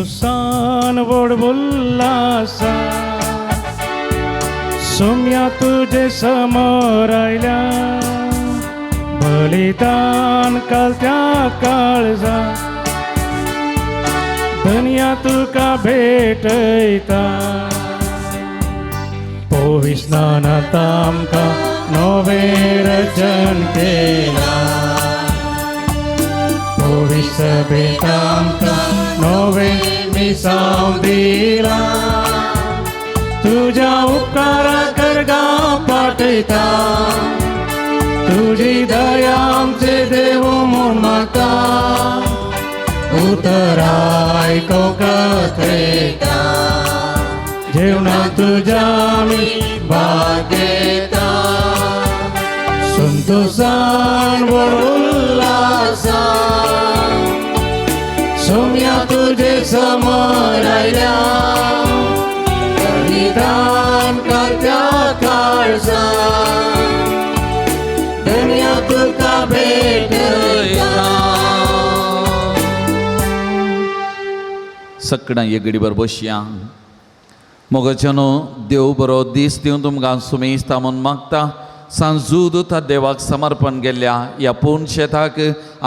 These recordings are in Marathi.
सान बोलबुल्लासा सोम्या तुझे समोर आयल्या बलिदान कालत्या काळजा धन्या तुका भेटयता पोवी स्नानांत आमकां नवें रचन केला पोवी सभेत आमकां नवें मिसाव दिला तुझ्या उपकारा करगा पाठयता तुझी दया आमचे देव म्हूण मागता उतर आयकोवंक येता जेवणां तुज्या आमी भाग घेता संतोषान उल्हासान सोम्या तुझे समोर आयल्या बलिदान करत्या काळजा धन्या तुका भेटयता. सगळ्यां येगडीवर बसया. मोगाच्यानो देव बरो दीस दिवन तुमकां सुमेस्ता म्हूण मागता. सांजूद त्या देवाक समर्पण केल्ल्या ह्या पूर्ण शेताक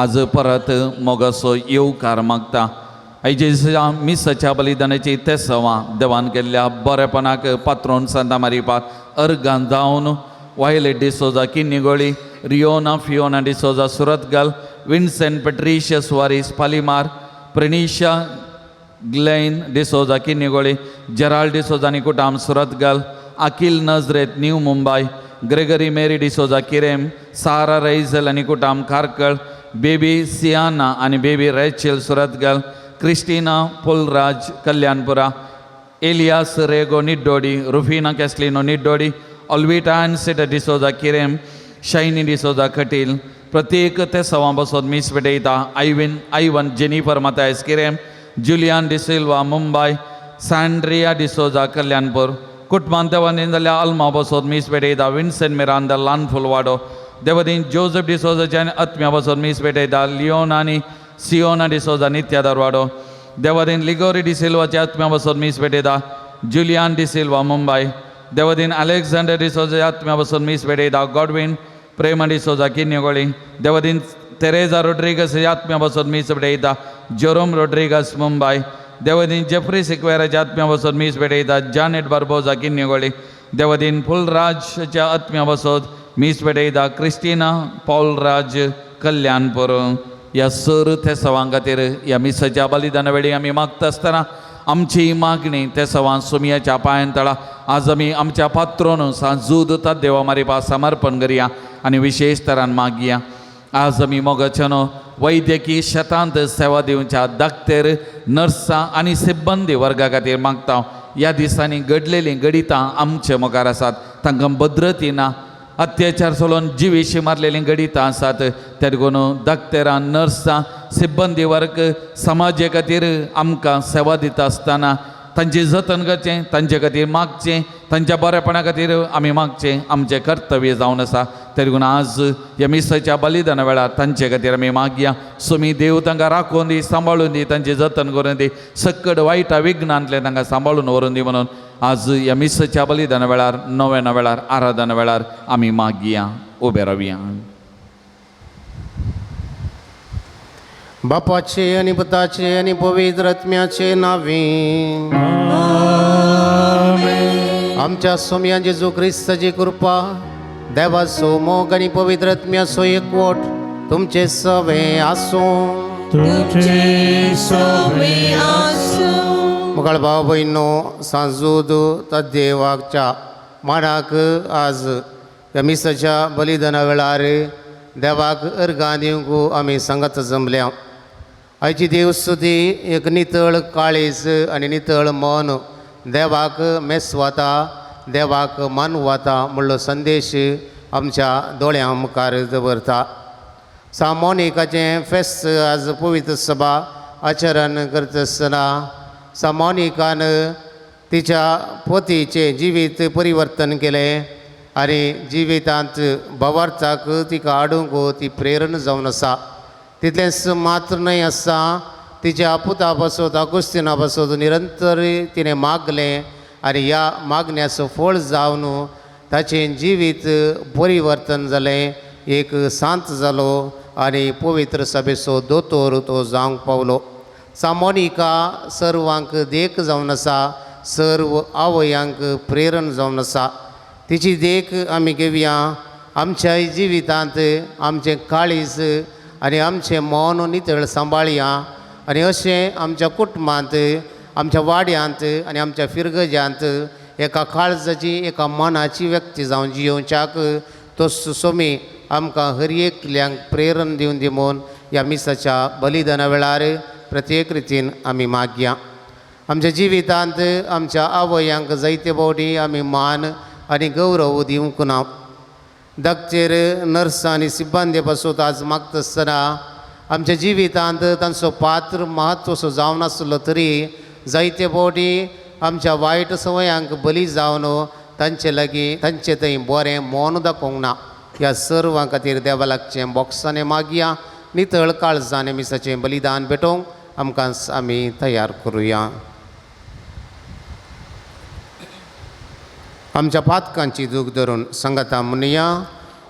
आज परत मोगाचो येवकार मागता. आयच्या मिसाच्या बलिदानाची तेसवां देवान केल्ल्या बरेपणाक पात्रोन सांता मारिपाक अर्गां जावन वायलेट डिसोजा किन्निगोळी, रियोना Fiona D'Souza Surathkal, Vincent Patricius वारीस पालिमार, प्रेनिशा ग्लेन डिसोजा किन्निगोळी, जेराल्ड डिसोजा निकुटाम Surathkal, Akil Nazareth new Mumbai, Gregory Mary D'Souza Kirem, Sara रईझल आणि कुटाम कारकळ, बेबी सियाना आणि बेबी रेचेल सुरतगल, क्रिस्टिना पुलराज कल्याणपुरा, एलियास रेगो निड्डोडी, रुफिना कॅस्लिनो निड्डोडी, ऑल्विटा एन्सेटा डिसोजा किरेम, शायनी डिसोजा खटील, प्रत्येक ते सवा बसोन मीस पेटयता. Ivan Jennifer Mathias Kirem, Juliana de Silva Mumbai, सॅन्ड्रिया D'Souza Kalyanpur, कुटुंबान देवान जाल्ल्या अल्मा बसोन मीस पेटयता. विन्सेंट मिरांदा लान फुलवाडो, देवदीन जोसेफ डिसोजाच्या आत्म्या बसोन मीस पेटयता. लिओन आनी सियोना डिसोजा नित्या दरवाडो, देवदीन लिगोरी डिसिल्वाच्या आत्म्या बसोन मीस पेटयता. जुलियान डिसिल्वा मुंबई, देवदीन अलेक्झांडर डिसोजा आत्म्या बसोन मीस पेटयता. गॉडविन प्रेमा डिसोजा किन्निगोळी, देवदीन तेरेजा रोड्रिगस आत्म्या बसोन मीस पेटयता. जोरोम रोड्रिगस मुंबई, देवदीन जेफ्री सिक्वेराच्या आत्म्या बसोन मीस पेटयता. जानेट बार्बोजा किन्निगोळी, देवदीन फुलराजच्या आत्म्या बसोन मीस पेटयता. क्रिस्टिना पौलराज कल्याणपूर. ह्या सर ते सवां खातीर ह्या मिसाच्या बलिदाना वेळी आमी मागता आसतना आमची मागणी ते सवां सुमयाच्या पांयां तळा आज आमी आमच्या पात्रोन सांजूद ता देवा मारिपा समर्पण करया आनी विशेष तरान मागया. आज आमी मोगाच्यानो वैद्यकीय शेतांत सेवा दिवच्या दाक्तेर, नर्सां आनी सिब्बंदी वर्गा खातीर मागता. ह्या दिसांनी घडलेलीं गडितां आमचे मुखार आसात, तांकां भद्रती ना. अत्याचार चलोवन जिवेशी मारलेलीं गडितां आसात, त्या देखून दाक्तेरां, नर्सां, सिब्बंदी वर्ग समाजा खातीर आमकां सेवा दिता आसतना तांची जतन करचें, तांचे खातीर मागचें, तांच्या बरेपणा खातीर आमी मागचें आमचें कर्तव्य जावन आसा. त्या देखून आज ह्या मिसाच्या बलिदाना वेळार तांचे खातीर आमी मागया. सुमी देव तांकां राखून दी, सांबाळून दी, तांची जतन करून दी, सकट वायटा विघ्नांतले तांकां सांबाळून व्हरून दी म्हणून आज ह्या मिसाच्या बलिदाना वेळार, नव्याना वेळार, आराधना वेळार आमी मागया. उबे रावया. बापाचे आणि पुताचे आणि पवित्र आत्म्याचे नावे. आमच्या सोम्या जेजू ख्रिस्ताची कृपा, देवाचो मोग आणि पवित्र आत्म्याचो एकवट तुमचे सवे आसूं. मुखार भाव भयणो, सांजूद ता देवाच्या मांडाक आज ह्या मिसाच्या बलिदाना वेळार देवाक अर्गां दिवंक आमी संगत जमल्या. आयची देवस्तुती एक नितळ काळीज आनी नितळ मन देवाक मेसवाता देवाक मानवाता म्हणलो संदेश आमच्या दोळ्यां मुखार दवरता. सामोनिकाचें फेस्त आज पवित्र सभा आचरण करता आसतना सामोनिकान तिच्या पतीचें जिवीत परिवर्तन केलें आनी जिवितांत भवार्थाक तिका हाडूंक ती प्रेरण जावन आसा. तितलेंच मात्र न्हय आसा, तिच्या पुता पासत अगुस्तिना पासत निरंतर तिणें मागलें आनी ह्या मागण्याचो फळ जावन ताचें जिवीत परिवर्तन जालें, एक सांत जालो आनी पवित्र सभेचो दोतोर तो जावंक पावलो. सामोनिका सर्वांक देख जावन आसा, सर्व आवयांक प्रेरण जावन आसा. तिची देख आमी घेवया, आमच्या जिवितांत आमचें काळीज आनी आमचें मन नितळ सांबाळया आनी अशें आमच्या कुटुंबांत आमच्या वाड्यांत आनी आमच्या फिरगज्यांत एका काळजाची एका मनाची व्यक्ती जावन जियोवच्याक तो सुसोमी आमकां हर एकल्यांक प्रेरण दिवन दिमोन ह्या मिसाच्या बलिदाना वेळार प्रत्येक रितीन आमी मागया. आमच्या जिवितांत आमच्या आवयांक जायते फावटी आमी मान आनी गौरव दिवंक ना. धाकटेर नर्स आनी सिब्बंदी पासून आज मागता आसतना आमच्या जिवितांत तांचो पात्र म्हत्वाचो जावन आसलो तरी जायते फावटी आमच्या वायट संवयांक बली जावन तांचे लागीं तांचे थंय बरें मौन दाखोवंक ना. ह्या सर्वां खातीर देवा लागचें बोक्सांनी मागया. नितळ काळजान मिसाचें बलिदान भेटोवंक आमकां आमी तयार करुया. आमच्या पातकांची दूख धरून संगता म्हणुया.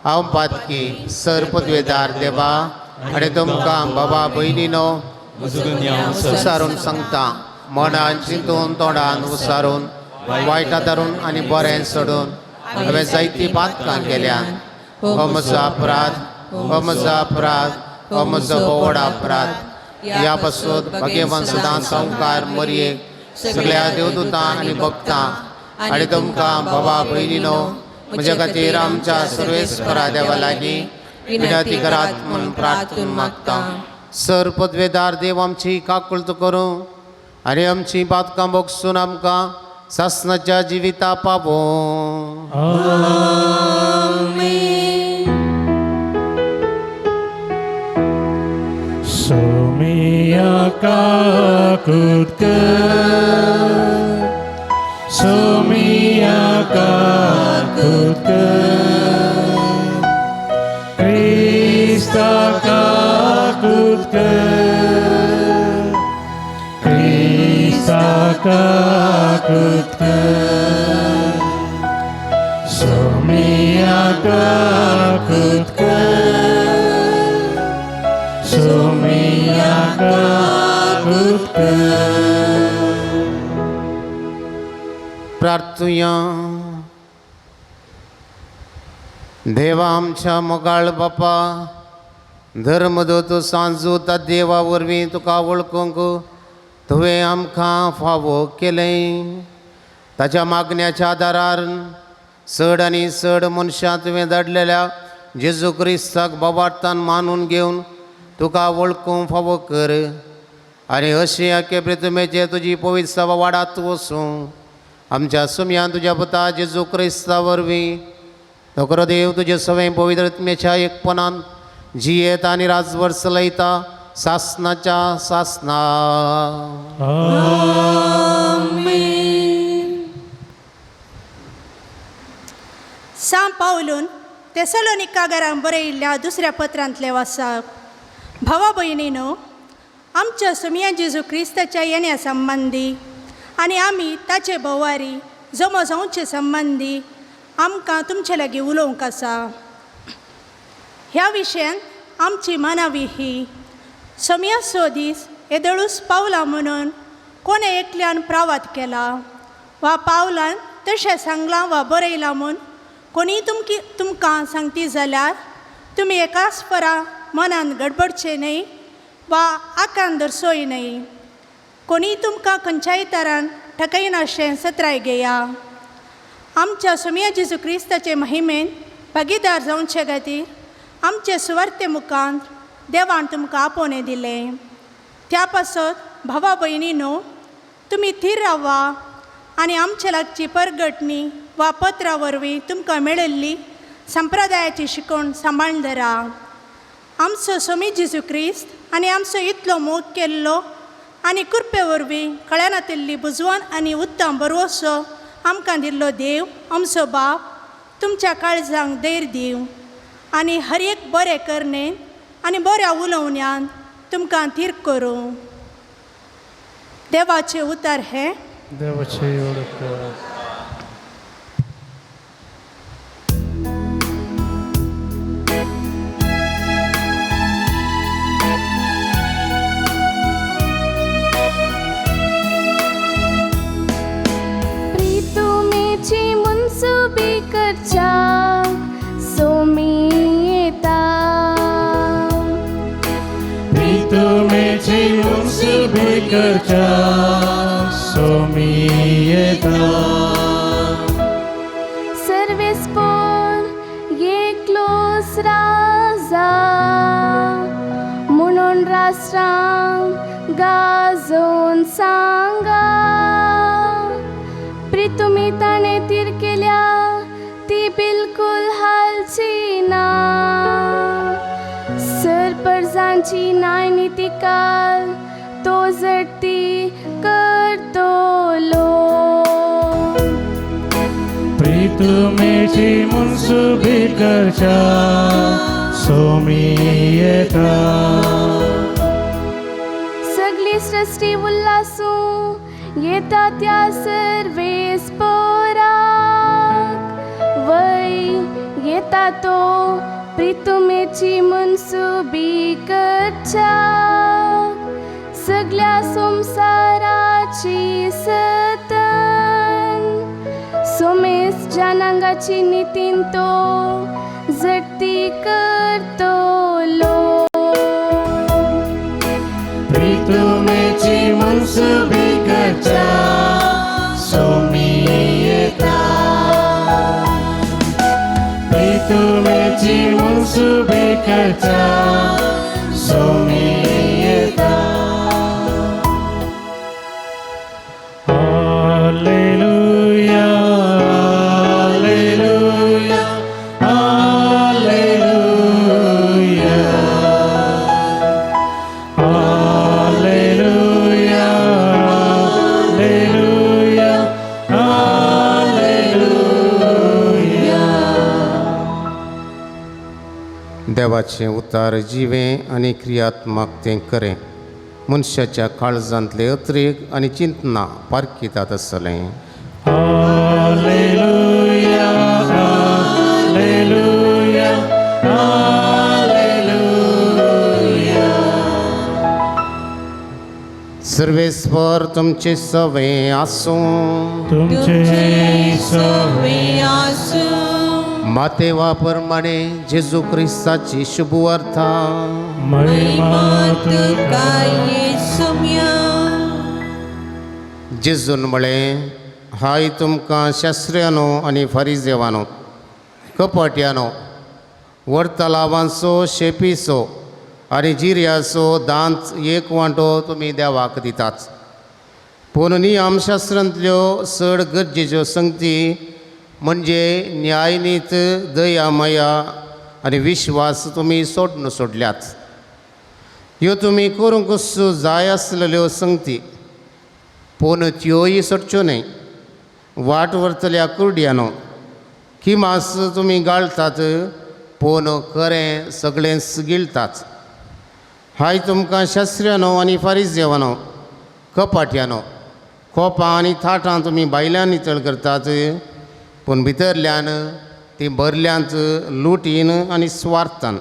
हांव पातकी सर पदवेदार देवा आनी तुमकां बाबा भयणीनो उसारून सांगता, मनान चिंतून तोंडान उसारून वायटा धरून आनी बरें सोडून हांवें जायतीं पातकां केल्यात. हो म्हजो अपराध, हो म्हजो अपराध, हो म्हजो व्हड अपराध. ह्या पासून भगवान सदां संवकार मरयेक सगळ्या देवदूतां आनी भक्तां आनी तुमकां बाबा भयणीनो म्हजे खातीर आमच्या सर्वेस्परा देवा लागीं विनंती करात म्हूण प्रार्थून मागता. सर पदवेदार देव आमची काकुळट करूं आनी आमची पातकां बोगसून आमकां सासणाच्या जिविता पावो. Somia kakutka, Somia kakutka, Krista kakutka, Krista kakutka, Somia kakutka. प्रार्थुया. देवा आमच्या मोगाळ बापा, धर्मदूत सांजूता देवा वरवीं तुका वळखूंक तुवें आमकां फावो केलें. ताच्या मागण्याच्या आदारार चड आनी चड मनशां तुवें धाडलेल्या जेजू क्रिस्ताक बाबार्थान मानून घेवन तुका वळखूंक फावो कर आनी अशें आख्खे प्रितमेचे तुजी पवित्र सभा वाडात वचूं. आमच्या सुमयान तुज्या पुता जेजू क्रिस्ता वरवीं नोकरो देव तुजे सवय पवित्र आत्म्याच्या एकपणान जियेत आनी राजभर चलयता सासणाच्या सासना. सांत पावलून तेसलोनिकारांक बरयिल्ल्या दुसऱ्या पत्रांतले वाचप. भावा भयणीनो, आमच्या सुमया जेजू क्रिस्ताच्या येण्या संबंदी आनी आमी ताचे भोवारी जमो जावचे संबंदी आमकां तुमचे लागीं उलोवंक आसा. ह्या विशयान आमची मानावी ही सुमया दीस येदळूस पावला म्हणून कोणे एकल्यान प्रावात केला वा पावलान तशें सांगलां वा बरयलां म्हूण कोणी तुमकां सांगती जाल्यार तुमी एकाच परा मनान गडबडचें न्हय वा आकान धरसोय न्हय. कोणी तुमकां खंयच्याय तरान ठकयना अशें सत्राय घेया. आमच्या सुमया जेजू क्रिस्ताचे महिमेन भागीदार जावचे खातीर आमचे सुवार्ते मुखांत देवान तुमकां आपोवणें दिलें. त्या पासत भावा भयणीनो तुमी थीर रावा आनी आमचे लागची परगटणी वा पत्रा वरवीं तुमकां मेळिल्ली संप्रदायाची शिकवण सांबाळून धरा. आमचो स्वामी जेजू क्रिस्त आनी आमचो इतलो मोग केल्लो आनी कृपे वरवीं कळ्यानातिल्ली बुजवण आनी उत्तम बरवसो आमकां दिल्लो देव आमचो बाप तुमच्या काळजांक धैर्य दिवं आनी हर एक बरें करणे आनी बऱ्या उलोवण्यान तुमकां थीर करूं. देवाचे उतार हे देवाचे ओळख प्रीतुमेची मुनसुबी करच्या सोमी येता. प्रीतुमेची मुनसुबी करच्या सोमी येता. सर्वेस्पोर एकलोस राजा म्हणून राष्ट्रांक गाजोन सांगा. प्रीतुमी ताणें तीर केल्या ती बिलकुल हालची ना. सरपरजांची नायनिती काल तो जडती करतलो. प्रीतुमेची मुनसुबी करच्या सोमी येता. सगळी सृष्टी उल्हासू येता त्या सर्वेस पोराक वय येता तो प्रीतुमेची मुनसुबी करच्या. सगळ्या संसाराची सतन सोमेस जनांगाची नितीन तो जडती करतलो. प्रीतुमेची मुनसुबी करच्या सोमी येता. प्रीतुमेची मुनसुबी करच्या सोमी येता. हालेलुया हालेलुया हालेलुया हालेलुया हालेलुया हालेलुया. देवाचें उतार जिवें आनी क्रियात्मक तें करें. मनशाच्या काळजांतले अत्रेक आनी चिंतनां पारखितात आसतलें. हालेलुया हालेलुया हालेलुया. सर्वेस्वर तुमचे सवें आसूं. तुमचे सवे मातेवा प्रमाणे जेजू क्रिस्ताची शुभवार्ता महिमा तुका जेजून म्हळें, हाय तुमकां शास्त्र्यानो आनी फारिजेवानो, कपट्यानो, वरतलावांचो शेपीचो आनी जिऱ्याचो दांत एक वांटो तुमी देवाक दितात. पूण नियमशास्त्रांतल्यो चड गरजेच्यो संगती म्हणजे न्यायनीत, दया माया आनी विश्वास तुमी सोडल्यात. ह्यो तुमी करूंकच जाय आसलेल्यो संगती, पूण त्योय सोडच्यो न्हय. वाट व्हरतल्या कुरड्यानो, किमास तुमी गाळटात, पूण खरें सगळेंच गिळटात. हाय तुमकां शास्त्र्यानो आनी फारिजेवानो, कपाट्यानो, कोपां आनी थाटां तुमी भायल्यान नितळ करतात, पूण भितरल्यान ती भरल्यांत लुटीन आनी स्वार्थान.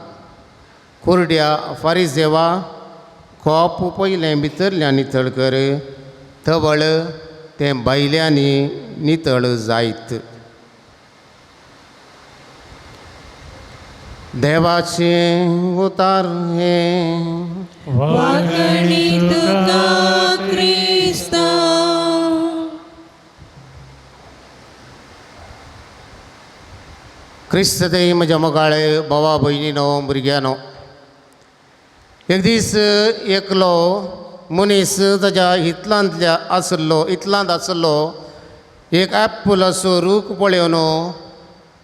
कुरड्या फारिजेवा, कोप पयलें भितरल्यान नितळ कर, तवळ तें भायल्यांनी नितळ जायत. देवाचें उतार हें. वागणी तुका क्रिस्ता. क्रिस्त ते म्हज्या मोगाळे भावा भयणीनो, भुरग्यानो, एक दीस एकलो मनीस ताच्या इतलांत आसलो एक ॲप्पल असो रूख पळोवन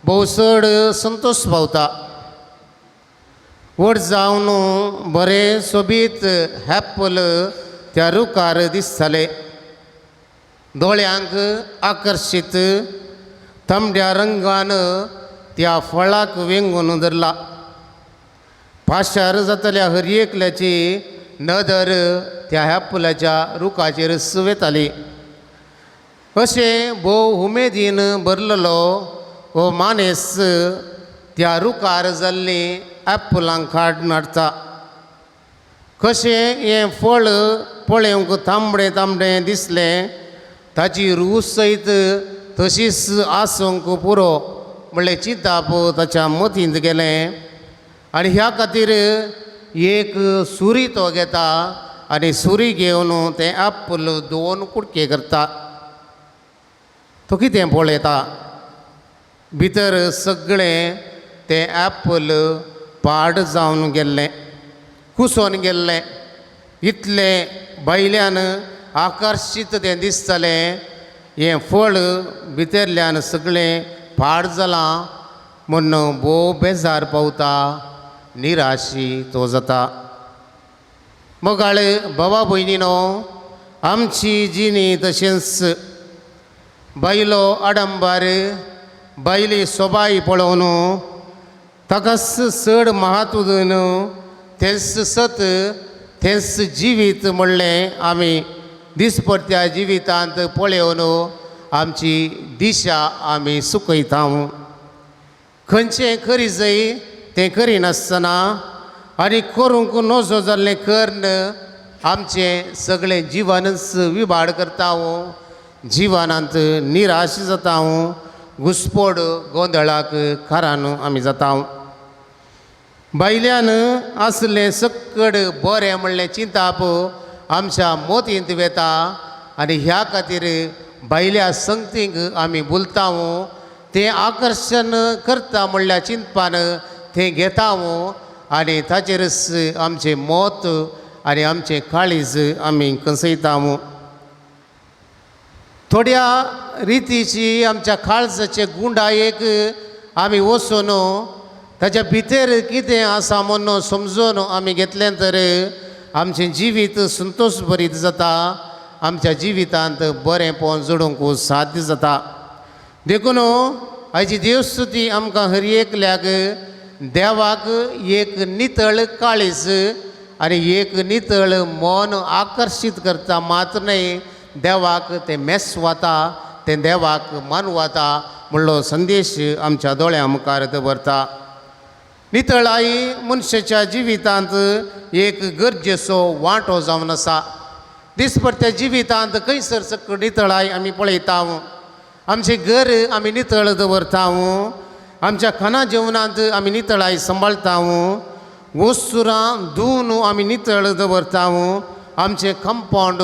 भोव चड संतोश पावता. व्हड जावन बरें सोबीत ॲप्पल त्या रुखार दिसताले. दोळ्यांक आकर्शीत तांबड्या रंगान त्या फळाक वेंगून धरला. पाशार जातल्या हरयेकल्याची नदर त्या ॲप्पलाच्या रुखाचेर सुवेताली. अशें भोव उमेदीन भरलेलो हो मानेस त्या रुखार जाल्ली ॲप्पलांक काडून हाडटा. कशें हें फळ पळोवंक तांबडें तांबडें दिसलें, ताची रूच सयत तशीच आसूंक पुरो म्हणलें चिंताप ताच्या मतींत गेलें. आनी ह्या खातीर एक सुरी तो घेता आनी सुरी घेवन तें ॲप्पल 2 कुडके करता. तो कितें पळयता, भितर सगळें तें ॲप्पल पाड जावन गेल्लें, कुसोन गेल्लें. इतलें भायल्यान आकर्शीत तें दिसतालें. हें फळ भितरल्यान सगळें पाड जालां म्हणून भोव बेजार पावता, निराशी तो जाता. मोगाळे भावा भयणीनो, आमची जिणी तशेंच बायलो आडंबर, बायली सोबाय पळोवन ताकाच चड महत्व दिवन तेंच सत तेंच जिवीत म्हणलें आमी दिसपट्ट्या जिवितांत पळोवन आमची दिशा आमी सुकयता. खंयचें करी जाय तें करिनासतना आनी करूंक नजो जाल्लें कर्ण आमचें सगळें जिवनच विबाड करता. जिवनांत निराश जाता, घुस्पोड गोंधळाक कारण आमी जाता. भायल्यान आसलें सक्कड बरें म्हणलें चिंताप आमच्या मतींत वेता आनी ह्या खातीर भायल्या संगतींक आमी भुलता. तें आकर्शण करता म्हणल्या चिंतपान तें घेता आनी ताचेरच आमचें मोत आनी आमचें काळीज आमी कसयता. थोड्या रितीची आमच्या काळजाचे गुंडायेक आमी वचून ताच्या भितर कितें आसा म्हणून समजून आमी घेतलें तर आमचें जिवीत संतोश भरीत जाता. आमच्या जिवितांत बरेंपण जडूंक साध्य जाता. देखून हाची देवस्तुती आमकां हर एकल्याक देवाक एक नितळ काळीज आनी एक नितळ मन आकर्शीत करता. मात्र न्हय, देवाक तें मेस्वाता, तें देवाक मानवाता म्हणलो संदेश आमच्या दोळ्यां मुखार दवरता. नितळाई मनशाच्या जिवितांत एक गरजेचो वांटो जावन आसा. दिसपट्ट्या जिवितांत खंयसर सकयल नितळाई आमी पळयता. आमचें घर आमी नितळ दवरता. आमच्या खाना जेवणांत आमी नितळाई सांबाळटा. वस्तुरां धुवन आमी नितळ दवरता. आमचें कंपाउंड,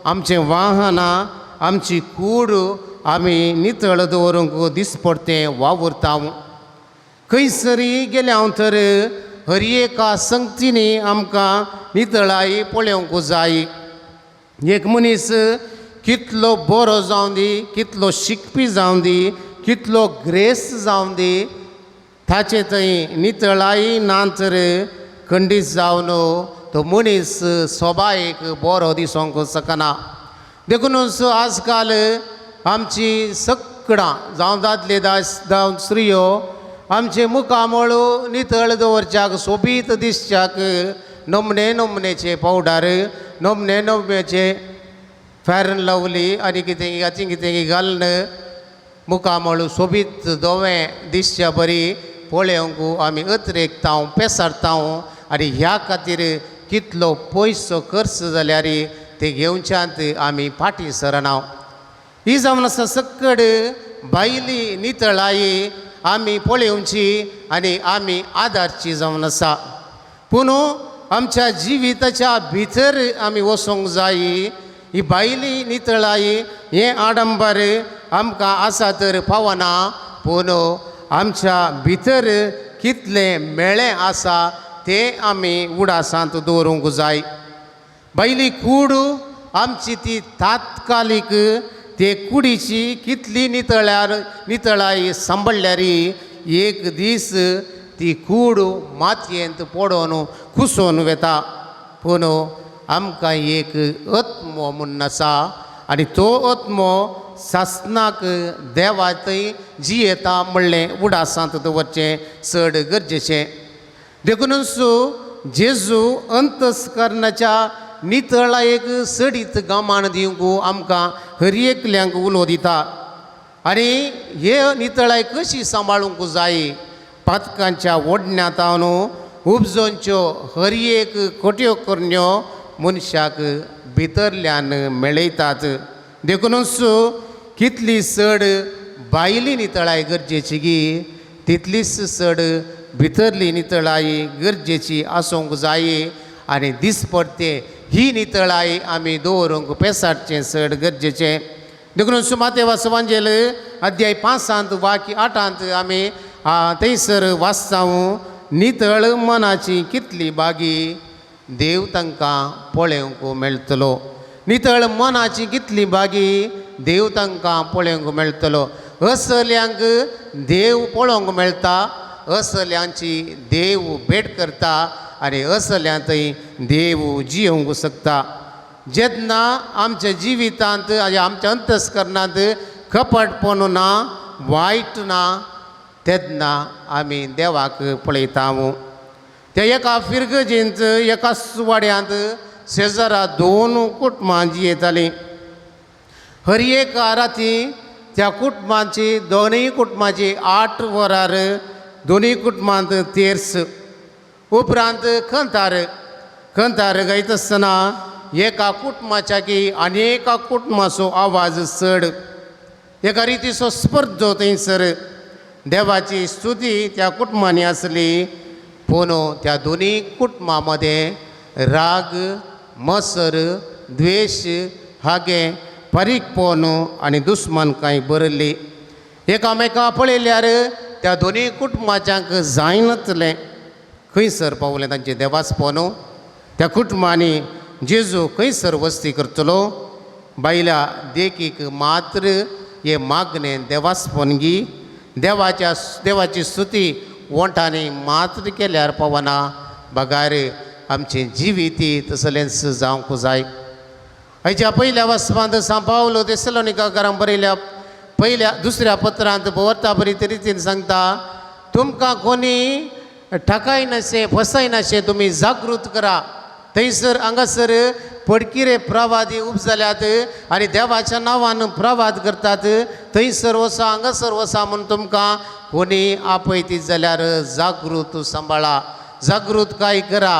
आमचें वाहनां, आमची कूड आमी नितळ दवरूंक दिसपट्टें वावुरता. खंयसरी गेल्या तर हर एका संगतींनी आमकां नितळाई पळोवंक जाय. एक मनीस कितलो बरो जावं दी, कितलो शिकपी जावं दी, कितलो ग्रेस जावं दी, ताचे थंय नितळाई ना तर खंडीत जावन तो मनीस सोबायेक बरो दिसोंक शकना. देखूनच आजकाल आमची सगळां जावं दादले जावं स्त्रियो आमचे मुखामळ नितळ दवरच्याक, सोबीत दिसच्याक नमने नमनेचे पावडर, नमने नमनेचे फेर एंड लवली आनी कितें हाची कितें घालून मुखामळ सोबीत दोवें दिसच्या बरी पळोवंक आमी अत्रेकता, पेसारता. आनी ह्या खातीर कितलो पयसो खर्च जाल्यार ते घेवच्यांत आमी फाटीं सरना. ही जावन आसा सक्कड भायली नितळाई आमी पळोवची आनी आमी आदारची जावन आसा. पूण आमच्या जिविताच्या भितर आमी वचोंक जाय. ही भायली नितळाई हें आडंबर आमकां आसा तर पावना, पूण आमच्या भितर कितलें मेळ्ळें आसा तें आमी उडासांत दवरूंक जाय. बैली कूड आमची ती तात्कालिक ते कुडीची कितली नितळाई सांबाळल्यारी एक दीस ती कूड मातयेंत पडोवन कुसोवन वेता. पूण आमकां एक आत्मो म्हणून आसा आनी तो आत्मो सासनाक देवा थंय जियेता म्हणलें उडासांत दवरचें चड गरजेचें. देखूनच जेजू अंतस्करणाच्या नितळायेक सडीत गामान दिवंक आमकां हर एकल्यांक उलो दिता. आनी हे नितळाय कशी सांबाळूंक जाय. पातकांच्या ओडण्यातावन उपजोवच्यो हर एक खोट्यो करण्यो मनशाक भितरल्यान मेळयतात. देखूनच कितली चड भायली नितळाय गरजेची गी तितलीच चड भितरली नितळाई गरजेची आसूंक जाय. आनी दिसपडटे ही नितळाई आमी दवरूंक पेसाडचें चड गरजेचें. देखून सुमातेवा सुवांजेल अध्याय 5 वाक्य 8 आमी थंयसर वाचतां. नितळ मनाची कितली बागी देव तांकां पळोवंक मेळटलो. नितळ मनाची कितली बागी देव तांकां पळोवंक मेळटलो. असल्यांक देव पळोवंक मेळटा. असल्यांची देव भेट करता आनी असल्यां थंय देव जियोंक शकता. जेन्ना आमच्या जिवितांत आमच्या अंतस्करणांत कपटपण ना वायट ना तेन्ना आमी देवाक पळयता. त्या एका फिरगजेंत एका सुवाड्यांत शेजारा 2 कुटुंबां जियेतालीं. हर एक राती त्या कुटुंबांची दोनूय कुटुंबांची 8 वरार दोनूय कुटुंबांत तेर्स. उपरांत खंतार गायत आसतना एका कुटुंबाच्या की आनेका कुटुंबाचो आवाज चड. एका रितीचो स्पर्धो थंयसर. देवाची स्तुती त्या कुटुंबांनी आसली. पूण त्या दोनूय कुटुंबां मदें राग मसर द्वेश हागे फारीकपण आनी दुस्मानकाय भरली. एकामेकां पळयल्यार त्या दोनूय कुटुंबाच्यांक जायनातलें. खंयसर पावलें तांचें देवासपण. त्या कुटुंबांनी जेजू खंयसर वस्ती करतलो. बायल्या देखीक मात्र हे मागणें देवासपण गी. देवाची स्तुती वोंटांनी मात्र केल्यार पावना. बगार आमचें जिवीती तसलेंच जावंक जाय. हाच्या पयल्या वचपांत सांपावलो तेसलोनिकाकारांक बरयल्या दुसऱ्या पत्रांत बवरता बरी रितीन सांगता. तुमकां कोणी ठकाय नाशे फसाय नाशे तुमी जागृत करा. थंयसर हांगासर पडकिरे प्रवादी उब जाल्यात आनी देवाच्या नांवान प्रवाद करतात. थंयसर वसा हांगासर वसा म्हूण तुमकां कोणी आपयती जाल्यार जागृत सांबाळा. जागृतकाय करा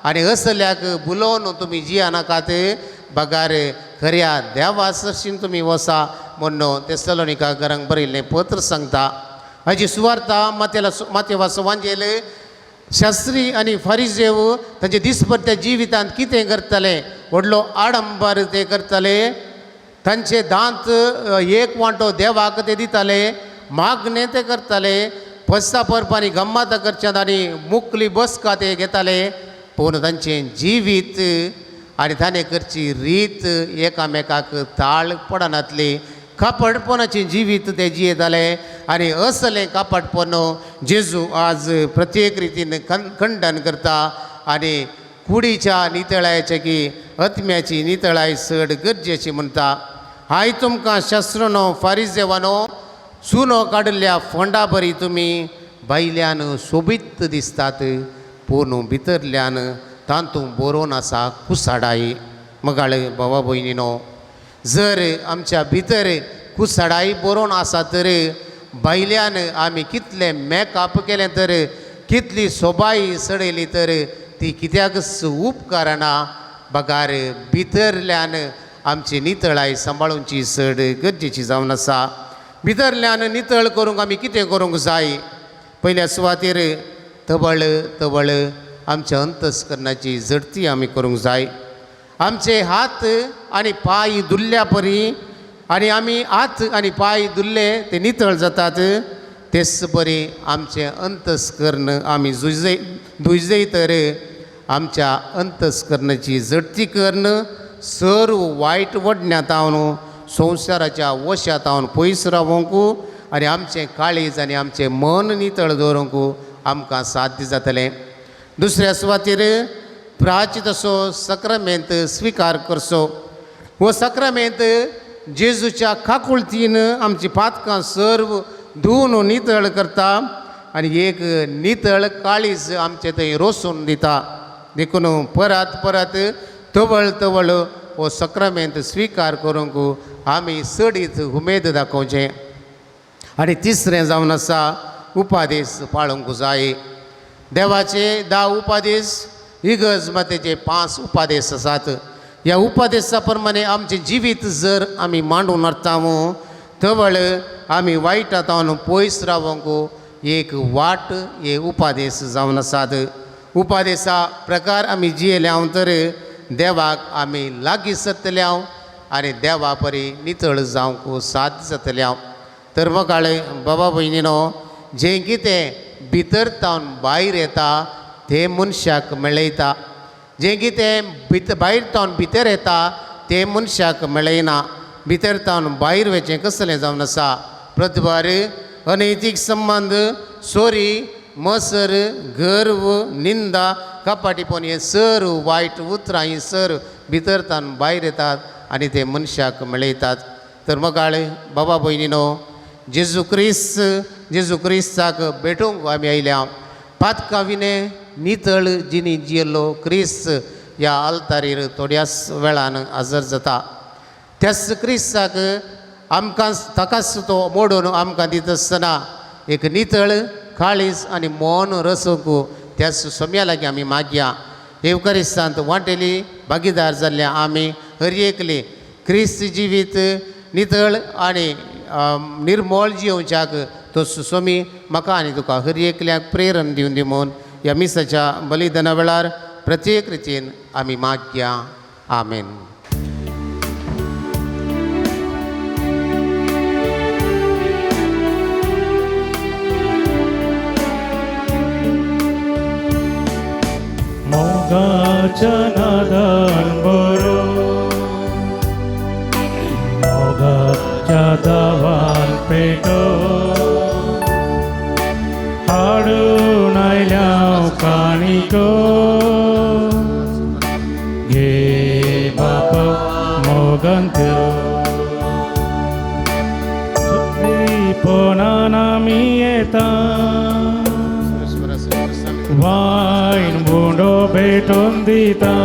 आनी असल्याक बुलोवन तुमी जियेनाकात. बगार खऱ्या देवा सरशीन तुमी वसा म्हणून तेसलोनिकाकारांक बरयल्लें पत्र सांगता. हाची सुवार्ता मातेवा सुवांजेल शास्त्री आनी फारिजेव तांचे दिसपट्ट्या जिवितांत कितें करताले. व्हडलो आडंबर ते करताले. तांचे दांत एक वांटो देवाक ते दिताले. मागणें ते करताले. पस्ता परपांनी गम्मत करच्यात आनी मुखली बसका ते घेताले. पूण तांचें जिवीत आनी ताणें करची रीत एकामेकाक ताळ पडनातली. कापडपणाचें जिवीत ते जियेताले आनी असलें कापडपण जेजू आज प्रत्येक रितीन खंडन करता. आनी कुडीच्या नितळायेच्या की आत्म्याची नितळाय चड गरजेची म्हणटा. हांव तुमकां शास्त्रनो फारिजेवानो सुनो काडिल्ल्या फोंडा बरी तुमी भायल्यान सोबीत दिसतात पूण भितरल्यान तांतूं बरोवन आसा कुसाडाई. मगाळ भावा भयणीनो, जर आमच्या भितर कुसाडाई बरोवन आसा तर भायल्यान आमी कितलें मेकअप केलें तर कितली सोबाई सडयली तर ती कित्याकच उपकारना. बगार भितरल्यान आमची नितळाय सांबाळूंची चड गरजेची जावन आसा. भितरल्यान नितळ करूंक आमी कितें करूंक जाय. पयल्या सुवातेर तबळ आमच्या अंतस्करणाची झडती आमी करूंक जाय. आमचे हात आनी पाय धुल्ल्या परी आनी आमी हात आनी पाय धुल्ले ते नितळ जातात. तेच बरी आमचें अंतस्करण आमी धुयजय तर आमच्या अंतस्करणाची जडती करणं सर्व वायट वडण्यात हांव संवसाराच्या वशात हांव पयस रावंकू आनी आमचें काळीज आनी आमचें मन नितळ दवरूंक आमकां साध्य जातलें. दुसऱ्या सुवातेर प्राची तसो सक्रामेंत स्विकार करचो. हो सक्रामेंत जेजूच्या काकुळतीन आमची पातकां सर्व धुवन नितळ करता आनी एक नितळ काळीज आमचे थंय रोसून दिता. देखून परत परत तवळ तवळ हो सक्रामेंत स्विकार करूंक आमी सडीत उमेद दाखोवचें. आनी तिसरें जावन आसा उपादेश पाळूंक जाय. देवाचे 10 उपादेश, इगर्ज मातेचे 5 उपादेश आसात. ह्या उपादेशा प्रमाणे आमचें जिवीत जर आमी मांडून हाडटामू तवळ आमी वायटांतावन पयस रावंक एक वाट हे उपादेश जावन आसात. उपादेशा प्रकार आमी जियेल्या तर देवाक आमी लागीं सरतल्या आनी देवा परी नितळ जावंक साध्य जातल्या. तर मकाळे बाबा भयणीनो, जें कितें भितर तावन भायर येता तें मनशाक मेळयता. जें कितें भायर तावन भितर येता तें मनशाक मेळयना. भितर तावन भायर वचें कसलें जावन आसा. प्रतिभार, अनैतीक संबंध, चोरी, मसर, गर्व, निंदा, कपाटीपण हें सर्व वायट उतरां हीं सर्व भितर तावन भायर येतात आनी ते मनशाक मेळयतात. तर मगाळे बाबा भयणीनो, जेजू क्रिस्ताक भेटूंक आमी आयल्या. पातकां विने नितळ जिणी जियेल्लो क्रिस्त ह्या आल्तारीर थोड्याच वेळान हजर जाता. त्याच क्रिस्ताक आमकां ताकाच तो मोडून आमकां दित आसतना एक नितळ काळीज आनी मौन रसूंक त्याच सोम्या लागीं आमी मागया. एवकारिस्तांत वांटेली भागीदार जाल्ल्या आमी हर एकले क्रिस्त जिवीत नितळ आनी निर्मळ जियोवच्याक तो सुसोमी म्हाका आनी तुका हर एकल्याक प्रेरण दिवन दी म्हूण ह्या मिसाच्या बलिदाना वेळार प्रत्येक रितीन आमी मागया. आमेन. मोगाच्या नादान बरो, मोगाच्या दावान पेटो, हाडून आयल्या काणिको, घे बाप मोगान त्यो. पोनान आमी येता, वायन बुंडो भेटून दिता,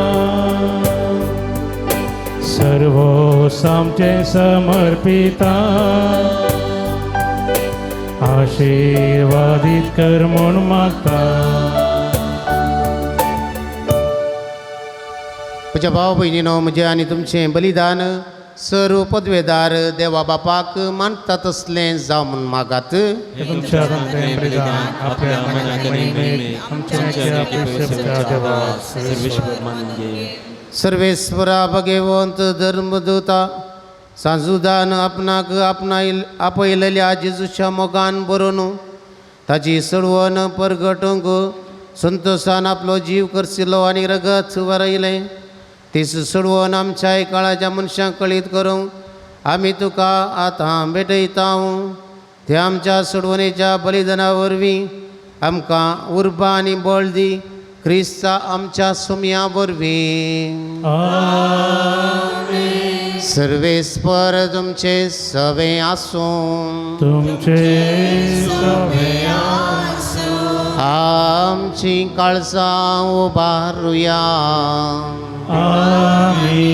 सर्व सामचे समर्पिता, आशीर्वादीत कर म्हूण मागता. म्हज्या भाव भयणीनो, म्हजें आनी तुमचें बलिदान सर्व पदवेदार देवा बापाक मानता तसलें जावं म्हूण मागात. तुमच्या बलिदान आपल्या मनाकडेन आमच्या प्रेमाच्या देवा सर्वेश्वर मानून घे. सर्वेश्वरा भगवंत धर्मदूता सांजुदान आपणाक आपयलेल्या जेजूच्या मोगान बरोवन ताची सडवण परगटूंक संतोशान आपलो जीव करशिल्लो आनी रगत वरयलें. तीच सडवण आमच्या काळाच्या मनशांक कळीत करूंक आमी तुका आतां भेटयता. ते आमच्या सडवणेच्या बलिदाना वरवीं आमकां उर्बा आनी बळ दी. क्रिस्ता आमच्या सोम्या वरवीं. सर्वेस्पर तुमचे सवे आसूं. तुमचे सवे आमची काळजां उबारुया. आमी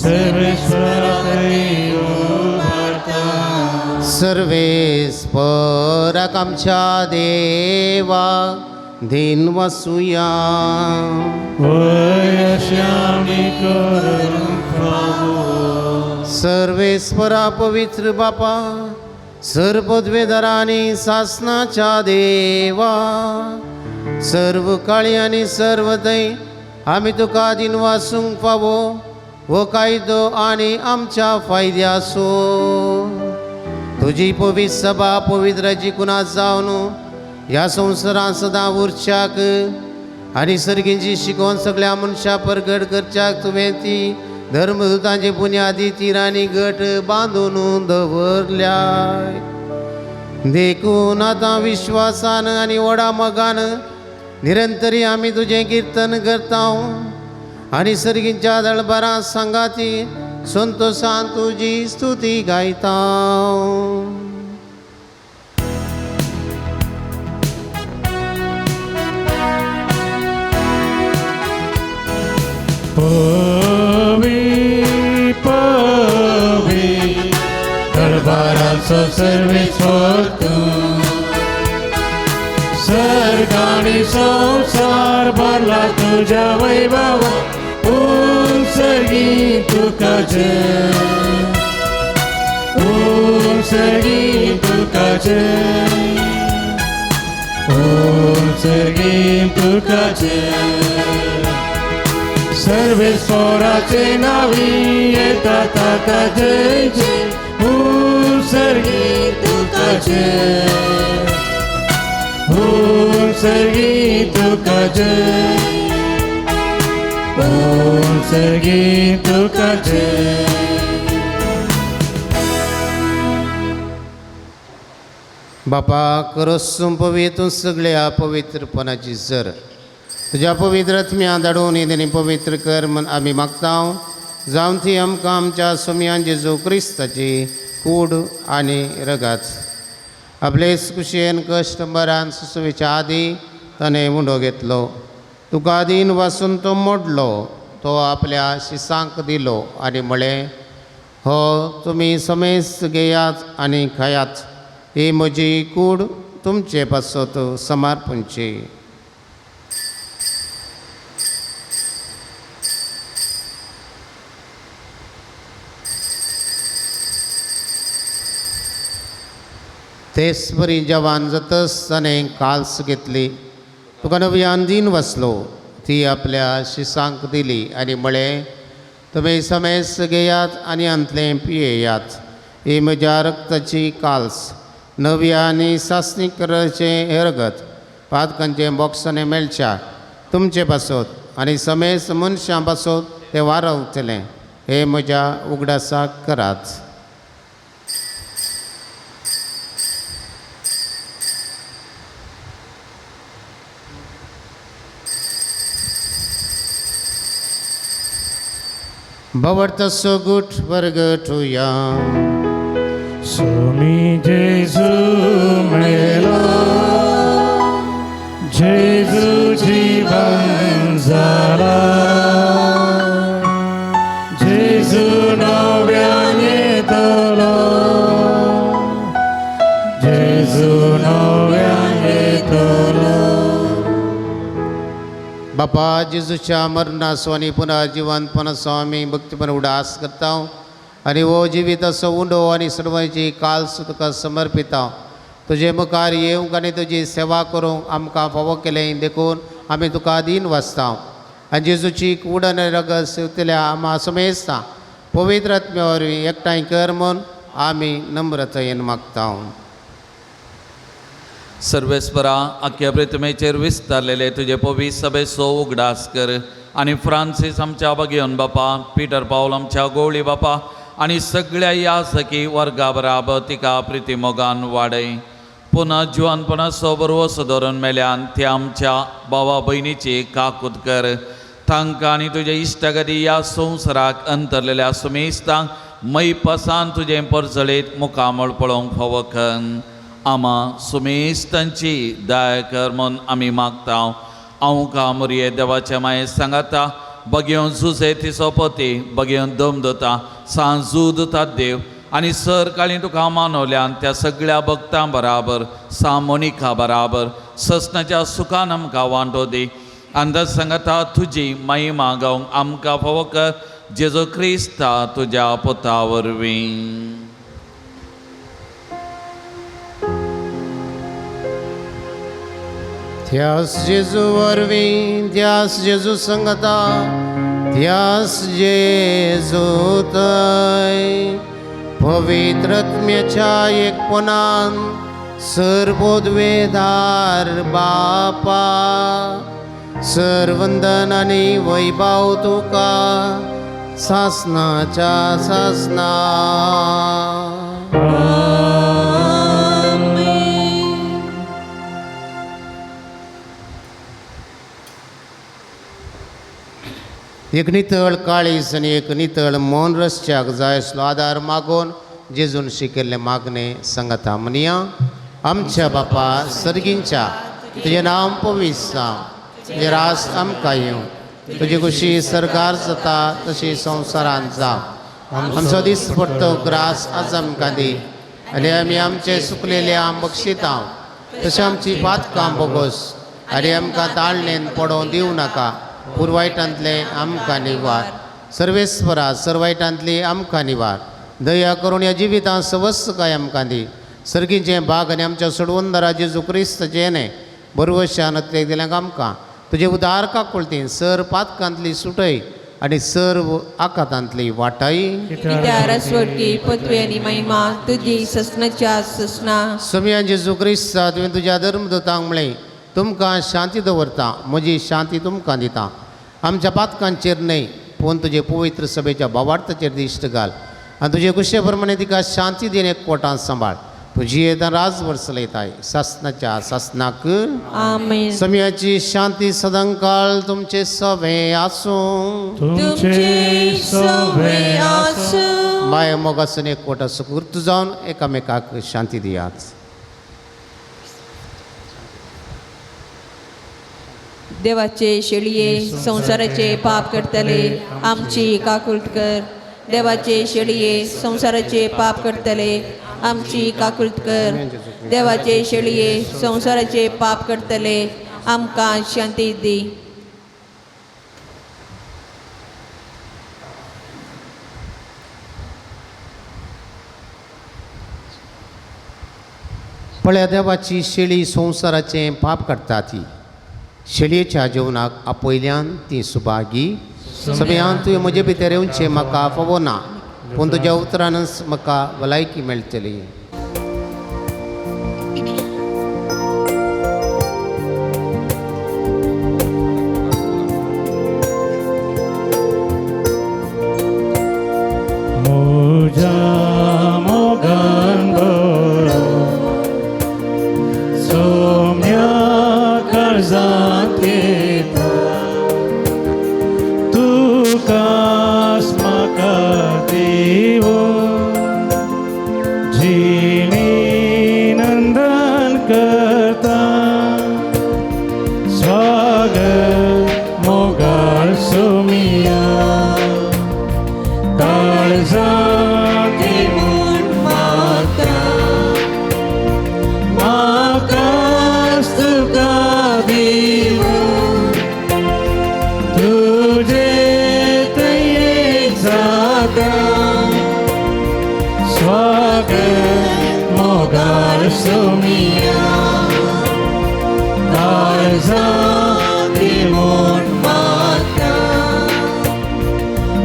सर्वेश्वराकडे उबारता. सर्वेस्पराक आमच्या देवा दिन वसूया. वय अशें आमी करूंक पावू. सर्वेस्परा पवित्र बापा, सर्व पदवेदारांनी सासनाच्या देवा, सर्व काळी आनी सर्व दय आमी तुका दिन वासूंक फावो. हो कायदो आनी आमच्या फायद्याचो. तुजी पवित्र सभा पवित्राची कुणा जावन ह्या संवसारांत सदां उरच्याक आनी सर्गींची शिकोवन सगळ्या मनशां परगट करच्याक तुवें ती धर्मदुतांचे बुन्यादी तिरांनी गट बांदून दवरल्याय. देखून आतां विश्वासान आनी व्हडा मोगान निरंतरी आमी तुजें किर्तन करता आनी सर्गींच्या दळबारां सांगाती संतोशान तुजी स्तुती गायता. पवी पवी दरबाराचो सर्वेश्वर तूं, सर्ग आनी संसार भरला तुज्या वैभवा. सर्गी तुका जय, सर्गी तुका जय, सर्गी तुका जय. सर्वेश्वराचे नावी येतात आता जय जय. सर्गी तुका जय, सर्गी तुका जय, सर्गी तुका जय. बापा करसून पवित्र सगळ्या पवित्रपणाची जर तुज्या पवित्र आत्म्या धाडून येदनी पवित्र कर म्हण आमी मागता. जावन ती आमकां आमच्या सुमयान जेजू क्रिस्ताची कूड आनी रगत आपले कुशेन कश्ट बरान सुसवेच्या आदी ताणें मुंडो घेतलो. तुका आदीन वासून तो मोडलो, तो आपल्या शिसांक दिलो आनी म्हळें, हो तुमी समेस्त घेयात आनी खायात. ही म्हजी कूड तुमचे पासत समर्पणची. तेच बरी जवान जातस ताणें काल्स घेतली. तुका नव्यान दिन वसलो, ती आपल्या शिसांक दिली आनी म्हळें, तुमी समेस्त घेयात आनी अंतलें पियेयात. ही म्हज्या रक्ताची काल्स, नव्या आनी सासणी कराचें रगत पातकांचे बॉक्सांनी मेळच्या तुमचे पासत आनी समेस्त मनशां पासत तें वारवतलें. हे म्हज्या उगडासाक करात. भवतसो गुट वर्गठुया. स्वामी जेजू मेलो, जेजू जीवन जाला, जेजू नव्यान येतलो, जेजू नव्यान येतलो. बापा जेजूच्या मरणाचो आनी पुनर्जिवनपणाचो आमी भक्तीपण उडास करता आनी हो जिवीत असो उंडो आनी सर्वांची काल्स तुका समर्पिता. तुजे मुखार येवंक आनी तुजी सेवा करूंक आमकां फावो केलें देखून आमी तुका अधीन वाचता. आनी जेजूची कूड आनी रगत सेवतल्या आम्हा समेस्ता पवित्र आत्म्या वरवीं एकठांय कर म्हूण आमी नम्रतायेन मागता. सर्वेस्परा आख्या प्रितमेचेर विस्तारलेले तुजे पवी सभेचो उगडास कर आनी फ्रांसीस आमच्या भगियन बापा, पिटर पावल आमच्या गवळी बापा आनी सगळ्या यासकी वर्गा बराबर तिका प्रिती मोगान वाडय. पुन्हा जिवनपणाचो बरो धरून मेल्यान त्या आमच्या भावा भयणीची काकूत कर. तांकां आनी तुजे इश्टगती ह्या संवसाराक अंतरलेल्या सुमेस्तांक मै पसान तुजें परजळीत मुखामळ पळोवंक फावो कर. आमा सुमेस्तांची दया कर म्हूण आमी मागता. हांव कामुरये देवाच्या माये सांगाता, बगयोन झुजे तिचो पती, बगयोन दम दोता सांजूद देव आनी सर काळी तुका मानवल्यान त्या सगळ्या भक्तां बराबर सामोनिका बराबर ससनाच्या सुखान आमकां वांटो दी. अंदाज सांगाता तुजी महिमा गावंक आमकां फावो कर. जेजू क्रिस्ता तुज्या पुता वरवीं. ध्यास जेजू वरवीं, ध्यास जेजू संगता, ध्यास जेजू थंय. पवित्र आत्म्याच्या एकपणान सर्वोद्वेदार बापा सर्वंदन आणि वैभव तुका सासनाच्या सासना. एक नितळ काळीस आणि एक नितळ मौन रस्त्याक जाय असलो आदार मागून जेजून शिकेल्ले मागणे सांगता म्हणया. आमच्या बापा सर्गींच्या तुझे नाम पवित्र तुझे रास आमकां येवं, तुजी खुशी सरकार जाता तशी संवसारांत जावं. आमचो दीस पडतो ग्रास आज आमकां दी, आनी आमी आमचे सुकलेले आम बक्षिता तशें आमची पातकां बोगोस, आनी आमकां ताळणेन पडोवं दिवं नाका, पुरवायटांतले आमकां निवार. सर्वेस्परा सर्वायटांतली आमकां निवार. दया करून ह्या जिवितां सवस्त काय आमकां दी. सर्गीचें भाग आनी आमच्या सोडवंदरा जेजू क्रिस्ताचें येणे बरवशान दिल्यांक आमकां तुजे उदार काकुळतीन सर पातकांतली सुटय आनी सर्व आकातांतली वाटाई. कित्यार स्वर्गी पदवी आनी महिमा तुजी ससनाच्या ससना. समिया जेजू क्रिस्ता तुवें तुज्या धर्मदूतांक म्हळें तुमकां शांती दवरता, म्हजी शांती तुमकां दिता. आमच्या पातकांचेर न्हय पूण तुजे पवित्र सभेच्या भावार्थाचेर दिश्ट घाल, आनी तुजे कुशे प्रमाणे तिका शांती दिवन एकवटांत सांबाळ. तुजी येता राजभर चलयताय सासनाच्या सासनाक. आमेन. समियाची शांती सदांकाळ तुमचे सभे आसूं. तुमचे सवे आसूं. माय मोगासून एकवटा सुकृत जावन एकामेकाक शांती दियात. देवाचे शेळये संसाराचे पाप करतले आमची काकुळट कर. देवाचे शेळये संसाराचे पाप करतले आमची काकुळट कर. देवाचे शेळये संसाराचे पाप करतले आमकां शांती दी. पळया देवाची शेळी संसाराचें पाप काडटा ती. शेळयेच्या जेवणाक आपयल्यान ती सुभागी. सगळ्यांत तुवें म्हजे भितर येवचें म्हाका फावो ना, पूण तुज्या उतरानच म्हाका भलायकी मेळटली. मोजा मोगान बरो सोम्या कर्जांत येता, तुकास म्हाका देवो जिणी नंदन करता. स्वागत मोगाळ सोमिया काळजांत येवून मागता. म्हाकाच तुका दिवूं तुजे दयेक जाता. स्वागत मोगाळ सोमिया काळजांत येवून मागता.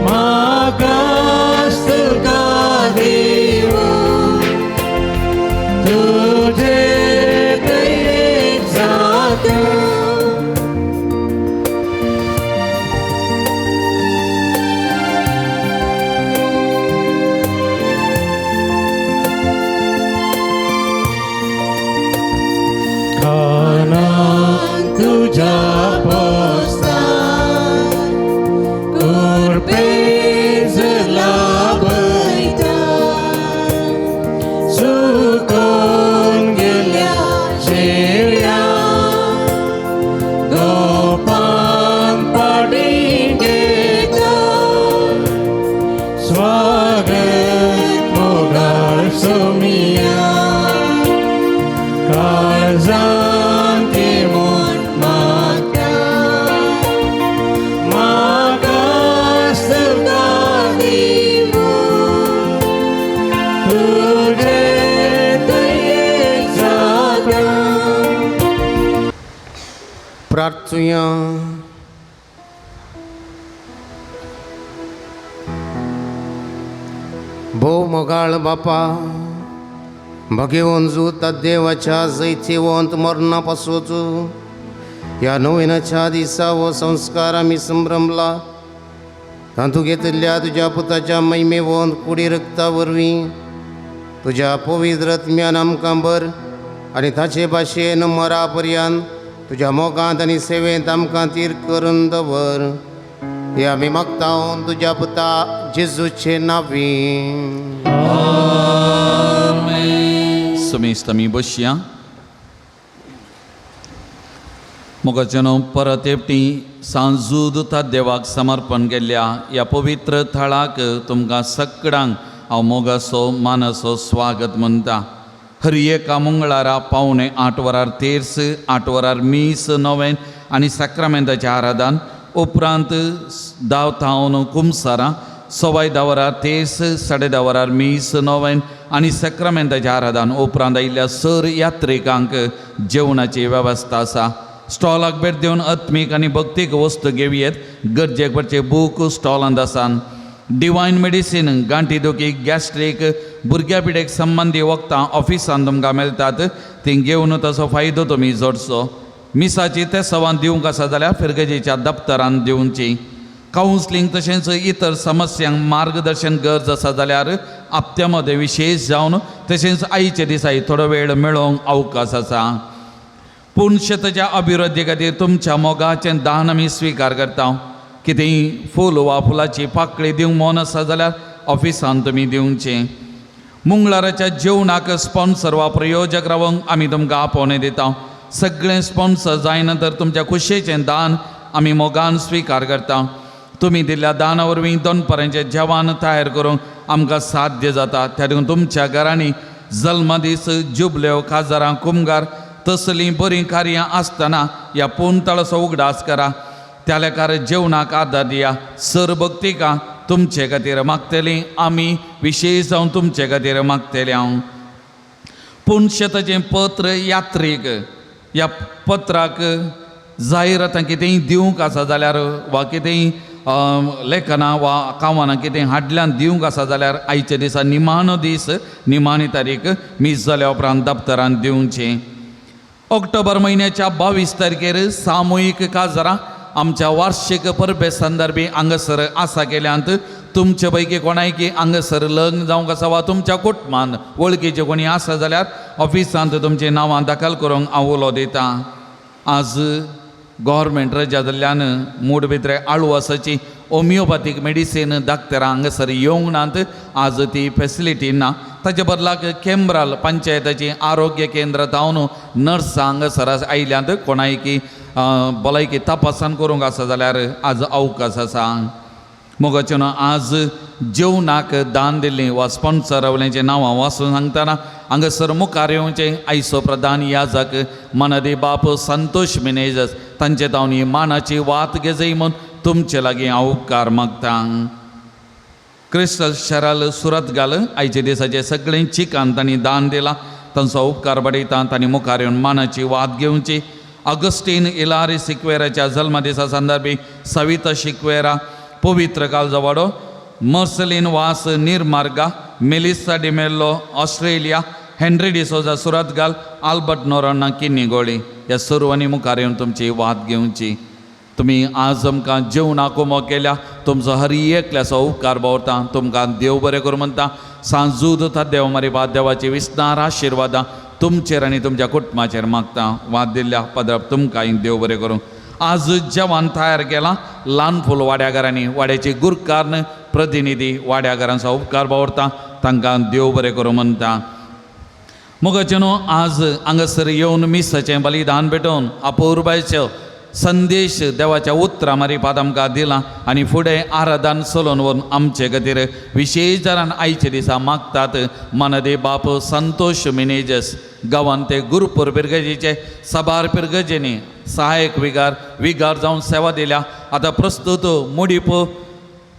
म्हाकाच तुका दिवूं तुजे दयेक जाता. खानान तुज्या पोस्तार उरपेज लाभयता. सुकोन गेल्या शेळया गोपान पाडी घेता. स्वागत मोगाळ सोमिया काळजांत येवून मागता. म्हाकाच तुका दिवूं तुजे दयेक जाता. प्रार्थुया. भोव मोगाळ बापा, भगेवंत जूत देवाच्या जैथेवंत मरणा पासून ह्या नोवेनाच्या दिसा हो संस्कार आमी संभ्रमला तातूंत घेतिल्ल्या तुज्या पुताच्या महिमेवंत कुडी रक्ता वरवीं तुज्या पवित्र आत्म्यान आमकां बर आनी ताचे भाशेन मरा पर्यंत तुज्या मोगांत आनी सेवेंत आमकां तीर करून दवर हे आमी मागता तुज्या पुता जेजूचे नांवी. समेस्त आमी बसया. मोगाचेनो परत एकटी सांजूद ता देवाक समर्पण केल्ल्या ह्या पवित्र थळाक तुमकां सगळ्यांक हांव मोगाचो मानाचो स्वागत म्हणटा. हर एका मंगळारा पावणे 8 वरार तेर्स, 8 वरार मीस नवें आनी साक्रामेंताचें आराधन, उपरांत दावतावन कुमसारां, सवाय 10 वरार तेर्स, 10:30 वरार मीस नवें आनी साक्रामेंताचें आराधन, उपरांत आयिल्ल्या सर यात्रिकांक जेवणाची वेवस्था आसा. स्टॉलाक भेट दिवन आत्मीक आनी भक्तीक वस्तू घेवयेत. गरजेक पडचे बूक स्टॉलांत आसात. डिवायन मेडिसीन, गांठी दुखी, गॅस्ट्रीक, भुरग्या पिडेक संबंदी वखदां ऑफिसान तुमकां मेळटात. ती घेवन ताचो फायदो तुमी जोडचो. मिसाची ते सवान दिवंक आसा जाल्यार फिरगजेच्या दफ्तरांत दिवची. कावन्सिलींग तशेंच इतर समस्यांक मार्गदर्शन गरज आसा जाल्यार हप्त्या मदें विशेश जावन तशेंच आयचे दिसाय थोडो वेळ मेळोवंक अवकाश आसा. पुणशताच्या अभिवृद्धी खातीर तुमच्या मोगाचें दान आमी स्विकार करता. कितेंय फूल वा फुलाची पाकळी दिवंक मन आसा जाल्यार ऑफिसान तुमी दिवचें. मंगळाराच्या जेवणाक स्पॉन्सर वा प्रयोजक रावंक आमी तुमकां आपोवणें दिता. सगळें स्पॉन्सर जाय नंतर तुमच्या खुशेचें दान आमी मोगान स्विकार करता. तुमी दिल्ल्या दाना वरवीं दनपाराचें जेवण तयार करूंक आमकां साध्य जाता. त्या देखून तुमच्या घरांनी जल्मदीस, जुबल्यो, काजारां, कुमगार तसलीं बरीं कार्यां आसतना ह्या पोंतळाचो उगडास करा. त्या लेकार जेवणाक आदार दिया. सर भक्तिका तुमचे खातीर मागतलीं आमी, विशेश जावन तुमचे खातीर मागतलें हांव. पुणशताचें पत्र यात्रेक, ह्या पत्राक जायरातां कितेंय दिवंक आसा जाल्यार वा कितेंय लेखनां वा कामानां कितें हाडल्यान दिवंक आसा जाल्यार आयच्या दिसा निमाणो दीस, निमाणी तारीख मीस जाल्या उपरांत दफ्तरांत दिवचें. ऑक्टोबर म्हयन्याच्या 22 तारखेर सामुहीक काजारां आमच्या वार्षिक परबे संदर्भी हांगासर आसा केल्यांत तुमचे पैकी कोणायकी हांगासर लग्न जावंक आसा वा तुमच्या कुटुंबांत वळखीचे कोणी आसा जाल्यार ऑफिसांत तुमचीं नांवां दाखल करूंक हांव उलो दितां. आज गव्हर्मेंट रजा जाल्ल्यान मूड भितरे आळुवासाची होमिओपॅथीक मेडिसीन दाखतरां हांगासर येवंक नात. आज ती फेसिलिटी ना. ताचे बदलाक केंब्राल पंचायताची आरोग्य केंद्र जावन नर्सां हांगासर आयल्यांत. कोणायकी भलायकी तपासन करूंक आसा जाल्यार आज अवकाश आसा. मोगाचें आज जेवणाक दान दिल्लीं वा स्पॉन्सर रावल्यांचीं नांवां वाचून सांगतना हांगासर मुखार येवचें आयचो प्रधान याजक मनदे बाप संतोष मिनेजस तांचे तावन ही मानाची वात घेजय म्हूण तुमचे लागीं हांव उपकार मागतां. क्रिस्टल शराल सुरत घाल आयचे दिसाचे सगळें चिकान तांणी दान दिलां. तांचो उपकार बडयता. तांणी मुखार येवन मानाची वात घेवची. अगस्टीन इलारी सिक्वेराच्या जल्मदिसा संदर्भी सविता शिक्वेरा, पवित्र कालजवाडो, मर्सलीन Vas Nirmarga, Melissa D'Mello Australia, Henry D'Souza Surathkal, Albert नोरांना किन्नीगोळी ह्या सर्वांनी मुखार येवन तुमची वात घेवची. तुमी आज आमकां जेवणाक उमो केल्या तुमचो हर एकल्याचो उपकार भोवता. तुमकां देव बरें करूं म्हणटा. सांजूद था देव मारी बाद देवाची विस्तार आशिर्वादां तुमचेर आनी तुमच्या कुटुंबाचेर मागता. वाद दिल्ल्या पदराक तुमकां देव बरें करूं. आज जेवण तयार केलां ल्हान फूल वाड्याघरांनी. वाड्याची गुरकारन प्रतिनिधी वाड्याघरांचो उपकार भोवता. तांकां देव बरें करूं म्हणटा. मोगाचें आज हांगासर येवन मिसाचें बलिदान भेटोवन अपूर्वाचो संदेश देवाच्या उतरां मारीपात आमकां दिलां आनी फुडें आराधन चलोवन व्हरून आमचे खातीर विशेश दरान आयचे दिसा मागतात. मनदे बाप संतोष मिनेजस गांवांत ते गुरुपूर पिरगजेचे सबार पिरगजेनी सहायक विगार जावन सेवा दिल्या. आतां प्रस्तुत मुडीप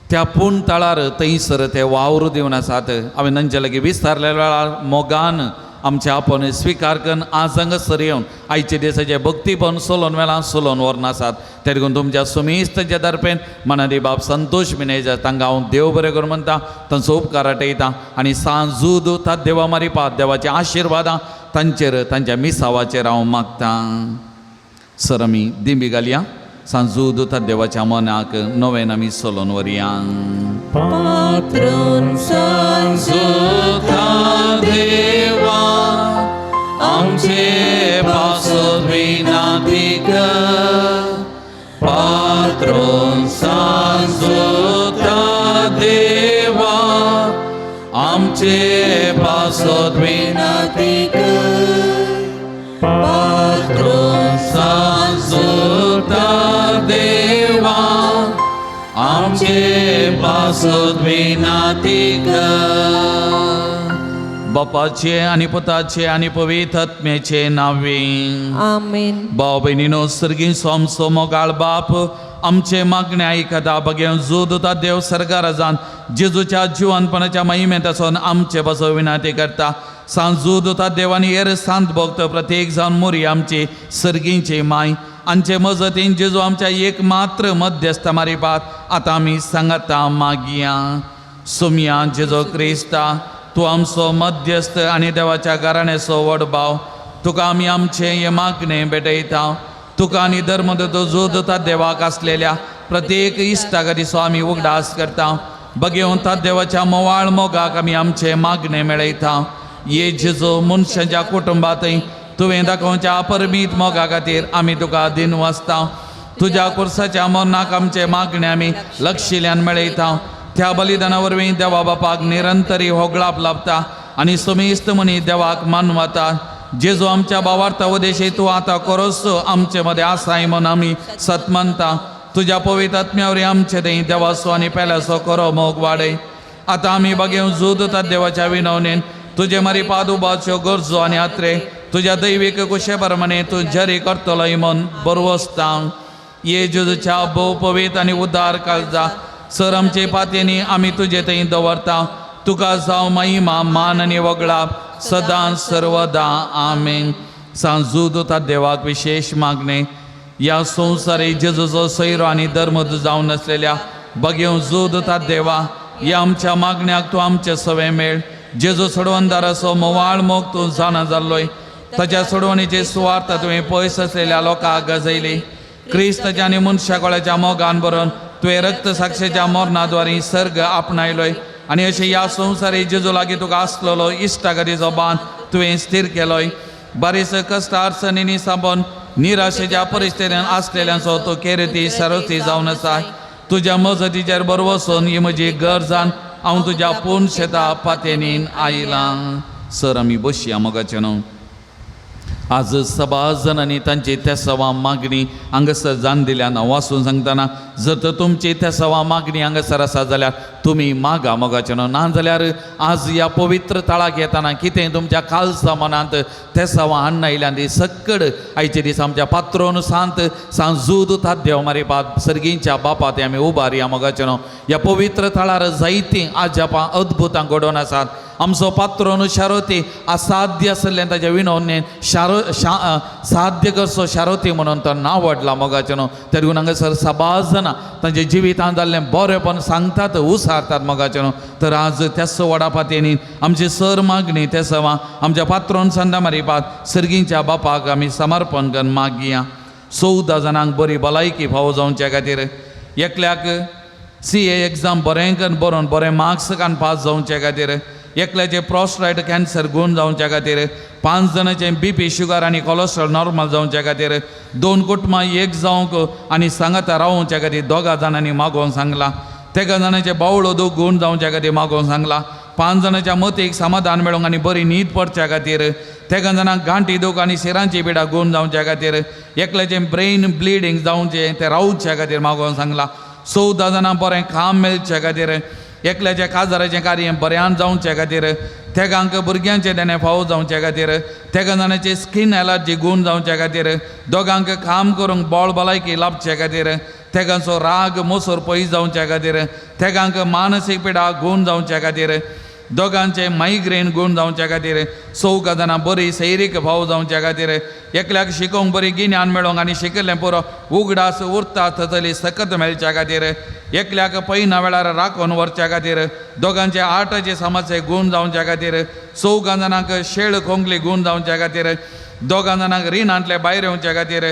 त्या पुणतळार थंयसर ते वावर दिवन आसात. हांवें तांचे लागीं विस्तारलेल्या वेळार मोगान आमचे आपण स्विकार करून आज हांगासर येवन आयचे दिसाचे भक्तीपण सोलोवन वेळार सोलोवन व्हरून आसात. ते देखून तुमच्या सुमेस्तच्या तर्फेन मनादी बाब संतोष मिनेजा तांकां हांव देव बरें करूं म्हणटा. तांचो उपकार आटयता आनी सांजूद ता देवा मारीपात देवाचे आशिर्वादां तांचेर तांच्या मिसावाचेर हांव मागतां. सर आमी दिंबी घालया सांजूद उता देवाच्या मनाक नवेन आमी सोलोन वरया पात्रोन सुता देवा आमचे पासोद विनाती कर पात्रोन सुता देवा आमचे पासोद विनाती कर पात्रोन सुता देवा आमचे पासोद विनाती कर बापाचे आणि पुताचे आणि पवित्र आत्म्याचे नावे आमेन. भाव बहिणीनो सर्गी सोमसो मोगाळ बाप आमचे मागणे आयकता बघेन जोदता देव सरकार जाण जेजूच्या जिवनपणाच्या महिमेत असून आमचे बसो विनंती करता सांजूदता देवानी एर सांत भक्त प्रत्येक जावन मोरी आमची सर्गींची माय आमचे मजतीन जेजू आमच्या एक मात्र मध्यस्थ मारी पात आता आमी सांगता मागिया सुमिया जेजो क्रिस्ता तू आमचो मध्यस्थ आणि देवाच्या घराण्याचो व्हड भाव तुका आमी आमचे हे मागणे भेटयता तुका आनी धर्मदतो जोदता देवाक आसलेल्या प्रत्येक इश्टागतीचो आमी उगडास करता बगेवंता देवाच्या मोवाळ मोगाक आमी आमचे मागणे मेळयता ये जेजो मनशाच्या कुटुंबातय तुवें दाखोवच्या अपरमीत मोगा खातीर आमी तुका दिन वाचता तुज्या कुर्साच्या मरणाक आमचे मागणे आमी लक्षिल्ल्यान मेळयता त्या बलिदाना वरवीं देवा बापाक निरंतरी होगळाप लाभता आनी समेस्त मनी देवाक मानवता जेजू आमच्या भावार्थ उदेशी तूं आतां करोस आमचे मदें आसाय म्हूण आमी सतमनता तुज्या पवित्र आत्म्यावरी आमचे थंय देवाचो आनी पेल्याचो करो मोग वाडय आतां आमी बगेव जोदता देवाच्या विनवणेन तुजे मारी पादुबाच्यो गरजो आनी आत्रे तुज्या दैवीक कुशे प्रमाणे तूं जरी करतलोय म्हूण बरवसता ये जेजूच्या भोव पवित्र आनी उदार काळजा सर आमचे पातयेनी आमी तुजे थंय दवरता तुका जावं महिमा मान आनी वगळाप सदां सर्वदा आमेन. सांजूदता देवाक विशेष मागणे या संवसारी जेजूचो सैरो आनी धर्म जावन आसलेल्या बगेव जोदता देवा या आमच्या मागण्याक तूं आमचे सवे मेळ जेजू सोडवणदाराचो मोवाळ मोग तूं जाणा जाल्लोय ताच्या सोडवणीचे सुवार्थ तुवें पयस आसलेल्या लोकांक गजयली क्रिस्ताच्या आनी मनशाकोळ्याच्या मोगान बरोवन तुवें रक्त साक्षेच्या मरणाद्वारे सर्ग आपणायलोय आनी अशें ह्या संवसारी जेजू लागीं तुका आसलेलो इश्टागतीचो बांद तुवें स्थिर केलोय बरेच कश्ट अडचणींनी साबून निराशेच्या परिस्थितीन आसलेल्यांचो तूं केरती सरती जावन आसा तुज्या मजतीचेर बर वचून ही म्हजी गरजान हांव तुज्या पूर्ण शेता पातयेनीन आयलां. सर आमी बसया मोगाचे न्हू आज सभा जणांनी तांची त्या सवा मागणी हांगासर जावन दिल्यान हांव वाचून सांगतना जर तर तुमची त्या सवा मागणी हांगासर आसा जाल्यार तुमी मागा मोगाचे न्हू ना जाल्यार आज ह्या पवित्र तळाक येताना कितें तुमच्या खालसा मनांत त्या सवा हाडून आयल्यान ती सक्कड आयचे दीस आमच्या पात्रोन सांत सांजूद देव मारी पात सर्गींच्या बापा ते आमी उबारया मोगाचे न्हू ह्या पवित्र तळार जायतीं आजापां अद्भुतां घडोवन आसात आमचो पात्रोन शारोती असाध्य आसलें ताच्या विनवणेन साध्य करचो शारोती म्हणून तो नांव वाडला मोगाचें न्हू त्या देखून हांगासर सबाज जाणां तांचे जिवितांत जाल्लें बरेंपण सांगतात उसारतात मोगाचें न्हू तर आज त्याच वडापातयेनी आमची सर मागणी त्या सवा आमच्या पात्रोन संदा मारीपात सर्गींच्या बापाक आमी समर्पण करून मागया 14 जाणांक बरी भलायकी फावो जावच्या खातीर एकल्याक CA एग्जाम बरें करून बरोवन बरें मार्क्स कान पास जावचे खातीर एकल्याचे प्रोस्टेट कॅन्सर गुण जावच्या खातीर 5 जाणांचे BP शुगर आनी कोलेस्ट्रॉल नॉर्मल जावच्या खातीर 2 कुटुंबां एक जावंक आनी सांगाता रावच्या खातीर 2 जाणांनी मागोवन सांगला 3 जाणांचे बावळो दूख गुण जावच्या खातीर मागोवन सांगला 5 जाणांच्या मतीक समाधान मेळोवंक आनी बरी न्हीद पडच्या खातीर 3 जाणांक गांठी दूख आनी शिरांची पिडा गुण जावच्या खातीर एकल्याचे ब्रेन ब्लिडींग जावचे ते रावच्या खातीर मागोवन सांगला 14 जाणां बरें काम मेळच्या खातीर एकल्याच्या काजाराचें कार्य बऱ्यान जावच्या खातीर तेगांक भुरग्यांचे देणे फावो जावच्या खातीर 3 जाणांचे स्कीन एलर्जी गुण जावच्या खातीर 2 काम करूंक बळ भलायकी लाभच्या खातीर 3 राग मोसोर पयस जावच्या खातीर 3 मानसीक पिडा गुण जावच्या खातीर 2 मायग्रेन गुण जावच्या खातीर 14 जाणां बरी सैरीक फावो जावच्या खातीर एकल्याक शिकोवंक बरी गिन्यान मेळोवंक आनी शिकलें पुरो उगडास उरता थतली सकत मेळच्या खातीर एकल्याक पैना वेळार राखून व्हरच्या खातीर 2 आर्टाचे समस्ये गुण जावच्या खातीर 14 जाणांक शेळ खोंगली गुण जावच्या खातीर 2 जाणांक रिणांतले भायर येवच्या खातीर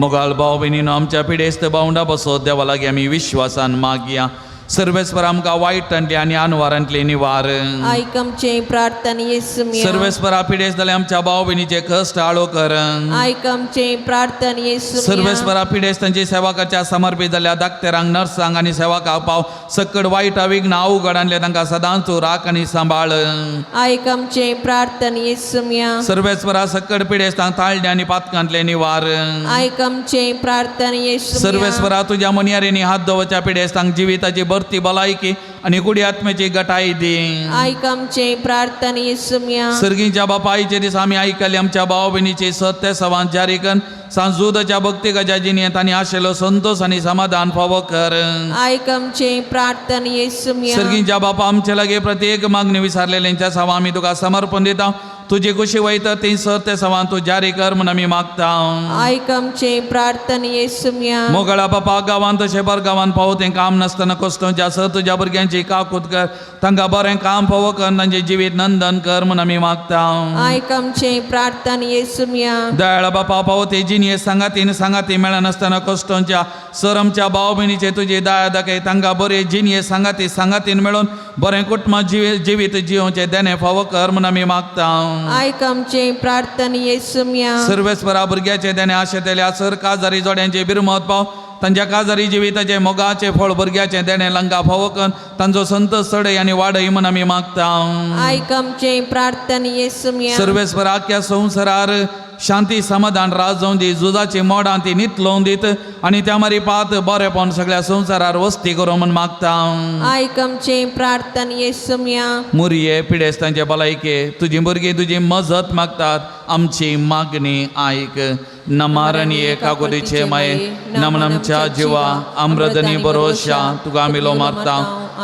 मोगाल भाव भयणीनो आमच्या पिडेस्त बावंडा बसोत देवा लागीं आमी विश्वासान मागया. सर्वेस्पर आमकां वायटांतली आनी अनवारांतली निवार. आयक आमचें प्रार्थना येसू मिया. सर्वेस्परा पिडेस्त जाल्यार आमच्या भाव भयणीचे कश्ट आळो कर. आयक आमचें प्रार्थना येसू मिया. सर्वेस्परा पिडेस्तांची सेवकाच्या समर्पीत जाल्ल्या दाक्तेरांक नर्सांक आनी सेवकांक पाव सकड वायटा विघ्न अवघडांतले तांकां सदांच तूं राख आनी सांबाळ. आयक आमचें प्रार्थना येसू मिया. सर्वेस्परा सकड पिडेस्तांक ताळणे आनी पातकांतले निवार. आयक आमचें प्रार्थना येसू मिया. सर्वेस्परा तुज्या मुनयारेनी हात दवरच्या पिडेस्तांक जिविताची भरती भलायकी आनी कुडी आत्म्याची गटाय दी. आयक आमचें प्रार्थना येसू मिया. सर्गीच्या बापा आयचे दीस आमी आयकले आमच्या भाव भयणीचे सत्य संवाद जारी कर. सांजुदाच्या भक्ती गजा जिणेंत आनी आशिल्लो संतोष आनी समाधान फावो कर. आयक आमचें प्रार्थना येसू मिया. सर्गीच्या बापा आमचे लागे प्रत्येक मागणी विसरलेल्यांच्या सवा आमी तुका समर्पण दिता. तुजी कुशी वयता ती सत्य संवाद तूं जारी कर म्हूण आमी मागता. आयक आमचें प्रार्थना येसू मिया. मोगळा बापा गांवांत तशें परगांवांत पावो तें काम नासतना कश्टांच्या सर तुज्या भुरग्यांची काकूत कर. तांकां बरें काम फावो कर तांचें जिवीत नंदन कर म्हूण आमी मागता. आयक आमचें प्रार्थना येसू मिया. दयाळ बापा पावो ते जिणये सांगाती मेळनासतना कश्टांच्या सर आमच्या भाव भयणीचे तुजी दया दाखय. तांकां बरे जिणये सांगातीन मेळून बरें कुटुंब जिवीत जिवोवचें देणे फावो कर म्हूण आमी मागता. आयक आमचें प्रार्थना येसू मिया. सर्वेस्परा भुरग्याचे देणे आशेतल्या सर काजारी जोड्यांचे बिरमत पाव. तांच्या काजारी जिविताचे मोगाचे फळ भुरग्याचे देणे लंगा फावो कर. तांचो संतोष चडय आनी वाडय म्हूण आमी मागता. आयक आमचें प्रार्थना येसू मिया. सर्वेस्परा आख्या संवसारार शांती समाधान राज जावं दी. झुजाची मोडां ती नितलोवन दीत आनी त्या मारी पात बरेपण सगळ्या संवसारार वस्ती करूं म्हूण मागता. आयक आमचें प्रार्थना येसू मिया. मुरये पिडेस्तांचे भलायके तुजी भुरगीं तुजी मजत मागतात. आमची मागणी आयक. नमारणी एकागोरीचे माये नमन आमच्या जिवा अमृतनी भरोशा तुका आमिलो मारता.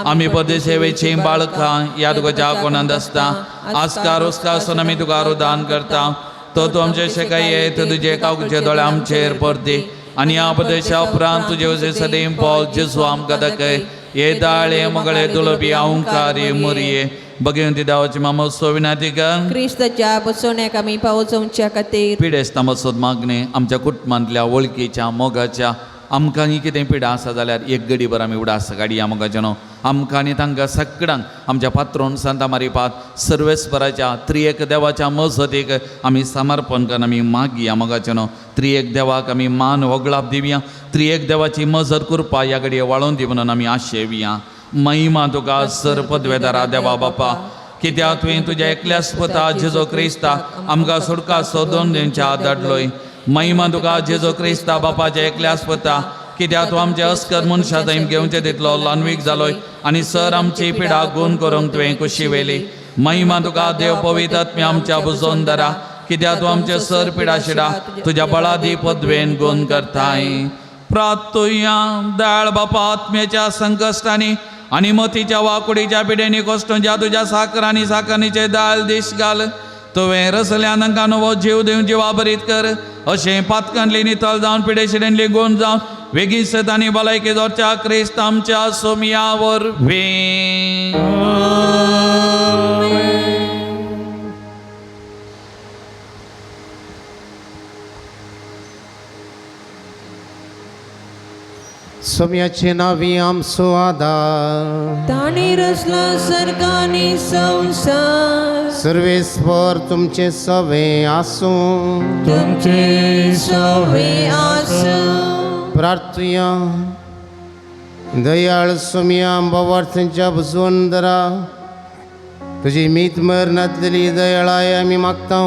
आमी परदेसेवेची बाळकां या तुका कोणांत आसता. आस्कार उस्कासून आमी तुका रुदान करता. तो तूं आमचे शेकाये तुजे काकुचे दोळे आमचेर परते आनी ह्या उपदेशा उपरांत तुजे वचे सदैव पावल जेजू आमकां दाखय. हे दाळे मगळे दुलबी अहंकारी मुरये भगवंती देवाची मामोत्सव विनाती कर. क्रिस्ताच्या बसवण्याक आमी पावचोवच्या खातीर पिडेस्तां मसोद मागणे आमच्या कुटुंबांतल्या वळखीच्या मोगाच्या आमकां कितें पिडा आसा जाल्यार एक घडीभर आमी उडास काडया मोगाच्या न्हू. आमकां आनी तांकां सगळ्यांक आमच्या पात्रोन सांता मारिपात सर्वेस्पराच्या त्रिएक देवाच्या मजतीक आमी समर्पण करून आमी मागया मोगाच्या न्हू. त्रिएक देवाक आमी मान वगळाप दिवया. त्रिएक देवाची मजत करपा ह्या घडये वाळोवन दी म्हणून आमी आशेवया. महिमा तुका सर पदवेदारा देवा बापा कित्याक तुवें तुज्या एकल्याच पुता जेजो क्रिस्ता आमकां सुडका सोदून दिवच्या धाडलोय. महिमा तुका जेजो क्रिस्ता बापाच्या एकल्याच पुता कित्याक तूं आमचे अस्कर मनशा थंय घेवचें तितलो लानवीक जालोय आनी सर आमची पिडा गुण करूंक तुवें कुशी वेली. महिमा तुका देव पवित्र आत्मे आमच्या बुजोवन धरा कित्याक तूं आमचे सर पिडा शिडा तुज्या बळादी पदवेन गुण करताय. प्रार्थुया दयाळ बापा आत्म्याच्या संकश्टांनी आनी मतीच्या वाकुडीच्या पिडेनी कश्टांच्या तुज्या साकरांनी साकरणीचे दाळ दिश घाल. तुवें रसल्यान तांकां नवो जीव दिवन जिवा बरीत कर. अशें पातकांतली नितळ जावन पिडे शिडेंतली गुण जावन वेगीत आनी भलायकी जोडच्या क्रिस्त आमच्या सोमिया वरवीं. सोम्याचे नावी आमचो आदार. ताणी रचला सर्गानी संसार. सर्वेस्वर तुमचे सवे आसूं. तुमचे सवे आसूं. प्रार्थुया दयाळ सोम्या भवार्थांच्या बुजवून धरा. तुजी मीत मरणांतली दयाळाय आमी मागता.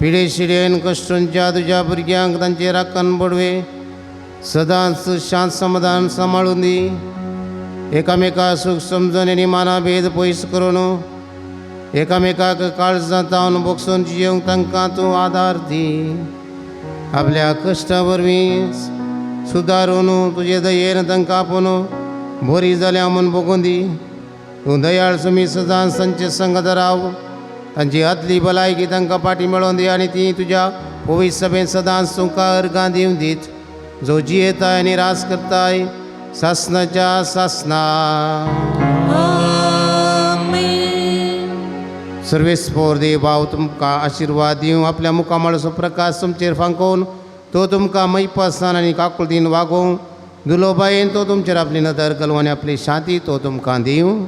पिडे शिडेन कश्टांच्या तुज्या भुरग्यांक तांचे राखण बडवे सदांच शांत समाधान सांबाळून दी. एकामेका सुख समजून आनी माना भेद पयस करून एकामेकाक काळजांत तावन बोगसून जियोंक तांकां तूं आदार दी. आपल्या कश्टा वरवीं सुदारून तुजे दयेन तांकां आपोवन बरी जाल्या म्हूण बोगून दी. तूं दयाळ सुमी सदांच तांचे संगत राव. तांची आदली भलायकी तांकां फाटीं मेळोवन दी आनी ती तुज्या पवित्र सभेन सदांच तुमकां अर्गां दिवन दीत. जो जियेताय आनी रास करताय सासनाच्या सासना. सर्वेस्पोर देव भाव तुमकां आशिर्वाद दिवं. आपल्या मुखामळाचो प्रकाश तुमचेर फांकोवन तो तुमकां मैपासान आनी काकुळटीन वागोवं दुलोबायेन तो तुमचेर आपली नदर घालूं आनी आपली शांती तो तुमकां दिवं.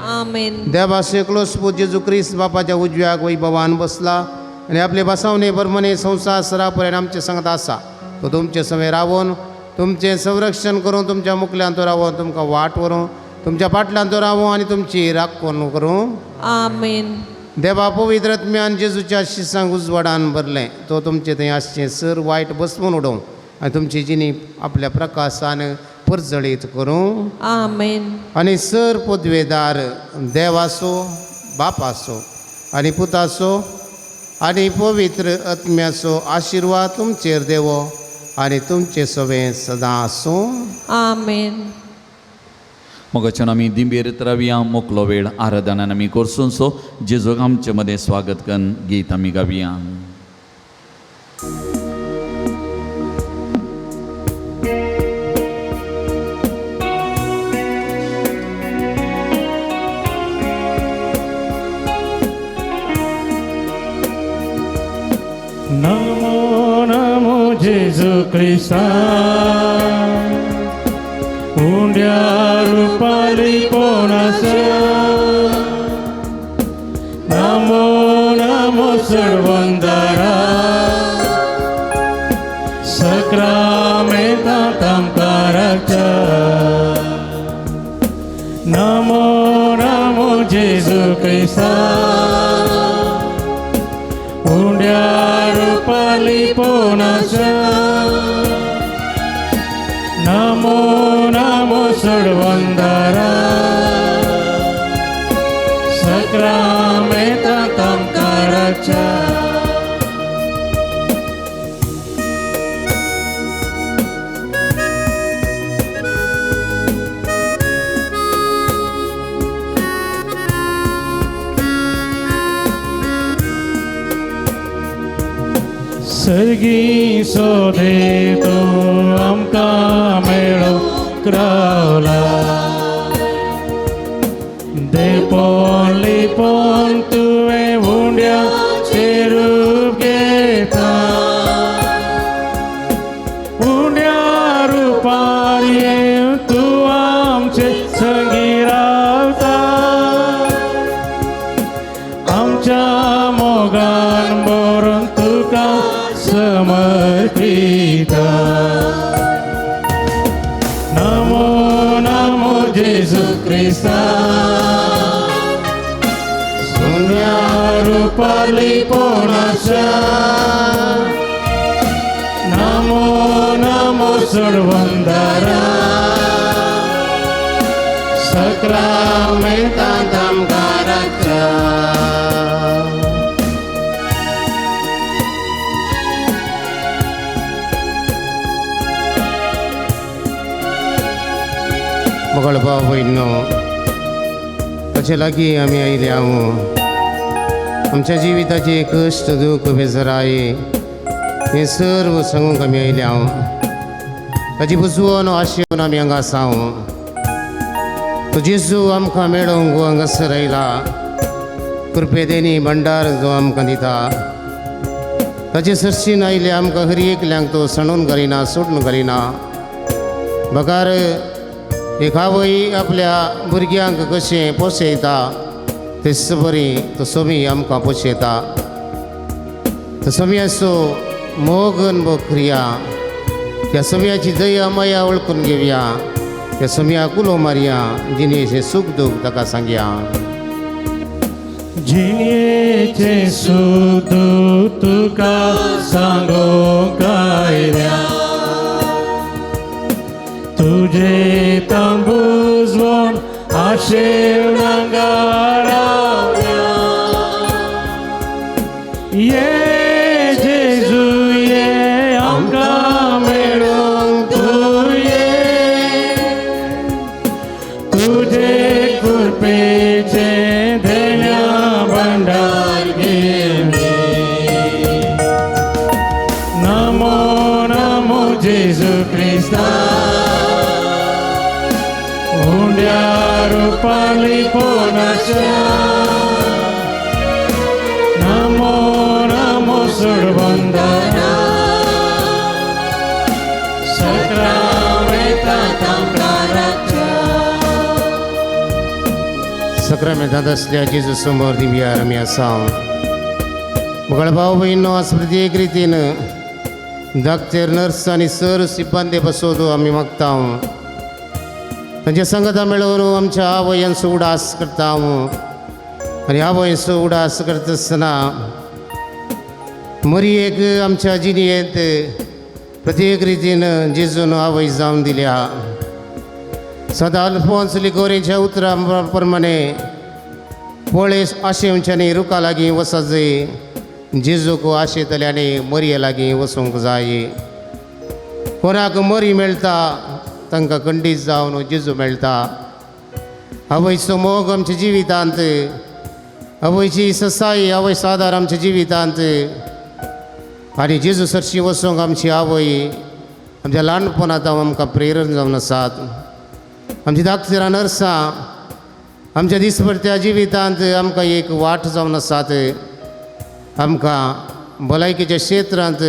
आमेन. देवा शेकलो स्पूत जेजू क्रिस्त बापाच्या उजव्याक वैभवान बसला आनी आपले बसवणे बरमणे संवसार सरा पर्यंत आमचे सांगत आसा. तो तुमचे समेर रावून तुमचें संरक्षण करूं, तुमच्या मुखल्यान तो रावून तुमकां वाट व्हरूं, तुमच्या फाटल्यान तो रावूं आनी तुमची राखण करूं. आमेन. देवा पवित्र आत्म्यान जेजूच्या शिसांक उजवाडान भरलें. तो तुमचे थंय आसचें सर वायट बसवून उडोवं आनी तुमची जिणी आपल्या प्रकाशान परजळीत करूं. आमेन. आनी सर पदवेदार देवासो बापासो आनी पुतासो आनी पवित्र आत्म्याचो आशिर्वाद तुमचेर देवो आनी तुमचे सवें सदां आसूं. आमेन. मोगाच्यान आमी दिंबेरीत रावया. मोकलो वेळ आराधनान आमी करसून सो जेजूक आमचे मदें स्वागत करून गीत आमी गावया. नमो नमो जेजू क्रिस्ता उंड्या रुपाली कोणाचा. नमो नमो सर्वंदारा सक्रामेंतांत आमकाराच्या. नमो नमो जेजू क्रिस्ता उंड्या रुपाली पोनाचा. नमो नमो सर्वंदारा सक्रामेंतांत आमकाराच्या. सर्गी सोदे तो आमकां मेळो क्रावला. देपोन लिपोन तुवें उंड्याचें रूप घेता. उंड्या रुपार येवन तूं आमचे संगी रावता. आमच्या मोगान बरोवन तुका समर्पिता. नमो नमो जेजू क्रिस्ता सुन्या रुपाली पोनाचा. नमो नमो सर्वंदारा सक्रामेंतांत आमकाराच्या. मोगळ भाव भयणो, ताचे लागीं आमी आयले हांव आमच्या जिविताचे कश्ट दूख बेजाराये हे सर्व सांगूंक आमी आयले हांव. ताची बुजवण आशेवन आमी हांगा आसा. तो जेजू आमकां मेळोवंक हांगासर आयला. कृपेदेनी भंडार जो आमकां दिता ताचे सरशीन आयले आमकां हर एकल्यांक तो सणून घालिना, सोडून घालिना. बकार एक आवय आपल्या भुरग्यांक कशें पोसयता तेच बरी तो सोमी आमकां पोसयता. तो सोम्याचो मोगन बकरिया त्या सोम्याची दया माया वळखून घेवया. त्या सोम्याक उलो मारया, जिणेचें सूख दूख ताका सांगया. जिणेचे सूख दूख तुका सांगोंक आयल्या. तुझे तंबूज म्हूण आशेवणांगा रावल्या. ये जेजू ये आमकां मेळोवंक तूं ये. तुझे कृपेचे देण्या भंडार घेवने. नमो नमो जेजू क्रिस्ता उंड्या रुपाली पोनाच्या. नमो नमो सर्वंदारा सक्रामेंतांत असल्या जेजू समोर दिव्यार आमी आसा मुखार भाव भयणो आज प्रत्येक रितीन धाकटेर नर्स आनी सर सिब्बंदी बसोवं आमी मागता तांच्या संगता मेळून आमच्या आवयांचो उडास करता आनी आवयांचो उडास करता आसतना मरयेक आमच्या जिणेंत प्रत्येक रितीन जेजून आवय जावन दिल्या सदां अल्फोन्स लिगोरेच्या उतरां प्रमाणे पळय आशेवच्यांनी रुखा लागीं वचत जेजूक आशेतल्यांनी मरये लागीं वचूंक जाय कोणाक मरी मेळटा तांकां खंडीत जावन जेजू मेळटा आवयचो मोग आमच्या जिवितांत आवयची ससाई आवयचो आदार आमच्या जिवितांत आनी जेजू सरशी वचूंक आमची आवय आमच्या ल्हानपणांत आमकां प्रेरण जावन आसात आमची धाकटेरां नर्सां आमच्या दिसभरत्या जिवितांत आमकां एक वाट जावन आसात आमकां भलायकेच्या क्षेत्रांत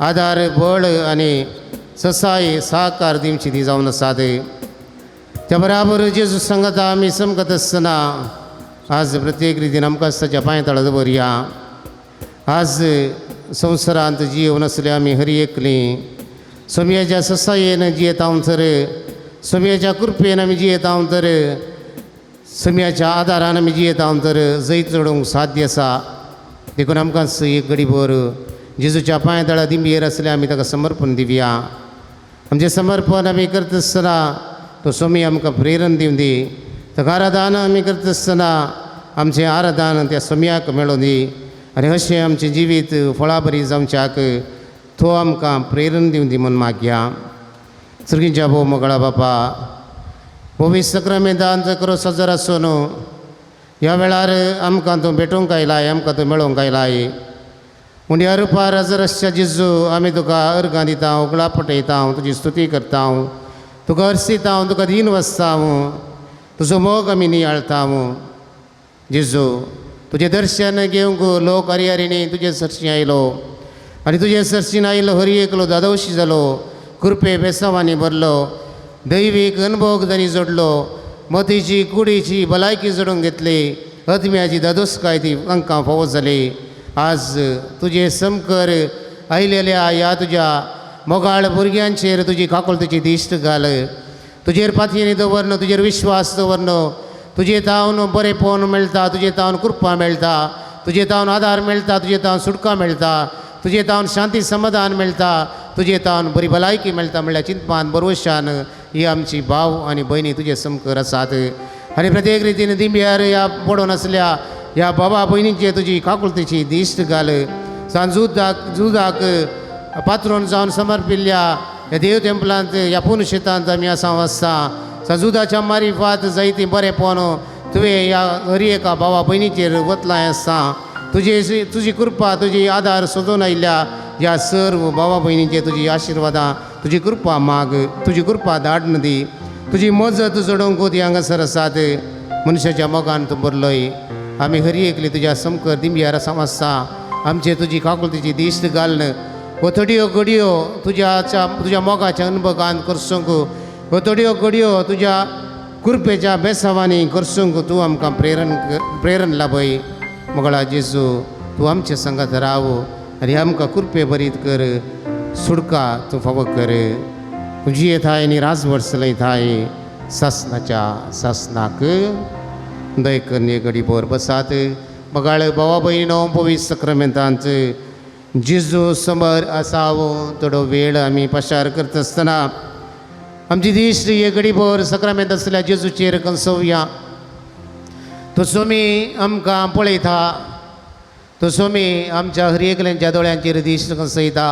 आदार बळ आनी ससाय सहकार दिवची ती जावन आसात त्या बराबर जेजू सांगता आमी समकत आसतना आज प्रत्येक रितीन आमकां ताच्या पांय तळा दवरया आज संवसारांत जियेवन आसले आमी हरी एकलीं सोम्याच्या ससायेन जियेता तर सोम्याच्या कृपेन आमी जियेता तर सोम्याच्या आदारान आमी जियेता तर जैत चडोवंक साध्य आसा देखून आमकां एक घडीभर जेजूच्या पांय तळा दिंबयेर आसले आमी ताका समर्पण दिवया आमचें समर्पण आमी करता आसतना तो सोमी आमकां प्रेरण दिवन दी ताका आराधन आमी करता आसतना आमचें आराधन त्या सोम्याक मेळोवन दी आनी अशें आमचें जिवीत फळां बरी जावच्याक तो आमकां प्रेरण दिवन दी म्हूण मागया सर्गीच्या भोव मोगळा बापा पवित्र सक्रामेंतांत क्रोस हजर आसून ह्या वेळार आमकां तूं भेटूंक आयलाय आमकां तूं मेळोवंक आयलाय उंड्या रुपार हजर आसच्या जेजू आमी तुका अर्गां दिता उगळा पटयता तुजी स्तुती करता तुका हरसिता तुका दीन वचता तुजो मोग आमी नियाळटा जेजू तुजें दर्शन घेवंक लोक हरिहरिणी तुजे सरशी आयलो आनी तुजे सरशीन आयलो हरी एकलो दादोशी जालो कृपे बेसांवांनी भरलो दैवीक अनुभव तांणी जोडलो मतीची कुडीची भलायकी जोडून घेतली आत्म्याची दादोसकाय ती तांकां फावो जाली आज तुजे समकर आयलेल्या ह्या तुज्या मोगाळ भुरग्यांचेर तुजी काकुळतेची दिश्ट घाल तुजेर पातयेनी दवरन तुजेर विश्वास दवरन तुजे तावन बरेपण मेळटा तुजे तावन कृपा मेळटा तुजे तावन आदार मेळटा तुजे तावन सुटका मेळटा तुजे तावन शांती समाधान मेळटा तुजे तावन बरी भलायकी मेळटा म्हणल्यार चिंतपान बरोवशान ही आमची भाव आनी भयणी तुजे समकर आसात आनी प्रत्येक रितीन दिंब्यार ह्या पडोवन आसल्या ह्या बाबा भयणींचे तुजी काकुळतेची दिश्ट घाल जुदाक पात्रोन जावन समर्पिल्ल्या ह्या देव टेंपलांत ह्या पुनशेतांत आमी आसा आसता जुदाच्या मारिफात जायतीं बरेपण तुवें ह्या हरी एका भावा भयणीचेर वतलाय आसता तुजी कृपा तुजी आदार सोदून आयिल्ल्या ह्या सर्व भावा भयणींचे तुजी आशिर्वादां तुजी कृपा माग तुजी कृपा धाडन दी तुजी मजत जोडोवंक ती हांगासर आसात मनशाच्या मोगान तूं बरलोय आमी हरी एकली तुज्या समकर दिंब्यार आसा आसता आमचे तुजी काकुळतेची दिश्ट घालन वो थोड्यो घडयो तुज्या मोगाच्या अनुभवान करसूंक वो थोड्यो घडयो तुज्या कृपेच्या बेसांवांनी करसूंक तूं आमकां प्रेरण लाभय मोगळा जेजू तूं आमचे संगात राव आनी आमकां कृपे बरीत कर सुडका तूं फावो कर तुजी थाय आनी राजवट चलय थाय सासनाच्या सासनाक दय करने घडी भर बसात मोगाळ भावा भयणो पवित्र सक्रामेंतांत जेजू समोर आसावो थोडो वेळ आमी पसार करता आसतना आमची दिश्ट हे घडी भर सक्रामेंत आसल्या जेजूचेर कंसोवया तो सोमी आमकां पळयता तो सोमी आमच्या हर एकल्यांच्या दोळ्यांचेर दिश्ट कंसयता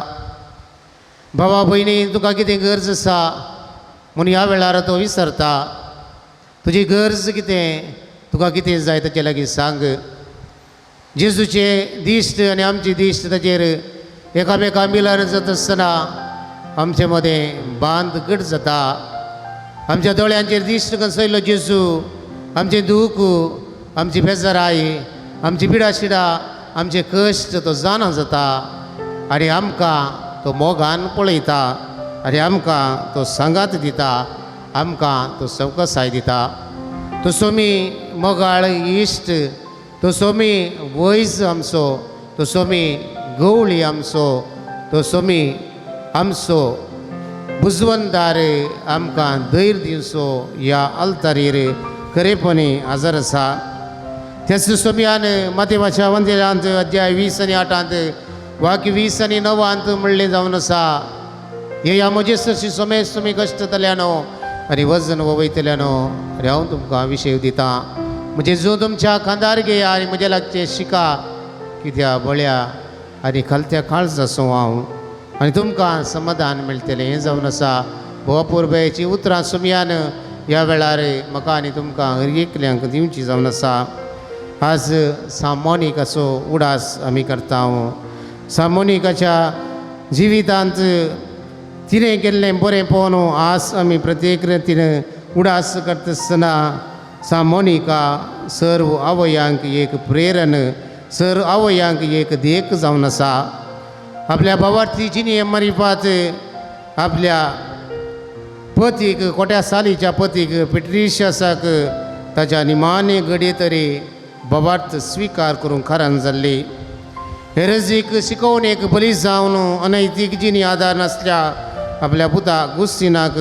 भावा भयणी तुका कितें गरज आसा म्हूण ह्या वेळार तो विसरता तुजी गरज कितें तुका कितें जाय ताचे लागीं सांग जेजूचे दिश्ट आनी आमची दिश्ट ताचेर एकामेका मिलन जाता आसतना आमचे मदें बांद घट जाता आमच्या दोळ्यांचेर दिश्ट कंसयलो जेजू आमचें दूख आमची बेजाराय आमची पिडाशिडा आमचे कश्ट तो जाणा जाता आनी आमकां तो मोगान पळयता आनी आमकां तो सांगात दिता आमकां तो सवकसाय दिता तो सोमी मोगाळ इश्ट तसोमी वयस आमचो तसोमी गवळी आमचो तसोमी आमचो बुजवंदार आमकां धैर्य दिवचो ह्या अल्तारीर खरेपणी हजर आसा त्याच सोम्यान मातेवाच्या वंदेलांत अध्याय 20 आनी 8 वाक्य 20 आनी 9 म्हणलें जावन आसा हे ह्या म्हजेसरशी सोमेस तुमी कश्टतल्यानो आनी वजन वयतल्यानो आनी हांव तुमकां विशय दितां म्हणजे जो तुमच्या खांदार घेया आनी म्हजे लागचे शिका कित्या बळ्या आनी खालत्या काळज आसूं हांव आनी तुमकां समाधान मेळटलें हें जावन आसा भोवपुरबेची उतरां सोम्यान ह्या वेळार म्हाका आनी तुमकां हर एकल्यांक दिवची जावन आसा आज सामोनीकाचो उडास आमी करता सामोनीकाच्या जिवितांत तिणें केल्लें बरें पळोवन आज आमी प्रत्येक तिणें उडास करता आसतना सामोनीका सर्व आवयांक एक प्रेरण सर्व आवयांक एक देख जावन आसा आपल्या भावार्थी जिणी मरिपात आपल्या पतीक कोट्या सालीच्या पतीक पेट्रिशियासाक ताच्या निमाणे घडये तरी बाबार्थ स्विकार करूंक खारान जाल्ली हेरेजीक शिकोवन एक बली जावन अनैतीक जिणी आदार नासल्या आपल्या पुता गुस्तिनाक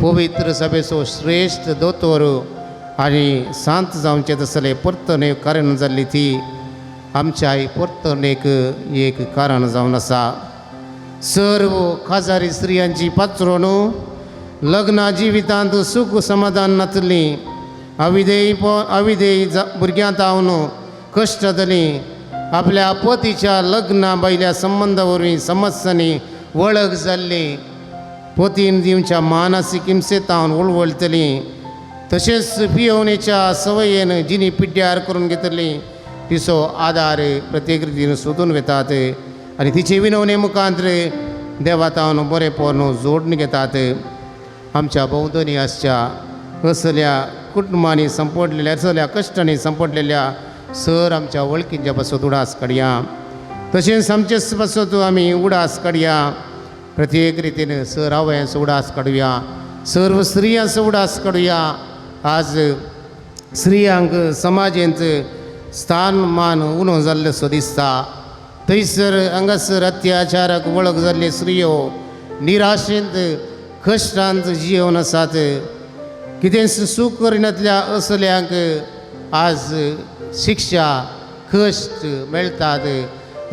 पवित्र सभेचो श्रेश्ठ दोतोर आनी सांत जावचें तसलें परतून कारण जाल्ली ती आमच्याय परतणेक एक कारण जावन आसा सर्व खाजारी स्त्रियांची पात्रोन लग्ना जिवितांत सुख समाधान नातली अविधेय भुरग्यां तावन कश्ट जाली आपल्या पतीच्या लग्ना बैल्या संबंदा वरवीं समस्यांनी वळख जाल्ली पतीन दिवच्या मानसीक हिंसेतावन वळवळतली तशेंच पियोवणेच्या सवयेन जिणी पिड्ड्यार करून घेतली तिचो आदार प्रत्येक रितीन सोदून वेतात आनी तिचे विनवणे मुखांतर देवा तावन बरें पोरनो जोडून घेतात आमच्या भोंवतणी आसच्या असल्या कुटुंबांनी संपडलेल्या असल्या कश्टांनी संपडलेल्या सर आमच्या वळखींच्या पासत उडास काडया तशेंच आमचेच पासत आमी उडास काडया प्रत्येक रितीन सर आवयांचो उडास काडुया सर्व स्त्रियांचो उडास काडुया आज स्त्रियांक समाजेंत स्थान मान उणो जाल्लेसो दिसता थंयसर हांगासर अत्याचाराक वळख जाल्ले स्त्रियो निराशेंत कश्टांत जिवन आसात कितेंच सूख करिनातल्या असल्यांक आज शिक्षा कश्ट मेळटात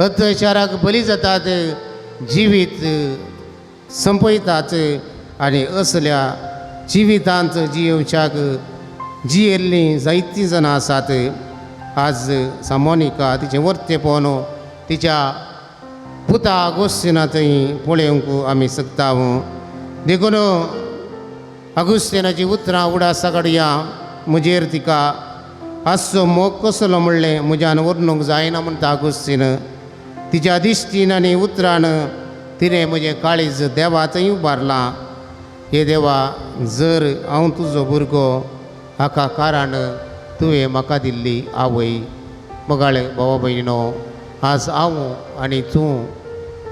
अत्याचाराक बली जातात जिवीत संपयतात आनी असल्या जिवितांत जियोवच्याक जियेल्लीं जायतीं जाणां आसात आज सामोनीका तिचें वर्तें पळोवन तिच्या पुता अगोस्तिना थंय पळोवंक आमी शकता देखून अगोस्तिनाची उतरां उडासा काडुया म्हजेर तिका आजचो मोग कसलो म्हणलें म्हज्यान वर्णूंक जायना म्हणटा अगोस्तीन तिच्या दिश्टीन आनी उतरान तिणें म्हजें काळीज देवा थंय उबारलां हे देवा जर हांव तुजो भुरगो हाका कारण तुवें म्हाका दिल्ली आवय मोगाळे भावा भयणीनो आज हांव आनी तूं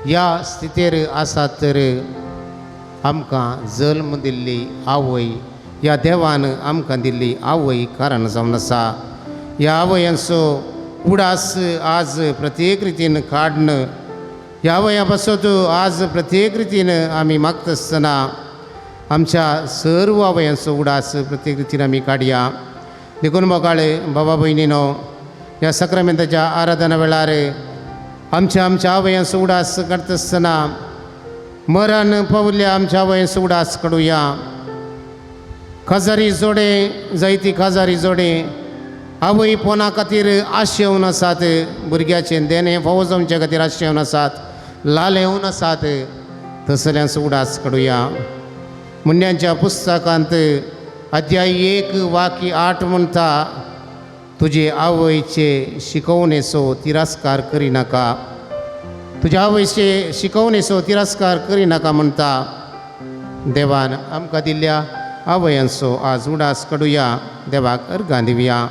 ह्या स्थितीर आसात तर आमकां जल्म दिल्ली आवय ह्या देवान आमकां दिल्ली आवय कारण जावन आसा ह्या आवयांचो उडास आज प्रत्येक रितीन काडन ह्या आवया पासत आज प्रत्येक रितीन आमी मागता आसतना आमच्या सर्व आवयांचो उडास प्रत्येक रितीन आमी काडया देखून मोगाळे बाबा भयणीनो ह्या सक्रामेंताच्या आराधना वेळार आमच्या आवयांचो उडास काडटा आसतना मरण पावल्ल्या आमच्या आवयांचो उडास काडुया खाजारी जोडे जायती खाजारी जोडे आवय पोना खातीर आशेवन आसात भुरग्याचें देणे फावो जावचे खातीर आशेवन आसात लालेवन आसात तसल्यांचो उडास काडुया मुन्यांच्या पुस्तकांत अध्याय 1 वाक्य 8 म्हणटा तुजे आवयचे शिकवणेचो तिरस्कार करिनाका तुज्या आवयचे शिकवणेचो तिरस्कार करिनाका म्हणटा देवान आमकां दिल्ल्या आवयांचो आज उडास काडुया देवाक अर्घां दिवया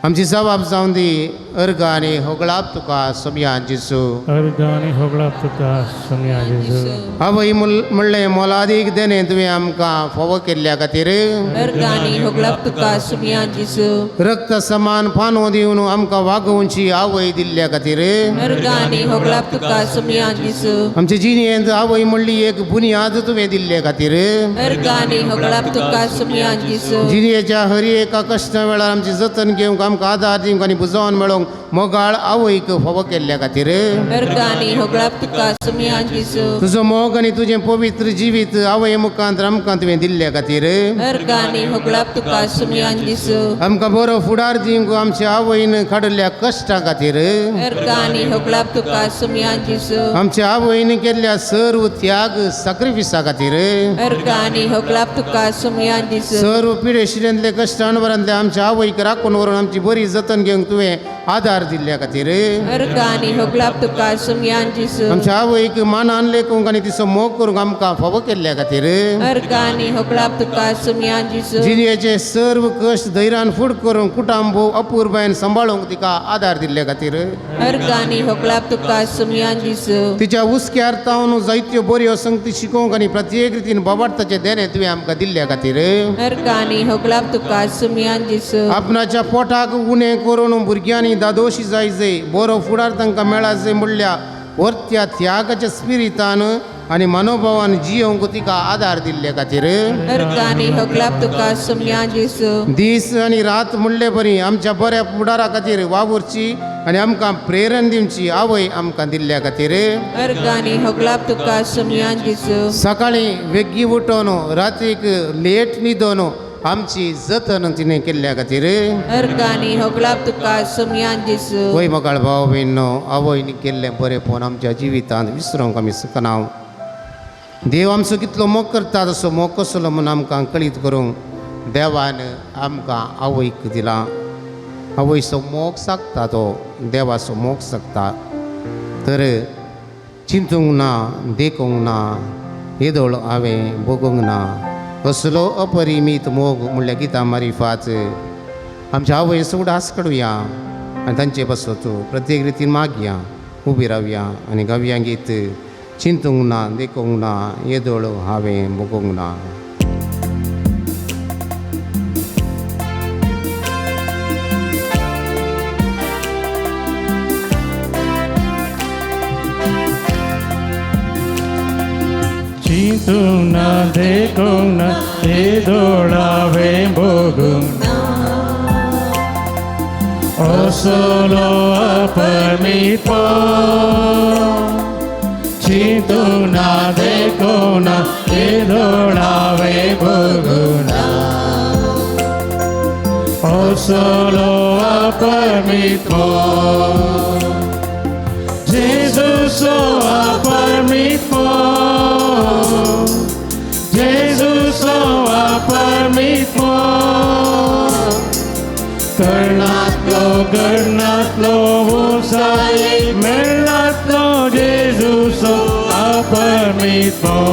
आमची जबाब जावन दी अर्ग आनी होगळाप तुका सोमया जेसू अर्गानी होगळा तुका सोम्या जेजू आवय म्हणलें मोलादीक देणे तुवें आमकां फोव केल्ल्या खातीर अर्गानी होगळाप तुका सुमिया जेसू रक्त समान पानो दिवन आमकां वागोवची आवय दिल्ल्या खातीर अर्गानी होगळाप तुका सुमिया जेसू आमच्या जिणेंत आवय म्हणली एक बुनियाद तुवें दिल्ले खातीर अर्गानी होगळाप तुका सुमिया जेसू जिणेच्या हर एका कश्टा वेळार आमची जतन घेवंक आमकां आदार दिवंक आनी बुजोवन मेळोवंक मोगाळ आवयक फोव केल्ल्या खातीर अर्गानी होगळाप तुका सुमिया जेसू तुजो मोग आनी तुजें पवित्र जिवीत आवय मुखांत आमकां तुवें दिल्ल्या खातीर अर्गानी होगळाप तुका सुमिया जेसू आमकां बरो फुडार दिवंक आमच्या आवयन काडिल्ल्या कश्टां खातीर अर्गानी होगळाप तुका सुमिया जेसू आमच्या आवयन केल्ल्या सर्व त्याग सॅक्रिफिसा खातीर अर्गानी होगळाप तुका सुमिया जेसू सर्व पिडेशिल्यांतले कश्ट अणभरांतले आमच्या आवयक राखून व्हरून आमची बरी जतन घेवंक तुवें आदार दिल्ल्या खातीर अर्गानी होगळाप तुका सुमिया जेसू आमच्या आवयक मानान लेखूंक आनी तिचो मोग करूंक आमकां फोव केल्ल्या खातीर अर्गानी होगळाप तुका सुमिया जेसू जिणेचे सर्व कश्ट धैर्यान फूड करूंक कुटुंब अपुरबायेन सांबाळूंक तिका आदार दिल्ल्या खातीर अर्गानी होगळाप तुका सुमिया जेसू तिच्या उस्क्यार तावन जायत्यो बऱ्यो संगती शिकोवंक आनी प्रत्येक रितीन बाबार्थाचें देणें तुवें आमकां दिल्ल्या खातीर अर्गानी होगळाप तुका सुमिया जेसू आपणाच्या पोटाक उणें करून भुरग्यांनी दादोशी जायचे बरो फुडार तांकां मेळाचे म्हणल्या वर्त्या त्यागाच्या स्पिरितान आनी मनोभावान जियोवंक तिका आदार दिल्ल्या खातीर अर्गानी होगळाप तुका सुमिया जेसू दीस आनी रात म्हणले बरी आमच्या बऱ्या फुडारा खातीर वावुरची आनी आमकां प्रेरण दिवची आवय आमकां दिल्ल्या खातीर अर्गानी होगळाप तुका सुमिया जेसू सकाळीं वेग्गी उठोन रात्रीक लेट न्हिदोन आमची जतन तिणें केल्ल्या खातीर अर्गानी होगळाप तुका सुमिया जेसू वय मोगाळ भाव भयणो आवयनी केल्लें बरेंपण आमच्या जिवितांत विसरूंक आमी शकना देव आमचो कितलो मोग करता तसो मोग कसलो म्हूण आमकां कळीत करूंक देवान आमकां आवयक दिला आवयचो मोग सांगता तो देवाचो मोग सांगता तर चिंतूंक ना देखूंक ना येदोळ हांवें भोगूंक ना असलो अपरिमीत मोग म्हणल्यार गिता मारिफात आमच्या आवय उडास काडुया आनी तांचे बसोचो प्रत्येक रितीन मागया उबी रावया आनी गावया गीत चिंतूंक ना देखूंक ना येदोळ हांवें भोगूंक ना चिंतूंक ना देखूंक ना येदोळ हांवें भोगूंक ना असलो अपरिमीतपण चिंतूंक ना देखूंक ना येदोळ हांवें भोगूंक ना असलो अपरिमीतपण जेजूचो अपरिमीतपण जेजूचो अपरिमीतपण कर्णांतलो उंचाई मेळ्ळांतलो जेजूचो अपरिमीतपण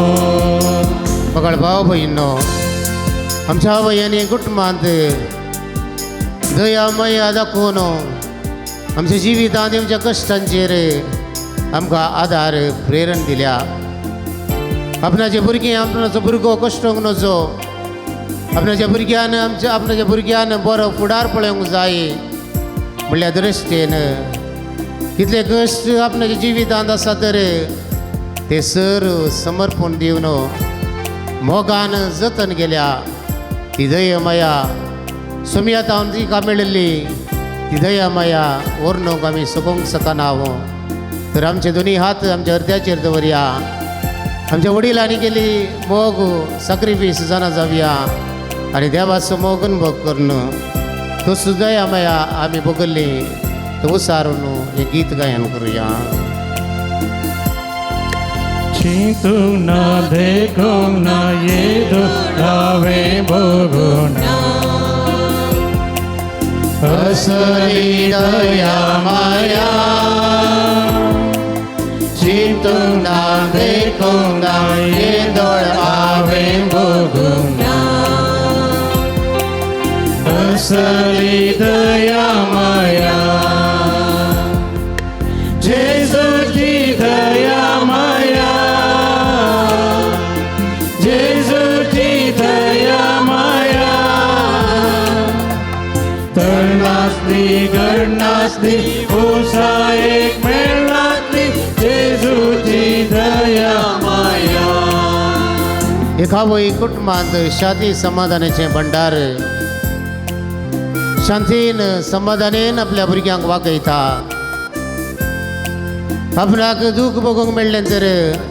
मोगाळ भाव भयणो आमच्या आवयानी कुटुंबांत दया माया दाखोवन आमच्या जिवितांत आमच्या कश्टांचेर आमकां आदार प्रेरण दिल्या आपणाचे भुरगें आपणाचो भुरगो कश्टोंक नजो आपणाच्या भुरग्यान बरो फुडार पळोवंक जाय म्हणल्या दृश्टेन कितले कश्ट आपणाच्या जिवितांत आसा तर ते सर्व समर्पण दिवन मोगान जतन केल्या ती दया माया सोमयात हांव तिका मेळिल्ली ती दया माया वर्णूंक आमी सोगोंक शकना तर आमचे दोनी हात आमच्या हृदयाचेर दवरया आमच्या वडिलांनी केली मोग सॅक्रिफीस जाणा जावया आनी देवाचो मोग अनुभव करून तो सुदया माया आमी भोगल्ली तो उसारून हें गीत गायन करुया चिंतूंक ना देखूंक ना येदोळ हांवें भोगूंक ना असली दया माया चिंतूंक ना देखूंक ना येदोळ हांवें भोगूंक ना असली दया नासली उसा एक मेळातली जेजूची दया माया एकावय कुटुंबांत शांती समाधानाचे भंडार शांतीन समाधानेन आपल्या भुरग्यांक वागयता आपणाक दूख बगूंक मेळ्ळें तर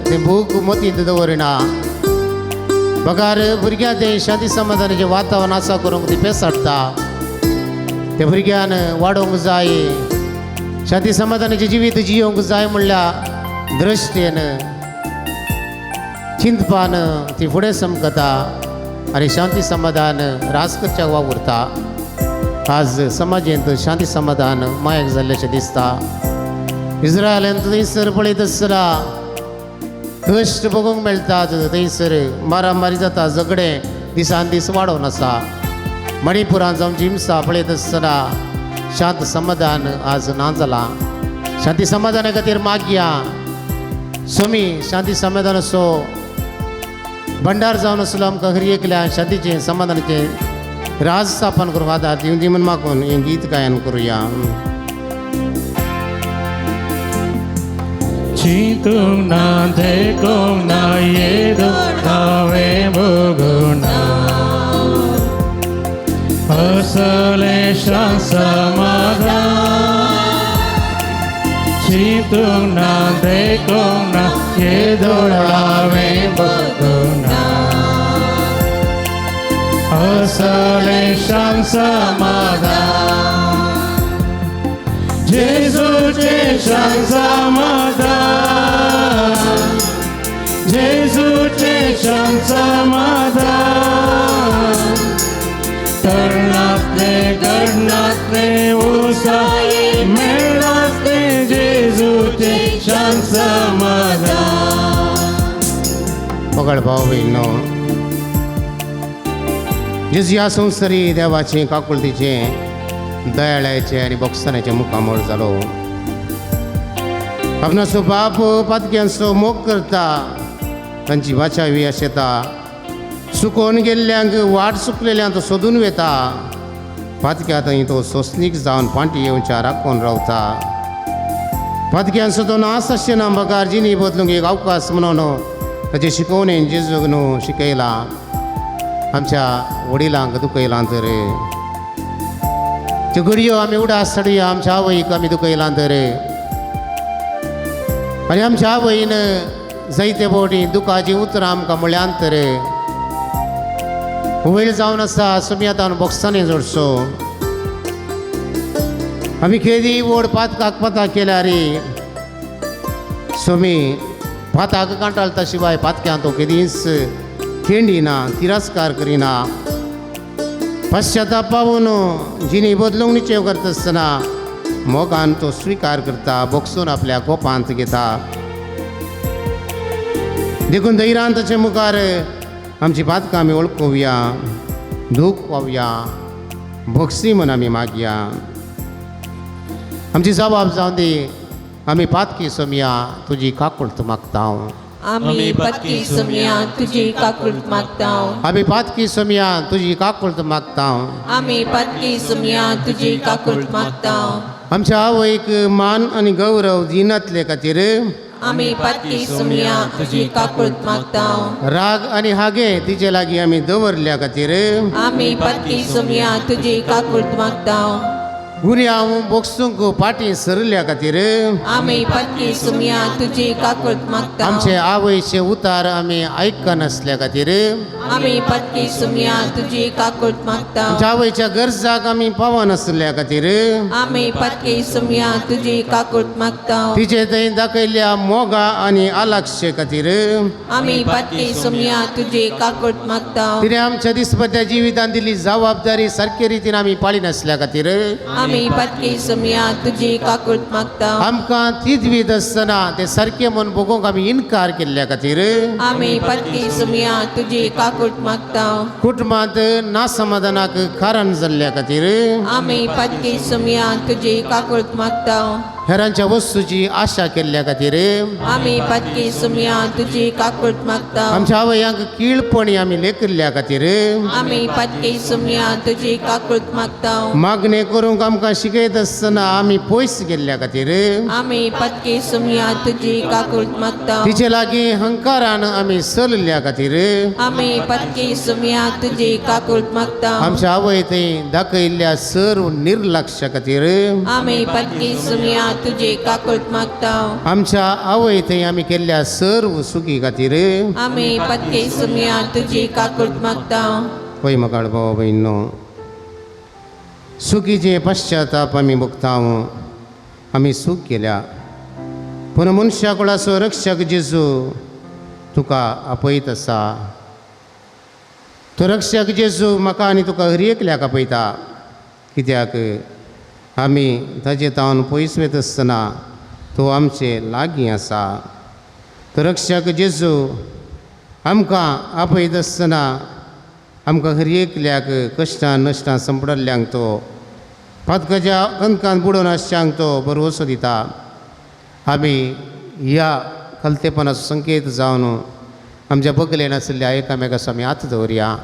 तें भूक मोतींत दवरिना पगार भुरग्यां तें शांती समाधानाचें वातावरण आसा करूंक ती पेसाडटा त्या भुरग्यान वाडोवंक जाय शांती समाधानाचें जिवीत जियोंक जाय म्हणल्या दृश्टेन चिंतपान ती फुडें समकता आनी शांती समाधान रास करच्याक वावुरता आज समाजांत शांती समाधान मायक जाल्लेशें दिसता इस्रायलांत थंयसर पळयत आसतना कश्ट बगूंक मेळटात थंयसर मारामारी जाता झगडे दिसान दीस वाडोवन आसा मणिपुरांत जावन हिंसा पळयत आसतना शांत समाधान आज ना जाला शांती समाधाना खातीर मागया सोमी शांती समाधान असो भंडार जावन असलो आमकां खरी एकल्या शांतीचें समाधानाचें राज स्थापन करूंक आदार दिवन दी म्हूण मागून हें गीत गायन करुया चिंतूंक ना देखूंक ना येदोळावे बगूंक ना असले शांत समाधान चिंतूंक ना देखूंक ना येदोळावे बगूंक ना असले शांत समाधान जेजूचे शांत समाधान जेजूचे शांत समाधान तरणातले गडणातले उसाय मेळातले जेजूचे शांत समाधान पगड भाव भयणो जेजू ह्या संवसारी देवाचें काकुळतीचें दयाळाचें आनी भोगसनाचें मुखामोळ जालो आपणाचो बाप पातक्यांचो मोग करता तांची वाचा वियास येता सुकोवन गेल्ल्यांक वाट चुकलेल्यांक तो सोदून वेता पातक्या थंय तो सोंसणीक जावन पांटी येवच्या राखून रावता पातक्यांचो तो नास आसचेना बगार जिणी बदलूंक एक अवकाश म्हणून ताचे शिकोवणेन जेजूक न्हू शिकयला आमच्या वडिलांक दुखयलां तर त्यो घडयो आमी उडास हाडुया आमच्या आवयक आमी दुखयलां तर आनी आमच्या आवयन जायते फावटी दुखाची उतरां आमकां म्हळ्यान तर वयर जावन आसा सुमयातान बोक्सांनी जोडसो आमी केदी व्हड पातकाक पाता केल्यार सोमी पाताक कांटाळटा शिवाय पातक्यां तो केदीच खेंडिना तिरस्कार करिना पश्चाताप पावून जिणी बदलूंक निश्चय करता आसतना मोगान तो स्विकार करता बोगसून आपल्या कोपांत घेता देखून धैर्यान ताचे मुखार आमची पातकां आमी वळखुया दूख पावया भोगसी म्हूण आमी मागया आमची जबाब जावन दी आमी पातकी सोमया तुजी काकुळट मागता हांव आमी पातकी सोमया तुजी काकुळट मागता आमी पातकी सोमया तुजी काकुळट मागता आमी पातकी सोमया तुजी काकुळट मागता आमच्या आवयक मान आनी गौरव दिनातले खातीर आमी पातकी सोमया तुजी काकुळट मागता राग आनी हागे तिचे लागीं आमी दवरल्या खातीर आमी पातकी सोमया तुजी काकुळट मागता गुन्यांव बोगसूंक पाटी सरल्या खातीर आमी पातकी सोमया तुजी काकुळट मागता आमचे आवयचे उतार आमी आयकनासल्या खातीर आमी पातकी सोमया तुजी काकुळट मागता आमच्या आवयच्या गरजाक आमी पावनासल्या खातीर आमी पातकी सोमया तुजी काकुळट मागता तिचे थंय दाखयल्या मोगा आनी आलाक्षे खातीर आमी पातकी सोमया तुजी काकुळट मागता तिणें आमच्या दिसपट्या जिवितांत दिल्ली जबाबदारी सारके रितीन आमी पाळी नासल्या खातीर आमी पातकी सोमया तुजी काकुळट मागता आमकां तीद आसतना ते सारके म्हूण बगूंक आमी इन्कार केल्ल्या खातीर आमी पातकी सोमया तुजी काकुळट मागता कुटुंबांत नासमाधानाक कारण जाल्ल्या खातीर आमी पातकी सोमया तुजी काकुळट मागता हेरांच्या वस्तूची आशा केल्ल्या खातीर आमी पातकी सुमया तुजी काकूट मागता आमच्या आवयांक कीळपणी आमी लेखिल्ल्या खातीर आमी पातकी सुमया तुजी काकूट मागता मागणे करूंक आमकां शिकयत आसतना आमी पयस गेल्ल्या खातीर आमी पातकी सुमया तुजी काकूट मागता तिचे लागीं हंकारान आमी चलल्या खातीर आमी पातकी सुमया तुजी काकूट मागता आमच्या आवय थंय दाखयल्ल्या सर्व निर्लक्ष्या खातीर आमी पातकी सुमया तुजी काकूट मागता आमच्या आवय थंय आमी केल्ल्या सर्व सुखी खातीर आमी पातकी सुमया तुजी काकूट मागता पळय म्हाका भाव भयणो सुखीचे पश्चाताप आमी भोगताव आमी सूख केल्या पूण मनशा कुळाचो रक्षक जेजू तुका आपयत आसा तो रक्षक जेजू म्हाका आनी तुका हर एकल्याक आपयता कित्याक आमी ताचे तावन पयस वयत आसतना तो आमचे लागीं आसा तो रक्षक जेजू आमकां आपयत आसतना आमकां हर एकल्याक कश्टान नश्टान संपडल्ल्यांक तो पातकाच्या कणकांत बुडोवन आसच्यांक तो भरवोसो दिता आमी ह्या खलतेपणाचो संकेत जावन आमच्या बगलेन आशिल्ल्या एकामेकाचो आमी हात दवरया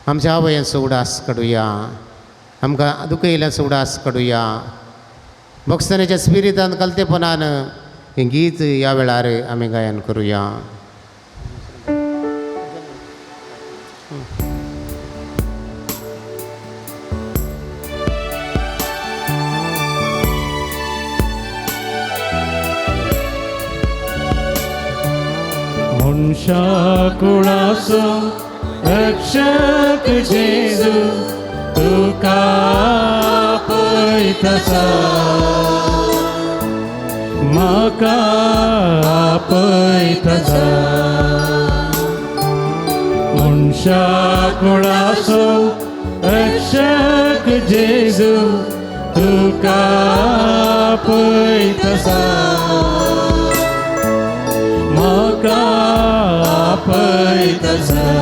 आमच्या आवयांचो उडास काडुया आमकां दुखयल्ल्याचो उडास काडुया भक्सनाच्या स्पिरितान खलतेपणान हें गीत ह्या वेळार आमी गायन करुया मनशा कुळाचो रक्षक जेजू तुका आपयत आसा म्हाका आपयत आसा मनशा कुळाचो रक्षक जेजू तुका आपयत आसा म्हाका आपयत आसा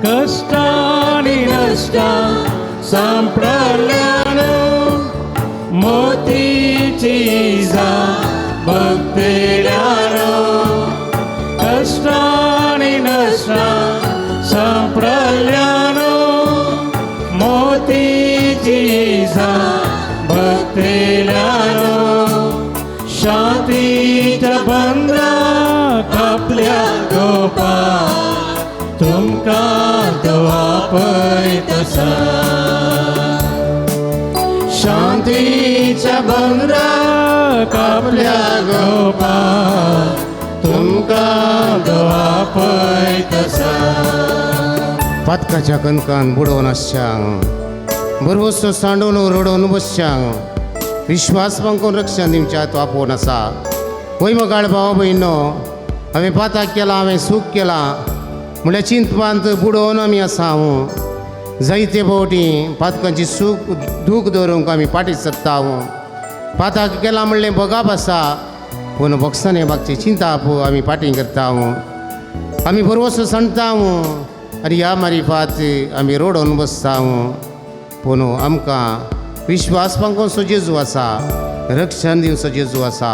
कष्टांनी नश्टां सांपडल्यान मोतीची इजा भक्तेल्यान कष्टांनी नश्टां सांपडल्यान मोतीची इजा भक्तेल्यान शांतीच्या बंदा कापल्या गोपा तुमकां तो आपयत आसा शांतीच्या बंदा कापल्या गोपा तुमकां तो आपयत आसा पातकाच्या कणकान बुडोवन आसच्यांक बरवसो सांडून रडोवन बसच्यांक विश्वास मागून रक्षण दिवच्या तो आपोवन आसा वय मगाळ भाव भयणो हांवें पाताक केला हांवें सूख केला म्हळ्यार चिंतपांत बुडोवन आमी आसा हांव जायते फावटी पातकांची सूख दूख दवरूंक आमी पाटी सरता पाताक केला म्हणलें बगाप आसा पूण भक्सने बागची चिंता आपो आमी पाटी करता आमी बरवसो सांडटा आनी ह्या मारिफात आमी रडोवन बसता पूण आमकां विश्वास मागून जेजू आसा रक्षण दिवचो जेजू आसा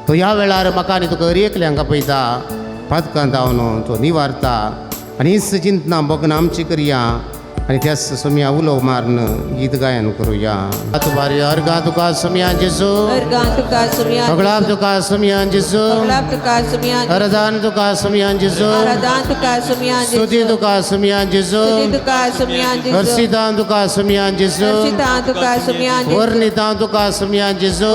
तो ह्या वेळार म्हाका आनी तुका हर एकल्यांक आपयता पातकांत हांव तो निवारता आनी हीच चिंतना बगना आमची करया आनी त्याच सोम्या उलोव मारन गीत गायन करुया अर्गा तुका सोम्या जेजू सगळा तुका सोम्या जेजू अरदान तुका सोम्या जेजू स्तुती तुका सोम्या जेजू हर्षितां तुका सोम्या जेजू वर्णितां तुका सोम्या जेजू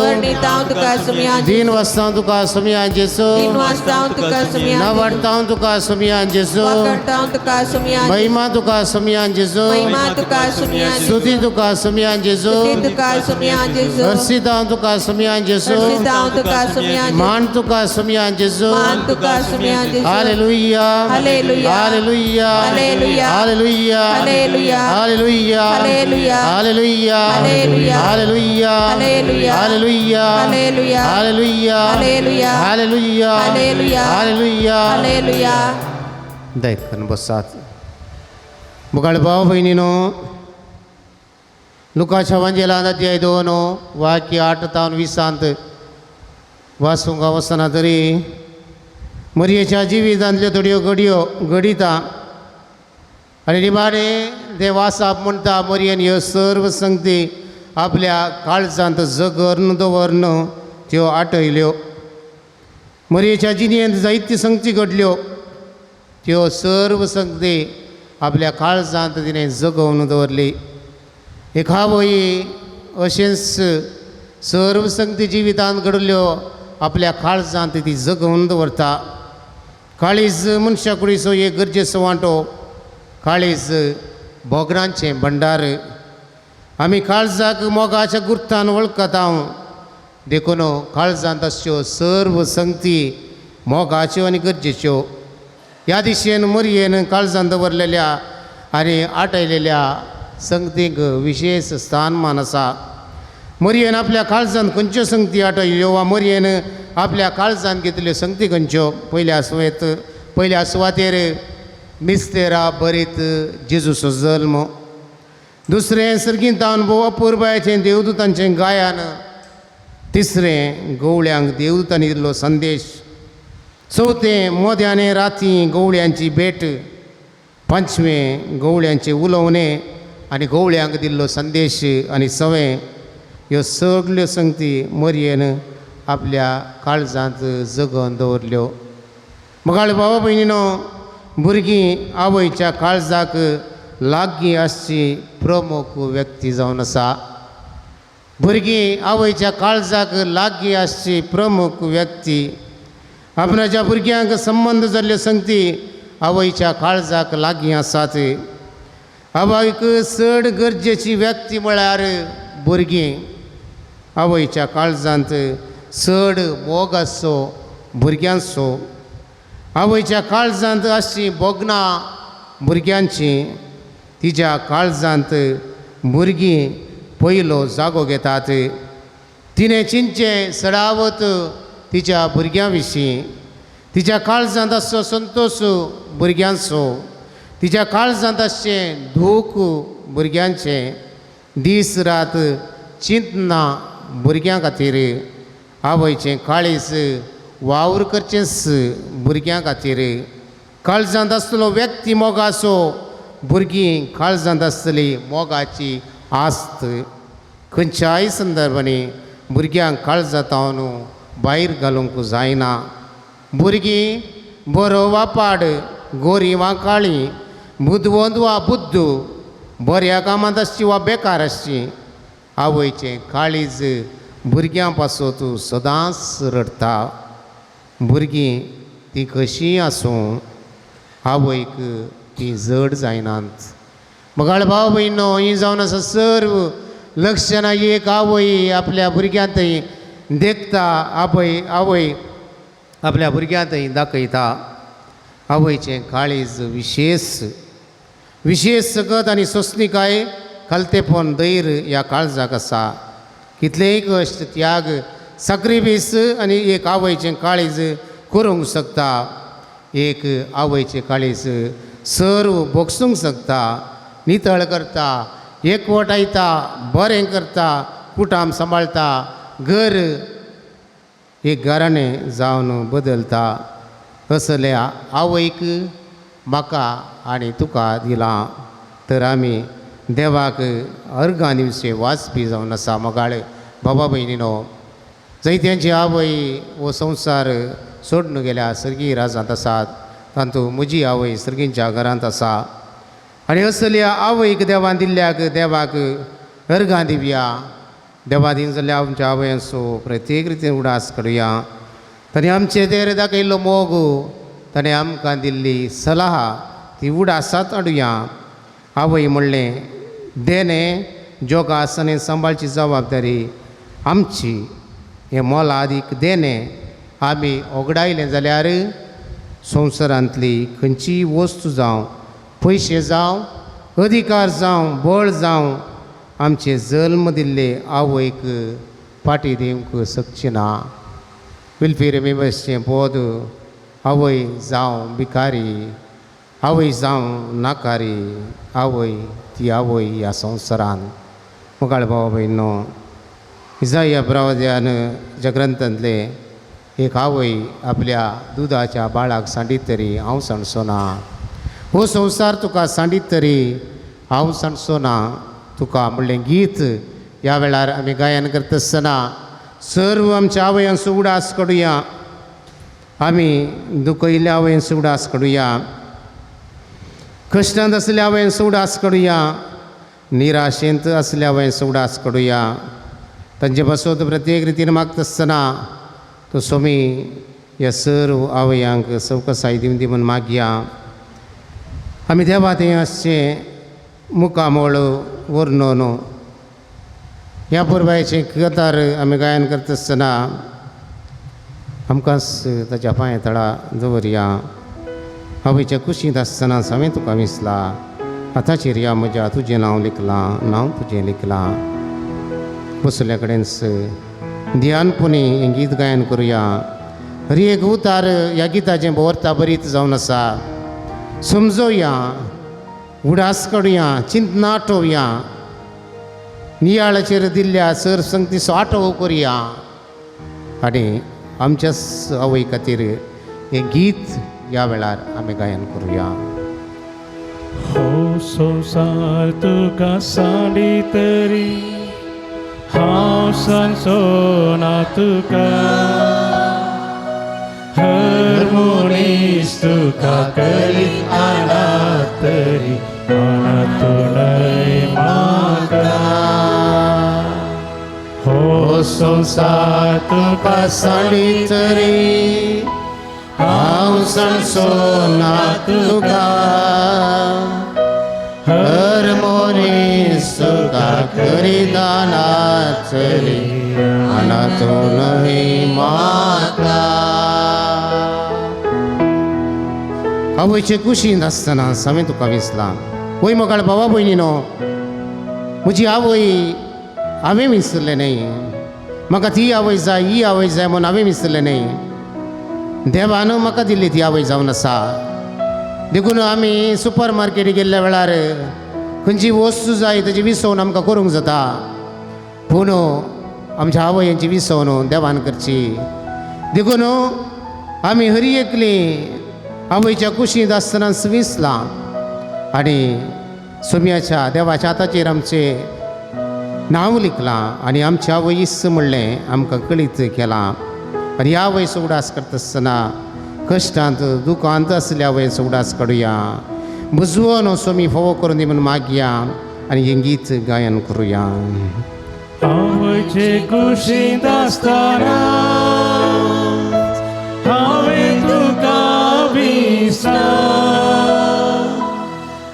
दिन वस्तां तुका सोम्या जेजू नवडतां तुका सोम्या जेजू महिमा तुका सोम्या जेजू स्तुती तुका सोम्या जेजू हर्षितां तुका सोम्या जेजू मान तुका सोम्या जेजू हालेलुया हालेलुया हालेलुया हालेलुया हालेलुया हालेलुया हालेलुया हालेलुया हालेलुया हालेलुया हालेलुया देखन बसात मुगाळ भाव भयणीनो लुकाच्या वंजेलांत अध्याय 2 वाक्य 8 ते 20 वाचूंक वचना तरी मरयेच्या जिवितांतल्यो थोड्यो घडिता आनी निमाणे ते वाचप म्हणटा मरयेन ह्यो सर्व संगती आपल्या काळजांत जगर्ण दवरन त्यो आटयल्यो. मरयेच्या जिणेंत जायत्यो संगती घडल्यो, त्यो सर्व संगती आपल्या काळजांत तिणें जगोवन दवरली. एक आवय अशेंच सर्व संगती जिवितांत घडल्यो आपल्या काळजांत ती जगोवन दवरता. काळीज मनशा कुडीचो एक गरजेचो वांटो. काळीज भोगरांचें भंडार. आमी काळजाक मोगाच्या गुर्तान वळखता देखून काळजांत अश्यो सर्व संगती मोगाच्यो आनी गरजेच्यो. ह्या दिशेन मरयेन काळजांत दवरलेल्या आनी आटयलेल्या संगतीक विशेष स्थानमान आसा. मरयेन आपल्या काळजांत खंयच्यो संगती आटयल्यो वा मरयेन आपल्या काळजांत घेतिल्ल्यो संगती खंयच्यो. पयल्या सुवातेर मिस्तेरा बरीत जेजूचो जल्म. दुसरें सर्गींत अनुभव अपुर्बायेचें देवदूतांचें गायन. तिसरें गवळ्यांक देवदूतांनी दिल्लो संदेश. चवथें मोद्याने राती गवळ्यांची भेट. पांचवें गवळ्यांचें उलोवणें आनी गवळ्यांक दिल्लो संदेश. आनी सवें ह्यो सगल्यो संगती मरयेन आपल्या काळजांत जगोवन दवरल्यो. मगाळ भावा भयणीनो, भुरगीं आवयच्या काळजाक लागीं आसची प्रमुख व्यक्ती जावन आसा. भुरगीं आवयच्या काळजाक लागीं आसची प्रमुख व्यक्ती. आपणाच्या भुरग्यांक संबंद जाल्ल्यो संगती आवयच्या काळजाक लागीं आसात. आवयक चड गरजेची व्यक्ती म्हळ्यार भुरगीं. आवयच्या काळजांत चड मोग आसचो भुरग्यांचो. आवयच्या काळजांत आसची बोगनां भुरग्यांची. तिच्या काळजांत भुरगीं पयलो जागो घेतात. तिणें चिंतचें सडावत तिच्या भुरग्यां विशीं. तिच्या काळजांत आसचो संतोश भुरग्यांचो. तिच्या काळजांत आसचें दूख भुरग्यांचें. दीस रात चिंतना भुरग्यां खातीर. आवयचें काळीज वावर करचेंच भुरग्यां खातीर. काळजांत आसतलो व्यक्ती मोगाचो. भुरगीं काळजांत आसतली मोगाची आस्त. खंयच्याय संदर्भांनी भुरग्यांक काळजांतावन भायर घालूंक जायना. भुरगीं बरो वा पाड, गोरी वा काळी, बुदवंत वा बुद्दू, बऱ्या कामांत आसची वा बेकार आसची, आवयचें काळीज भुरग्यां पासत सदांच रडटा. भुरगीं ती कशीं आसूं, आवयक ती जड जायनात. मगाळ भाव भयणो, ही जावन आसा सर्व लक्षणां एक आवय आपल्या भुरग्यांतय देखता. आवय आपल्या भुरग्यांतय दाखयता. आवयचें काळीज विशेष सकत आनी सोंसणीकाय खालतेपण धैर्य ह्या काळजाक आसा. कितलेय कश्ट त्याग साक्रिफीस आनी एक आवयचें काळीज करूंक शकता. एक आवयचें काळीज सर्व भोगसूंक शकता. नितळ करता, एकवटायता, बरें करता, कुटाम सांबाळटा, घर एक घराणें जावन बदलता. असल्या आवयक म्हाका आनी तुका दिलां. तर आमी देवाक अर्गां दिवचे वाचपी जावन आसा. मोगाळ बाबा भयणीनो, जायत्यांची आवय हो संवसार सोडून गेल्या सर्गीय राजांत आसात. तातूंत म्हजी आवय सर्गींच्या घरांत आसा. आनी असल्या आवयक देवान दिल्ल्याक देवाक अर्गां दिवया. देवा दिन जाल्यार आमच्या आवयांचो प्रत्येक रितीन उडास काडुया. ताणें आमचे देर दाखयल्लो मोग, ताणें आमकां दिल्ली सलाह ती उडासात हाडुया. आवय म्हणलें देणें जोगासनें सांबाळची जबाबदारी आमची. हें मोलादीक देणें आमी ओगडायलें जाल्यार संवसारांतली खंयचीय वस्तू जावं, पयशे जावं, अधिकार जावं, बळ जावं, आमचे जल्म दिल्ले आवयक फाटी दिवंक शकची ना. विल्फेर मेंबर्सचें पद आवय जावं भिकारी, आवय जावं नाकारी, आवय ती आवय ह्या संवसारांत. मुखाळ भावा भयणो, इसाया प्रवाद्यान ज्या ग्रंथांतले एक आवय आपल्या दुधाच्या बाळाक सांडीत तरी हांव सांडचो ना, हो संवसार तुका सांडीत तरी हांव सांडचो ना तुका म्हणलें गीत ह्या वेळार आमी गायन करता आसतना सर्व आमच्या आवयांचो उडास काडुया, आमी दुखयल्ल्या आवयांचो उडास काडुया, कश्टांत असल्या आवयांचो उडास काडुया, निराशेंत असल्या आवयांचो उडास काडुया. तांचे पासून प्रत्येक रितीन मागता आसतना तो स्वामी ह्या सर्व आवयांक सवकसाय दिवन दी म्हूण मागया. आमी देवा तें आसचें मुखामोळ वर्णन ह्या पुरबायेचें कतार आमी गायन करता आसतना आमकांच ताच्या पांया तळा दवरया. आवयच्या कुशींत आसतना हांवें तुका विसला, आतांचेर या म्हज्या तुजें नांव लिखलां, नांव तुजें लिखलां. बसल्या कडेनच ध्यानपणी हें गीत गायन करुया. हरी एक उतार ह्या गिताचें बोरता बरीत जावन आसा. समजोवया, उडास काडुया, चिंतना आठोवया, नियाळाचेर दिल्ल्या सरसंगतीचो आठव करुया आनी आमच्याच आवय खातीर हें गीत ह्या वेळार आमी गायन करुया. हो संवसार तुका सांडी तरी हांव सांडचो ना तुका, हर मनीस तुका करीत आला तरी मनातूनय म्हाका. हो संवसार तुका सांडी तरी हांव सांडचो ना तुका, हर मनीस तुका करीत आला तरी मनातूनय म्हाका. आवयचे कुशींत आसतना हांवें तुका विसलां. वय मोगाळ भावा भयणीनो, म्हजी आवय हांवें विसरलें न्ही. म्हाका ती आवय जाय, ही आवय जाय म्हूण हांवें विसरलें न्ही. देवान म्हाका दिल्ली ती आवय जावन आसा. देखून आमी सुपर मार्केटीक गेल्ल्या वेळार खंयची वस्तू जाय ताची विसवण आमकां करूंक जाता, पूण आमच्या आवयांची विसवण देवान करची. देखून आमी हरी एकली आवयच्या कुशींत आसतना विसलां आनी सुम्याच्या देवाच्या हाताचेर आमचें नांव लिखलां आनी आमच्या आवयीस म्हणलें आमकां कळीत केलां. आनी ह्या आवयचो उडास करता आसतना कश्टांत दुखांत असल्या आवयचो उडास काडुया. बुजवून स्वामी फोव करून दी म्हणून मागया आनी हें गीत गायन करुया. आवयचे कुशींत आसतना हांवें तुका विसला,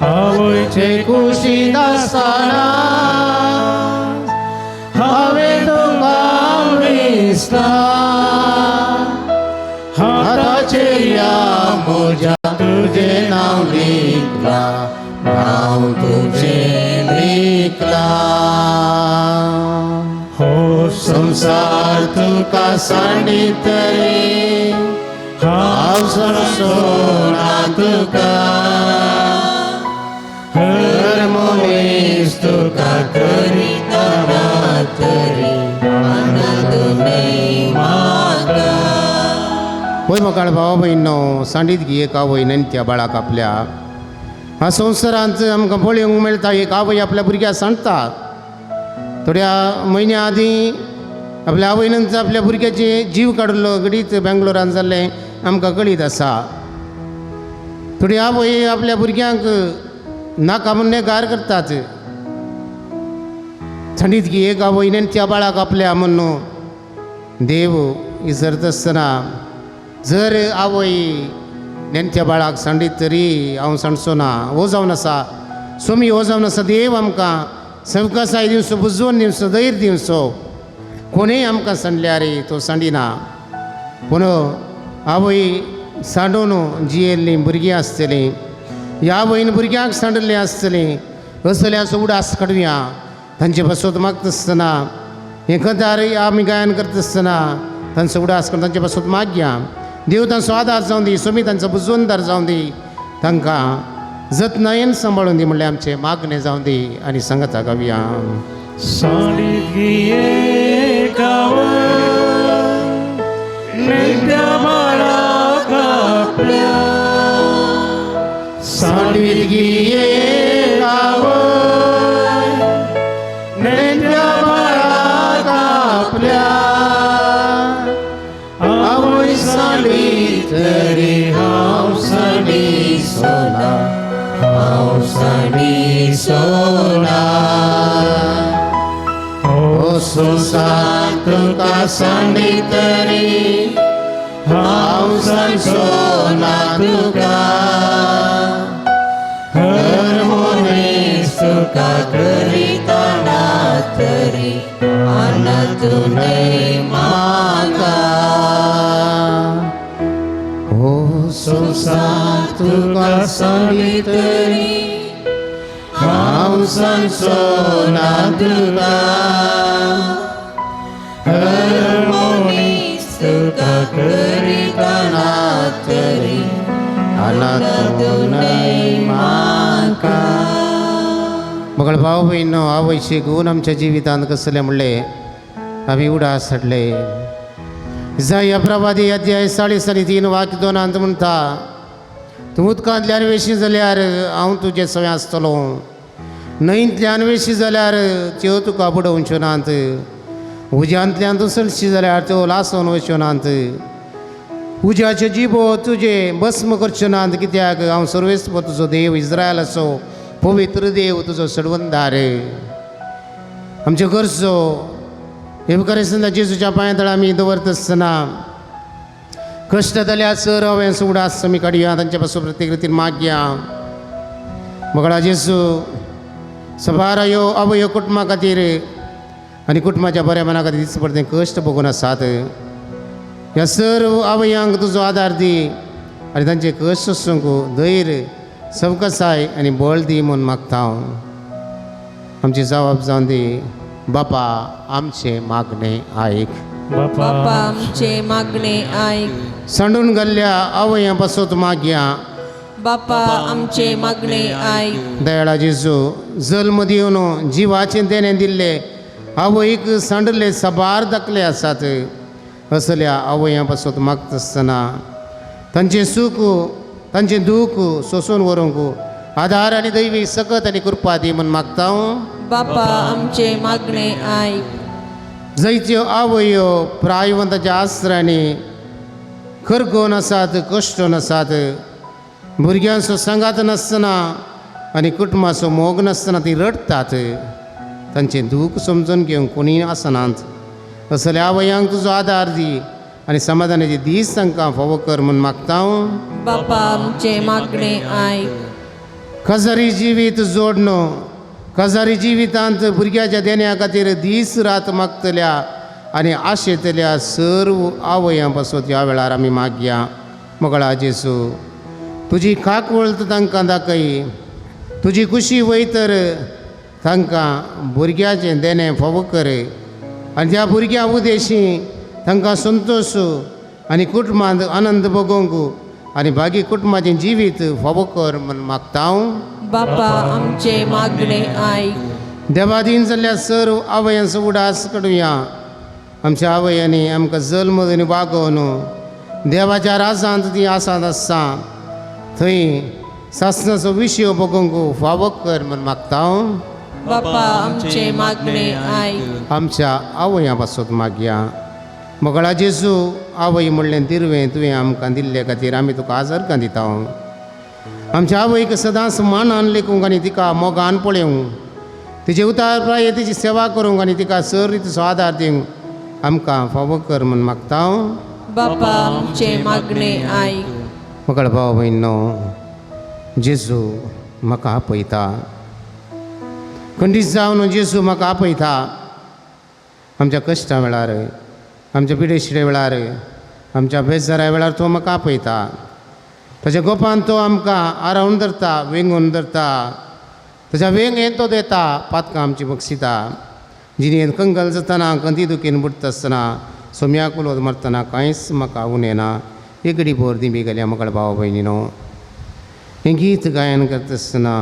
आवयचे कुशींत आसतना हांवें तुका विसला, हाताचेर या म्हज्या तुजें नांव लिखलां, नांव तुजें लिखलां. हो संवसार तुका सांडी तरी हांव सांडचो ना तुका, हर मनीस तुका करीत आला तरी मनातूनय म्हाका. वय मोगाळ भावा भयणो, सांडीत घे एक आवय नेणट्या बाळाक आपल्या. ह्या संवसारांत आमकां पळोवंक मेळटा एक आवय आपल्या भुरग्याक सांडटा. थोड्या म्हयन्या आदीं आपल्या आवयनंच आपल्या भुरग्याचे जीव काडलो घडीत बेंगलोरान जाल्लें आमकां कळीत आसा. थोडी आवय आपल्या भुरग्यांक नाका म्हणणे गार करतात. थंडीत घे एक आवय नेणट्या बाळाक आपल्या म्हणून देव विसरता आसतना जर आवय नेणट्या बाळाक सांडीत तरी हांव सांडचो ना हो जावन आसा. स्वामी हो जावन आसा. देव आमकां सवकासाय दिवचो, बुजवून दिवचो, धैर्य दिवचो. कोणेय आमकां सांडल्यार तो सांडिना, पूण आवय सांडून जियेल्लीं भुरगीं आसतलीं, ह्या आवयन भुरग्यांक सांडलें आसतलीं. असल्याचो उडास काडुया. तांचे पासून मागता आसतना हें कथार आमी गायन करता आसतना तांचो उडास करून तांचे पासून मागया. देव तांचो आदार जावं दी, स्वामी तांचो बुजवणदार जावं दी, तांकां जतनायेन सांबाळून दी म्हणलें आमचें मागणें जावं दी. आनी सांगता गावया. साडीत घिये गाव नेत्या बाळाक आपल्या साडीत घिये गाव नेत्या बाळाक आपल्या आवय साडी तरी हांव साडी सोना हांव साडी सोना ओ संसार तुका साडी तरी हांव साडी सोना तुका हर मनीस तुका करिता ना तरी अनंत नाही म्हाका ओ संसार तुका साडी तरी हांव साडी सोना तुका हर मनीस तुका करिता ना तरी अनंत नाही म्हाका. मगळ भाव बहिणो आवयचे गुण आमच्या जिवितांत कसले म्हणले आम्ही उडास हाडले. इसाया प्रवादी अध्याय 3:3 वाक्य 2 म्हणटा तूं उदकांतल्यान वेशी जाल्यार हांव तुजें सवय आसतलो न्हंयतल्यान वेशी जाल्यार त्यो तुका बुडोवच्यो नात उज्यांतल्यान तूं सडशी जाल्यार त्यो लासोन वच्यो नात उज्याच्यो जिबो तुजे भस्म करच्यो नात कित्याक हांव सर्वेस्व तुजो देव इस्रायलाचो पवित्र देव तुजो सडवंदार. आमच्यो गरजो उपकारिस्तांत जेजूच्या पांया आमी दवरता आसतना कश्ट जाल्यार सर हांवें उडास आमी काडया तांचे पासून प्रत्येक रितीन मागया. मगळा जेजू सभार ह्यो आवयो कुटुंबा खातीर आनी कुटुंबाच्या बऱ्या मना खातीर दिस परते कश्ट भोगून आसात. ह्या सर्व आवयांक तुजो आदार दी आनी तांचे कश्ट सोंकू धैर्य सवकसाय आनी बळ दी म्हूण मागता हांव. आमची जबाब जावन दी. बापा आमचे मागणे आयक. बापा आमचे मागणे आयक. सांडून गेल्ल्या आवयां पासत मागया. बापा आमचे मागणे आयक. दयाळा जेजू जल्म दिवन जिवाचें देणें दिल्ले आवयक सांडले साबार दाखले आसात असल्या आवयां पासत मागता आसतना तांचें सूख तांचें दूख सोसून व्हरूंक आदार आनी दैवी सकत आनी कृपा दी म्हूण मागता हांव. बापा आमचे मागणे आयक. जायत्यो आवयो प्रायवंताच्या आसरांनी खरगोन आसात कश्टोन आसात भुरग्यांचो सांगात नासतना आनी कुटुंबाचो मोग नासतना ती रडटात तांचें दूख समजून घेवंक कोणी आसनात असल्या आवयांक तुजो आदार दी आनी समाधानाचे दीस तांकां फावो कर म्हूण मागता हांव. बापा आमचे मागणे आयक. खजारी जिवीत जोडनो खजारी जिवितांत भुरग्याच्या देण्या खातीर दीस रात मागतल्या आनी आशेतल्या सर्व आवयां पासत ह्या वेळार आमी मागया. मगळा जेजू तुजी खाक वळत तांकां दाखय तुजी खुशी वयतर तांकां भुरग्याचें देणें फावो कर आनी त्या भुरग्या उदेशी तांकां संतोश आनी कुटुंबांत आनंद भोगोवंक आनी बागी कुटुंबाचें जिवीत फावो कर म्हूण मागता हांव. बापा आमचे मागणे आयक. देवादीन जाल्ल्या सर्व आवयांचो उडास काडुया. आमच्या आवयांनी आमकां जल्म दिवन वागोवन देवाच्या राजांत ती आसात आसता थंय सासणाचो विशय भोगोवंक फावो कर म्हूण मागता हांव. बापा आमचे मागणे आयक. आमच्या आवयां पासत मागया. मगळा जेजू आवय म्हणलें दिरवें तुवें आमकां दिल्ले खातीर आमी तुका आजरकां दिता हांव. आमच्या आवयक सदांच मानान लेखूंक आनी तिका मोगान पळोवंक तिचे उतार प्राय तिची सेवा करूंक आनी तिका सर रितीचो आदार दिवंक आमकां फावो कर म्हूण मागता हांव. बापा आमचे मागणे आयक. मगळ भाव भयणो जेजू म्हाका आपयता खंडीत जावन जेजू म्हाका आपयता आमच्या कश्टा वेळार आमच्या पिडेशिडे वेळार आमच्या बेजारा वेळार तो म्हाका आपयता. ताच्या गोपान तो आमकां आरावन धरता वेंगून धरता ताच्या वेंगेन तो देता पातकां आमची बक्षिता. जिणेंत कंगल जातना कंदी दुखीन बुडटा आसतना सोम्याक उलोवत मारतना कांयच म्हाका उणेना एकडी भोर दिंबी गेल्या मगळ भाव भयणीनो. हें गीत गायन करता आसतना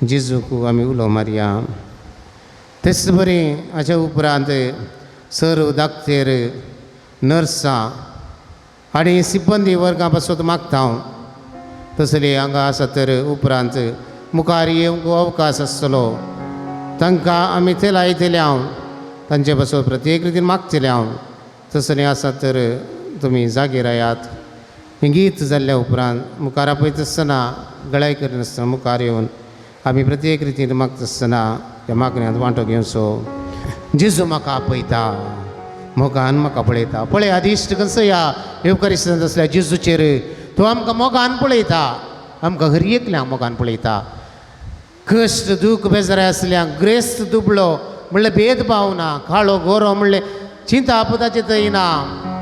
जेजूक आमी उलो मारया. तेच बरें हाच्या उपरांत सर्व दाक्तेर नर्सां आनी सिब्बंदी वर्गां पासून मागता हांव तसले हांगा आसा तर उपरांत मुखार येवंक अवकाश आसतलो तांकां आमी ते लायतले हांव तांचे पासून प्रत्येक रितीन मागतले हांव तसलें आसा तर तुमी जागीर आयात हें गीत जाल्ल्या उपरांत मुखार आपयता आसतना गळाय करिनासतना मुखार येवन आमी प्रत्येक रितीन मागता आसतना त्या मागण्यांत वांटो घेवचो जेजू म्हाका आपयता मोगान म्हाका पळयता पळय आदिश्ट कसो ह्या येवकारिस्तांत आसल्या जेजूचेर तो आमकां मोगान पळयता आमकां हर एकल्यांक मोगान पळयता कश्ट दूख बेजाराय आसल्यांक ग्रेस्त दुबळो म्हणल्यार भेदभाव ना काळो गोरो म्हणलें चिंता आपदाचें थंय ना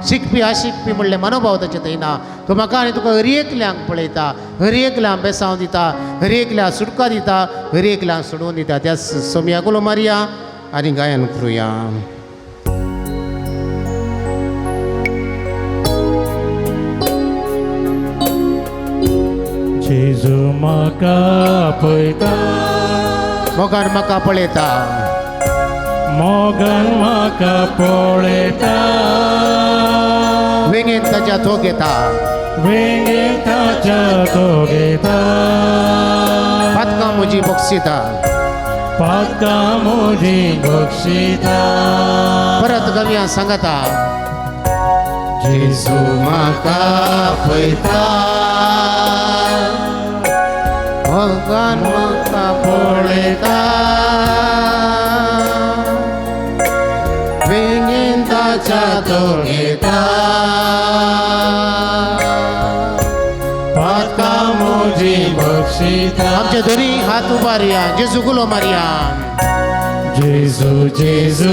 शिकपी अशिकपी म्हणलें मनोभाव ताचें थंय ना तो म्हाका आनी तुका हर एकल्यांक पळयता हर एकल्यांक बेसांव दिता हर एकल्यांक सुटका दिता हर एकल्यांक सोडून दिता त्या सोम्याक उलो मारया आनी गायन करुया. जेजू म्हाका पळयता मोगान म्हाका पळयता मोगान म्हाका पळयता वेगेन ताच्या तो घेता वेंगेन ताच्या तो घेता पातकां म्हजी बक्षिता पातकां म्हजी बक्षिता परत गव्या सांगता जेजू म्हाका पळयता मोगान म्हाका पळयता वेगेन ताच्या तो घेता पातकां म्हजी बक्षिता. आमचे दोनी हात उबारया जेजू गुलो मारया. जेजू जेजू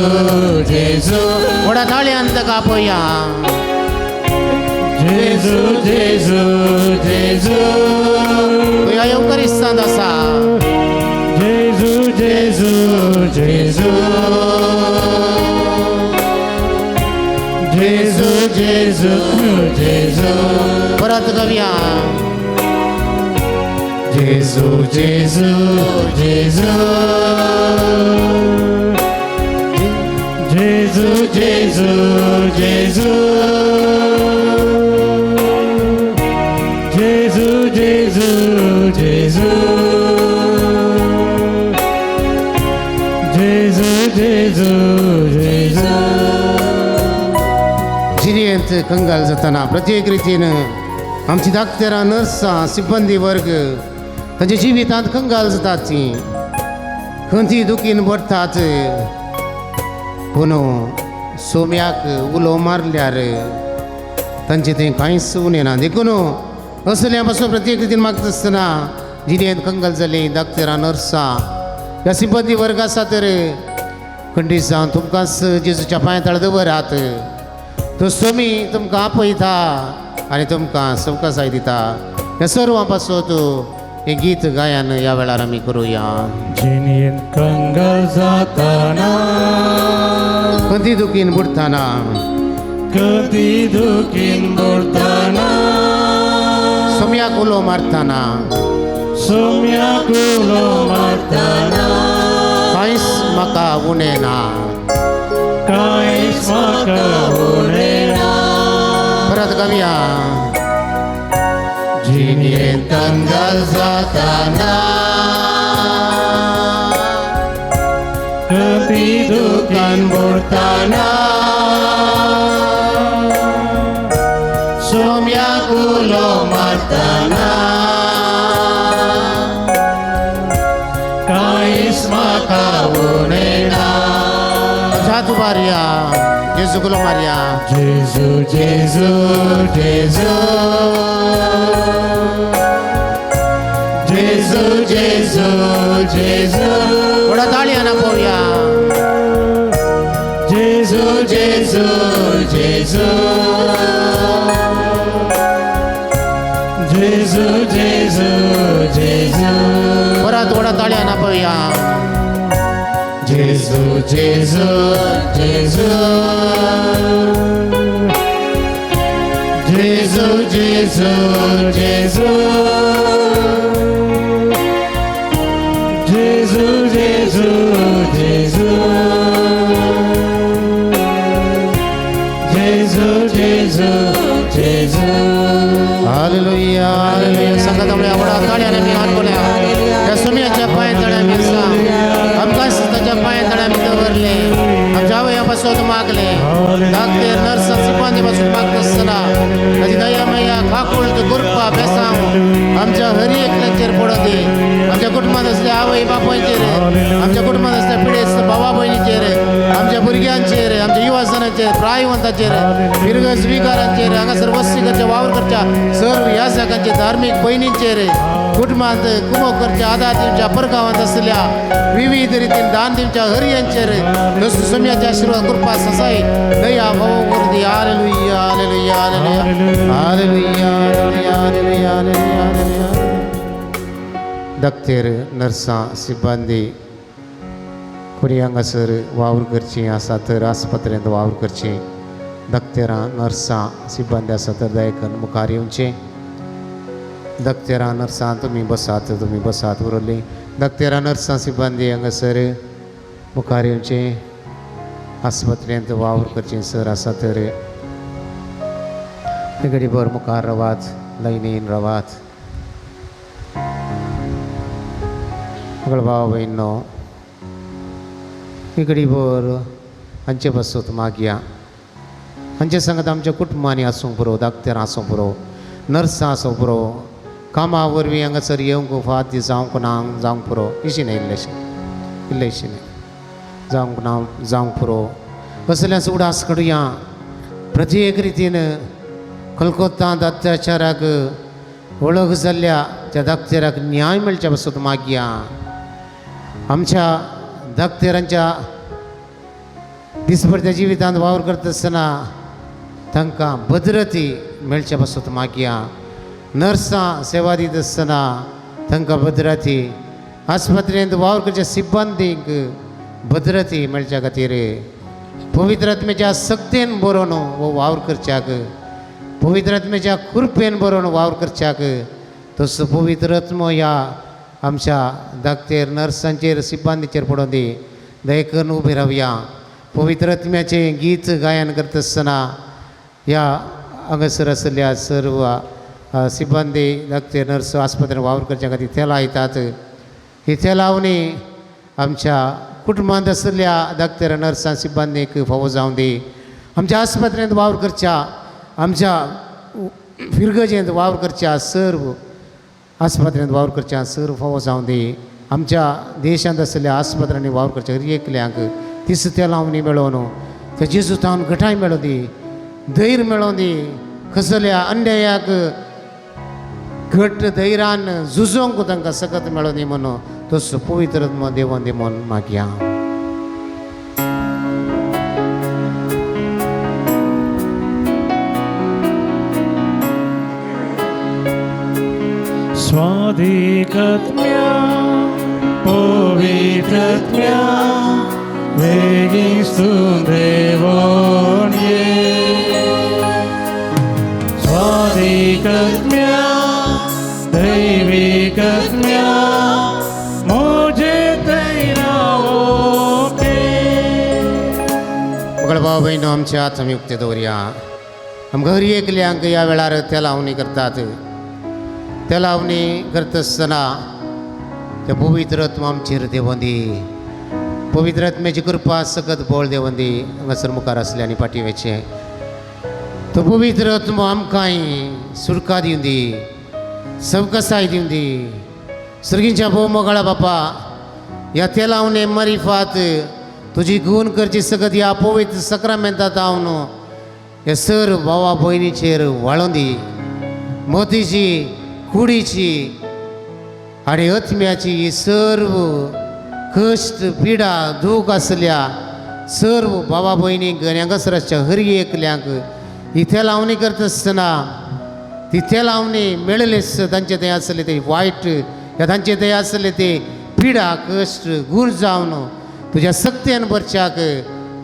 जेजू थोड्या ताळ्यान ताका आपया. जेजू जेजू जेजू ह्या येवकारिस्तांत आसा. जेजू जेजू जेजू जेजू जेजू जेजू परत गव्या जेजू जेजू जेजू जेजू जेजू जेजू जेजू जेजू जेजू जेजू जेजू जेजू. जिरेंत कंगाल जातना प्रत्येक रितीन आमची दाक्तेरां नर्सां सिब्बंदी वर्ग तांच्या जिवितांत कंगाल जातात ती खंती दुखीन पडटात पूण सोम्याक उलो मारल्यार तांचे थंय कांयच उरना देखून असल्या पासून प्रत्येक रितीन मागता आसतना जिरेंत कंगाल जाली दाक्तेरां नर्सां ह्या सिब्बंदी वर्ग आसा तर खंडीत जावन तुमकांच जेजूच्या पांयां दवरात. तो सोमी तुमकां आपयता आनी तुमकां सवकासाय दिता. ह्या सर्वां पासून हें गीत गायन ह्या वेळार आमी करुया. जिणेंत कंगाल जाताना खंती दुखीन बुडटाना कधी दुखीन बुडताना सोम्याक उलो मारतना सोम्याक उलो मारताना कांयच म्हाका उणें ना. कांयच म्हाका उणें ना. परत गावया. जिणेंत कंगाल जाताना कधी दुखीन बुडताना सोम्याक उलो मारताना कांयच म्हाका उणें ना. हात उबारया जेजू गुलो मारया. जेजू जेजू जेजू जेजू जेजू जेजू थोड्या ताळयान पळोवया. जेजू जेजू जेजू जेजू जेजू जेजू परत थोड्या ताळयान पळोवया. जेजू जेजू जेजू जेजू जेजू जेजू जेजू जेजू जेजू जेजू जेजू हालेलुया हालेलुया संगत आमच्या आवडा काळ्याने मी हात बोल्या त्या सुमियाच्या पाय तळ्या मी आमकां ताच्या पाय तळ्या मी दवरले आमच्या आवयापासून मागले धाकटे नर्स सिपांदी पासून मागत असताना ताची दया मैया खाकूळ गुरपा बेसांव आमच्या हरी एकल्याचेर पडो दे आमच्या कुटुंबात असल्या आवय बापायचेर आमच्या कुटुंबात असल्या पिडेस्त भावा भयणीचेर आमच्या भुरग्यांचेर आमच्या युवासनाचेर प्रायवंताचेर दीर्घ स्वीकारांचेर हांगासर वस्ती करच्या वावर करच्या सर्व ह्या शाखांचे धार्मीक भयणींचेर कुटुंबांत कुमो करच्या आदार दिवच्या परगांवांत असलेल्या विविध रितीन दान दिवच्या हरयांचेर सुम्याच्या आशीर्वाद कृपा ससाई दया भाव वर्दी हालेलुया हालेलुया हालेलुया हालेलुया हालेलुया हालेलुया हालेलुया दक्तेर नर्सां सिब्बंदी कोणी हांगासर वावर करची आसा तर आस्पत्रेंत वावर करची दक्तेरां नर्सां सिब्बंदी आसा तर दयेकन मुखार येवचें दक्तेरां नर्सां तुमी बसात उरली दक्तेरां नर्सां सिब्बंदी हांगासर मुखार येवचें आस्पत्रेंत वावर करचें सर आसा तर घडी भर मुखार रावात लायनीन रावात भाव भयणो घडी भर हांचे बसत मागया हांचे सांगत आमच्या कुटुंबांनी आसूं पुरो दाक्तेरां आसूं पुरो नर्सां आसूं पुरो कामा वरवीं हांगासर येवंक फात जावंक ना जावंक पुरो इशी न्ही इल्लेशें न्ही जावंक पुरो कसल्याच उडास काडुया प्रत्येक रितीन कलकत्तांत अत्याचाराक वळख जाल्ल्या त्या दाक्तेराक न्याय मेळच्या पासून मागया आमच्या दाक्तेरांच्या दिसभर त्या जिवितांत वावर करता आसतना तांकां भद्रती मेळच्या पासून मागया नर्सां सेवा दीत आसतना तांकां भद्रती आस्पत्रेंत वावर करच्या सिब्बंदीक भद्रती मेळच्या खातीर पवित्र आत्म्याच्या सक्तेन बरोवन हो वावर करच्याक पवित्र आत्म्याच्या कृपेन बरोवन वावर करच्याक तसो पवित्र आत्मो ह्या आमच्या दाक्तेर नर्सांचेर सिब्बंदीचेर पडोवन दी दयेकन उबे रावया पवित्र आत्म्याचें गीत गायन करता आसतना ह्या हांगासर आसलेल्या सर्व सिब्बंदी दाक्तेर नर्स आस्पत्रेंत वावर करच्या खातीर ते लायतात ही ते लावणी आमच्या कुटुंबांत आसलेल्या दाक्तेर नर्सां सिब्बंदीक फावो जावं दी आमच्या आस्पत्रेंत वावर करच्या आमच्या फिरगजेंत वावर करच्या सर्व आस्पत्रेंत वावर करच्या सर्व फावो जावं दी आमच्या देशांत आसलेल्या आस्पत्र्यांनी वावर करच्या हर एकल्यांक तीस ते लावणी मेळोवन त्या जेजुतान घटाय मेळो दी धैर्य मेळो दी कसल्या अन्यायाक घट धैर्यान झुजोंक तांकां सकत मेळो दी म्हणून तसो पवित्र देवन दी म्हूण मागया स्वादिकात्म्या पवित्रात्म्या वेगिस्तून देवोन ये स्वादिकात्म्या दैविकात्म्या मोजे तैरावो के भाव भयणो आमचे आत्मयुक्त दवरया आमकां हर एकल्यांक ह्या वेळार ते लावणी करतात ते लावणी करता आसतना त्या पवित्र आत्मा आमचेर देवोन दी पवित्र आत्म्याची कृपा सकत बळ देवोन दी हांगासर मुखार आसले आनी पाठीवेचे तो पवित्र आत्मो आमकांय सुटका दिवन दी सबकसाय दिवन दी सर्गींच्या भोव मोगाळा बापा ह्या ते लावणे मारिफात तुजी गुण करची सकत ह्या पवित्र सक्रामेंतांत हांव ह्या सर भावा भयणीचेर वाळोवन दी मोतीची कुडीची आनी आत्म्याची ही सर्व कश्ट पिडा दूख आसल्या सर्व भावा भयणीक आनी हांगासराच्या हर एकल्यांक ही ते लावणी करता आसतना ती ते लावणी मेळले तांचे थंय आसले ते वायट या तांचे थंय आसले ते पिडा कश्ट गूण जावन तुज्या सक्तेन भरच्याक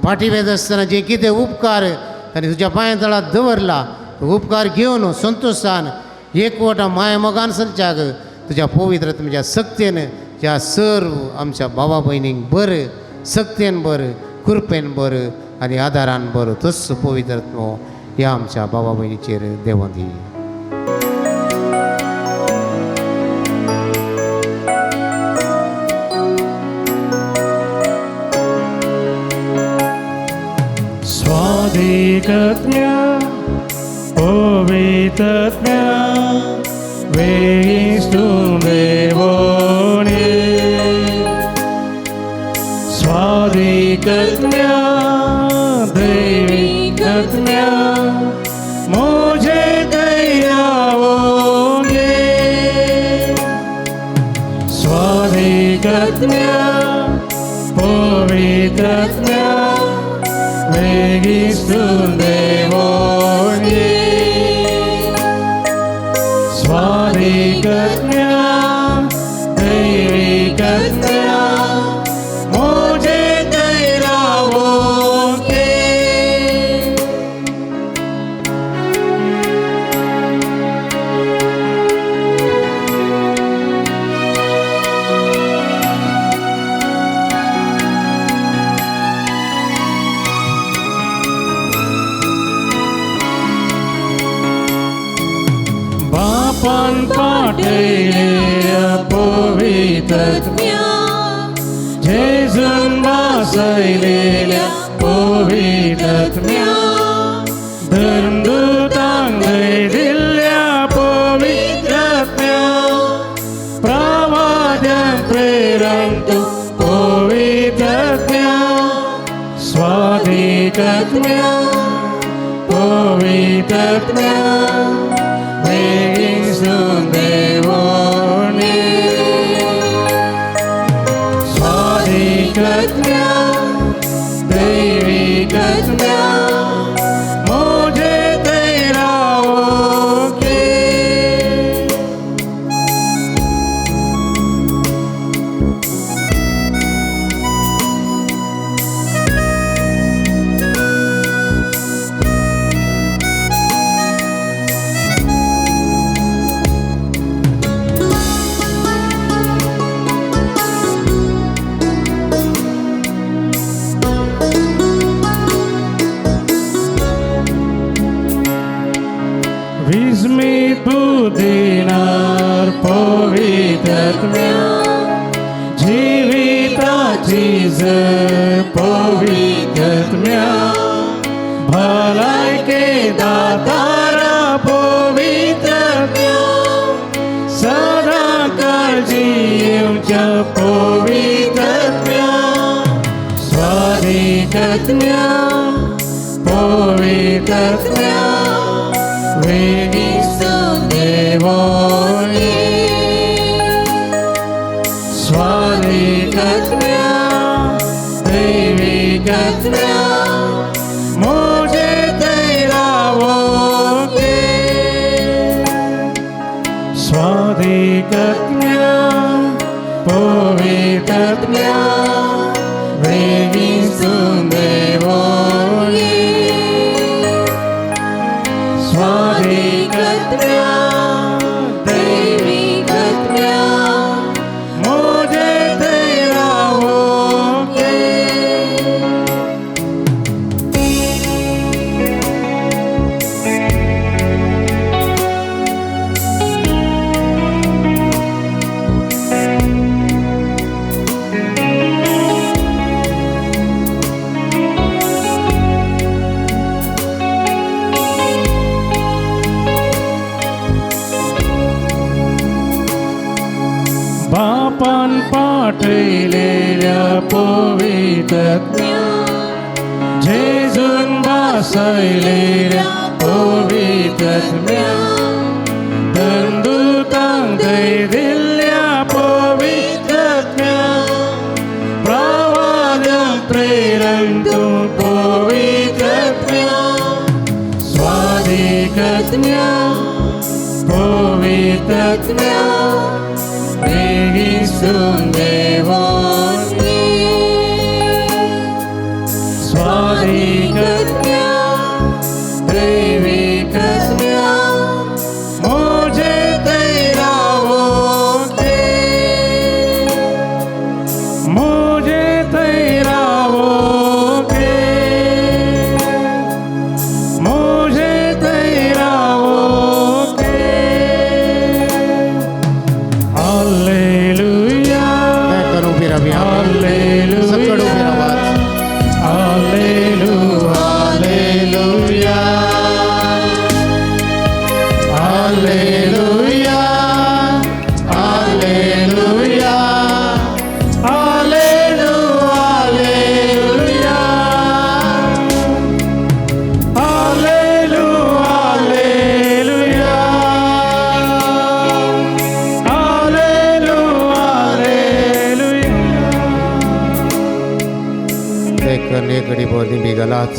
फाटी वेद आसतना जे कितें उपकार ताणें तुज्या पांया तळांत दवरला तो उपकार घेवन संतोशान एकवटा माय मोगान चलच्याक तुज्या पवित्र तुमच्या सक्तेन ज्या सर्व आमच्या भावा भयणींक बर सक्तेन बर कृपेन बर आनी आदारान बर तस पवित्र ह्या आमच्या भावा भयणीचेर देवां दी. स्वादिकत्म्या पवित्रत्म्या वेगिस्तून देवोने स्वादिकत्म्या दैविकत्म्या मुझे दयावोगे स्वादिकत्म्या पवित्रत्म्या वेगिस्तून देवोने स्वादिकत्म्या दैविकत्म्या मुझे दैरावोगे बापन पाठलेल्या पवित्रत्म्या जेजून बसयलेल्या पवित्रत्म्या धर्मदूतांक दिल्ल्या पवित्रत्म्या प्रवाद्यांक प्रेरणक पवित्रत्म्या स्वादिकत्म्या पवित्रत्म्या वेगिस्तून देवोने स्वादिकत्म्या दैविकत्म्या मुझे दैरावोगे विस्मित बुद्धीनार पवित्रत्म्या जीविताची जर पवित्रत्म्या भलायके दातारा पवित्रत्म्या सदा काळजीच्या पवित्रत्म्या स्वादिकत्म्या पवित्रत्म्या वेगिस्तून देवोने स्वादिकत्म्या दैविकत्म्या मुझे दैरावोगे स्वादिकत्म्या पवित्रत्म्या वेगिस्तून देवोने स्वादिकत्म्या दैविकत्म्या मुझे दैरावोगे बापन पाठलेल्या पवित्रत्म्या जेजून बसयलेल्या पवित्रत्म्या धर्मदूतांक दिल्ल्या पवित्रत्म्या प्रवाद्यांक प्रेरणक पवित्रत्म्या स्वादिकत्म्या पवित्रत्म्या वेगिस्तून देवोने स्वादिकत्म्या दैविकत्म्या मुझे दैरावोगे मुझे दैरावोगे मुझे Alleluia, Alleluia, Alleluia, देखने घडी बोली बिगलात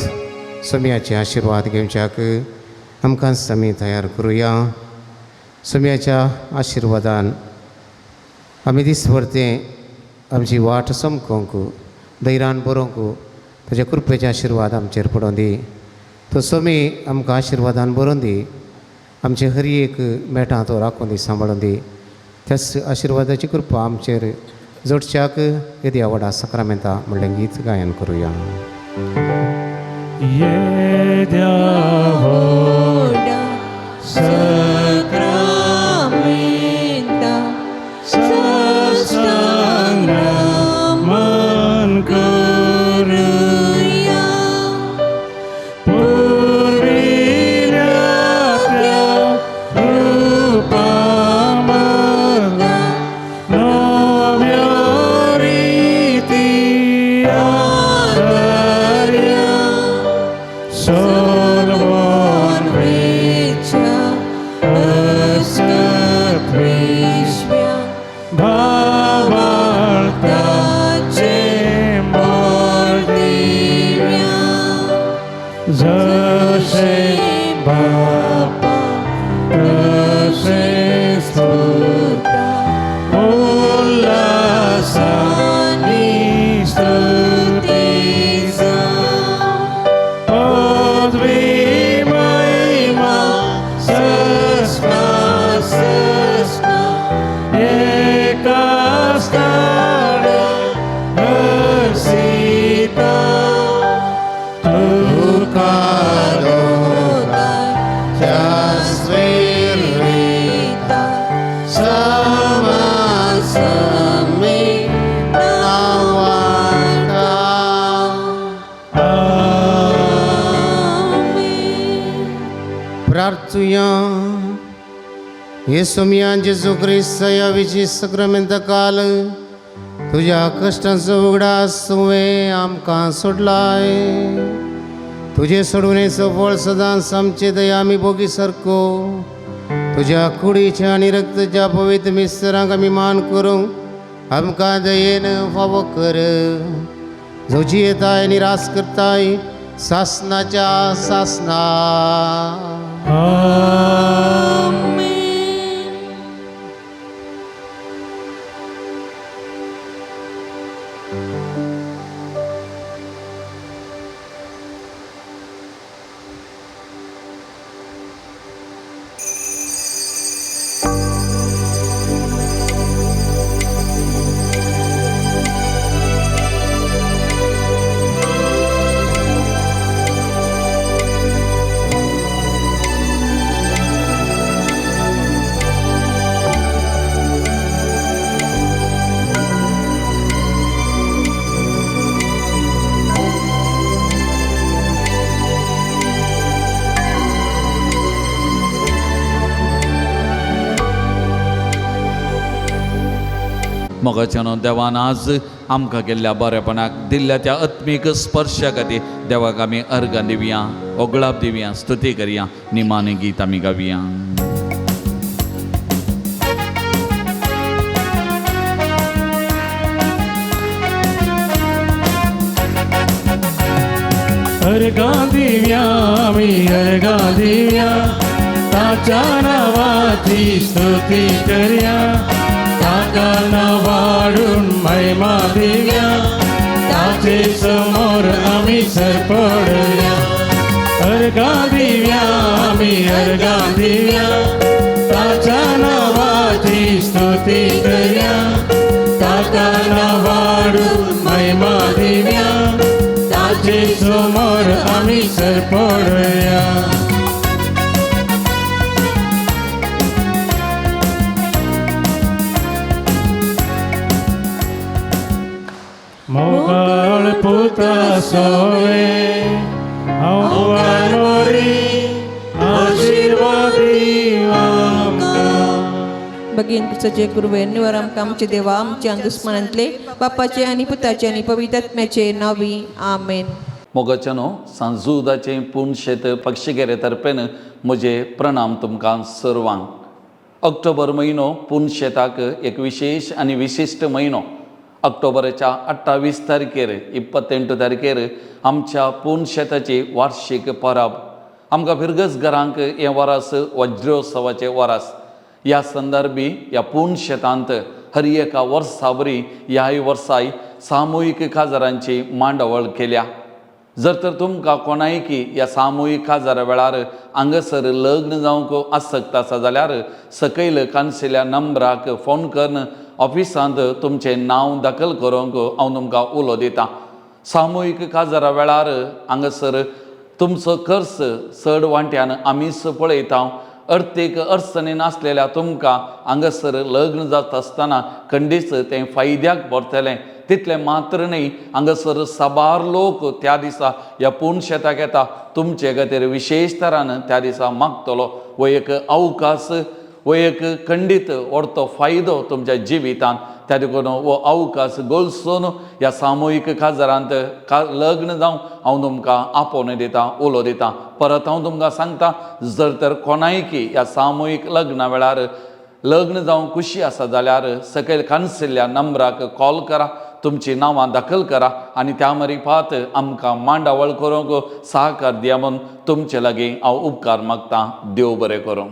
समियाचे आशीर्वाद घेवच्याक आमकां समी तयार करुया. समियाच्या आशिर्वादान आमी दिसभरते आमची वाट समकोंक धैर्यान बरोवंक तुज्या कृपेचे आशिर्वाद आमचेर पडोवन दी. तो समी आमकां आशिर्वादान बरोवन दी. आमचे हर एक मेटां तो राखून दी, सांबाळून दी. त्याच आशिर्वादाची कृपा आमचेर जोडच्याक येदी आवडा सक्रामेंता म्हणलें गीत गायन करुया. Oda Sacramenta Sastangraman Kuruya Purvinatya Rupamada Novyariti Adarya Solomon Richa Ascatrishvya Bhavarta Moldivya Zashe Baba Zashe Stuta Ullasani Stutiza Odvi Mahima Sasna Sasna Ekastana Arsita Tukadona Jasvirita Samasami Nawata. प्रार्थुया. येसुमिया जेजू ख्रिस्त या विची सक्रामेंत काल तुझ्या कष्टांचो उगडास तुवें आमकां सोडलाय. तुजे सोडवणेचो फळ सदांच आमचे दया आमी भोगी सारको तुज्या कुडीच्या आनी रक्ताच्या पवित्र मिस्त्रांक आमी मान करूंक आमकां दयेन फावो कर. जोजी येताय निराश करताय सासनाच्या सासना. मोगाच्यानो देवान आज आमकां केल्ल्या बरेपणाक दिल्ल्या त्या आत्मीक स्पर्शा खातीर देवाक आमी अर्गां दिवया, ओगळाप दिवया, स्तुती करया, निमाणें गीत आमी गावया. अर्गां दिवया आमी अर्गां दिवया ताच्या नांवाची स्तुती करया. ताका नावाडून महिमा दिवया ताचे समोर आमी सरपडया. अर्गां दिवया आमी अर्गां दिवया ताच्या नावाची स्तुती करया. ताका नावाडून महिमा दिवया ताचे समोर आमी सरपडया. मोगाळ पुता सोवे हांव वानोरी आशिर्वाद दिवा. बेगीन पुरुषाचे गुरुवे निवर आमकां आमचे देवा आमच्या दुस्मनांतले बापाचे आनी पुताचे आनी पवित्र आत्म्याचे नावी आमेन. मोगाच्यानो सांजुदाचे पुणशेत पक्षिगेरे तर्फेन म्हजे प्रणाम तुमकां सर्वांक. ऑक्टोबर म्हयनो पुणशेताक एक विशेष आनी विशिश्ट म्हयनो. ऑक्टोबराच्या 28 तारखेर 28 तारखेर आमच्या पुणशेताची वार्षिक परब. आमकां फिरगस घरांक हें वरस वज्रोत्सवाचें वरस. ह्या संदर्भी ह्या पुणशेतांत हर एका वर्सा वरी ह्याय वर्साय सामुहीक काजारांची मांडावळ केल्या. जर तर तुमकां कोणायकी ह्या सामुहीक काजारा वेळार हांगासर लग्न जावंक आसक्त आसा जाल्यार सकयल कांसिल्या नंबराक फोन करून ऑफिसांत तुमचें नांव दाखल करूंक हांव तुमकां उलो दितां. सामुहीक काजारा वेळार हांगासर तुमचो खर्च चड वांट्यान आमीच पळयता. अर्थीक अडचणीन आसलेल्या तुमकां हांगासर लग्न जाता आसतना खंडीच तें फायद्याक पडटलें. तितलें मात्र न्ही, हांगासर साबार लोक त्या दिसा ह्या पुणशेताक येता. तुमचे खातीर विशेश तरान त्या दिसा मागतलो वो एक अवकाश, वो एक खंडीत व्हडतो फायदो तुमच्या जिवितांत. त्या देखून वो अवकाश गोलसून ह्या सामुहीक काजारांत लग्न जावं हांव तुमकां आपोवन दितां, उलो दितां. परत हांव तुमकां सांगतां, जर तर कोणायकी ह्या सामुहीक लग्ना वेळार लग्न जावं खुशी आसा जाल्यार सकयल कांसिल्ल्या नंबराक कॉल करा, तुमची नांवां दाखल करा आनी त्या मरीफात आमकां मांडावळ करूंक सहकार दिया म्हूण तुमचे लागीं हांव उपकार मागतां. देव बरें करूं.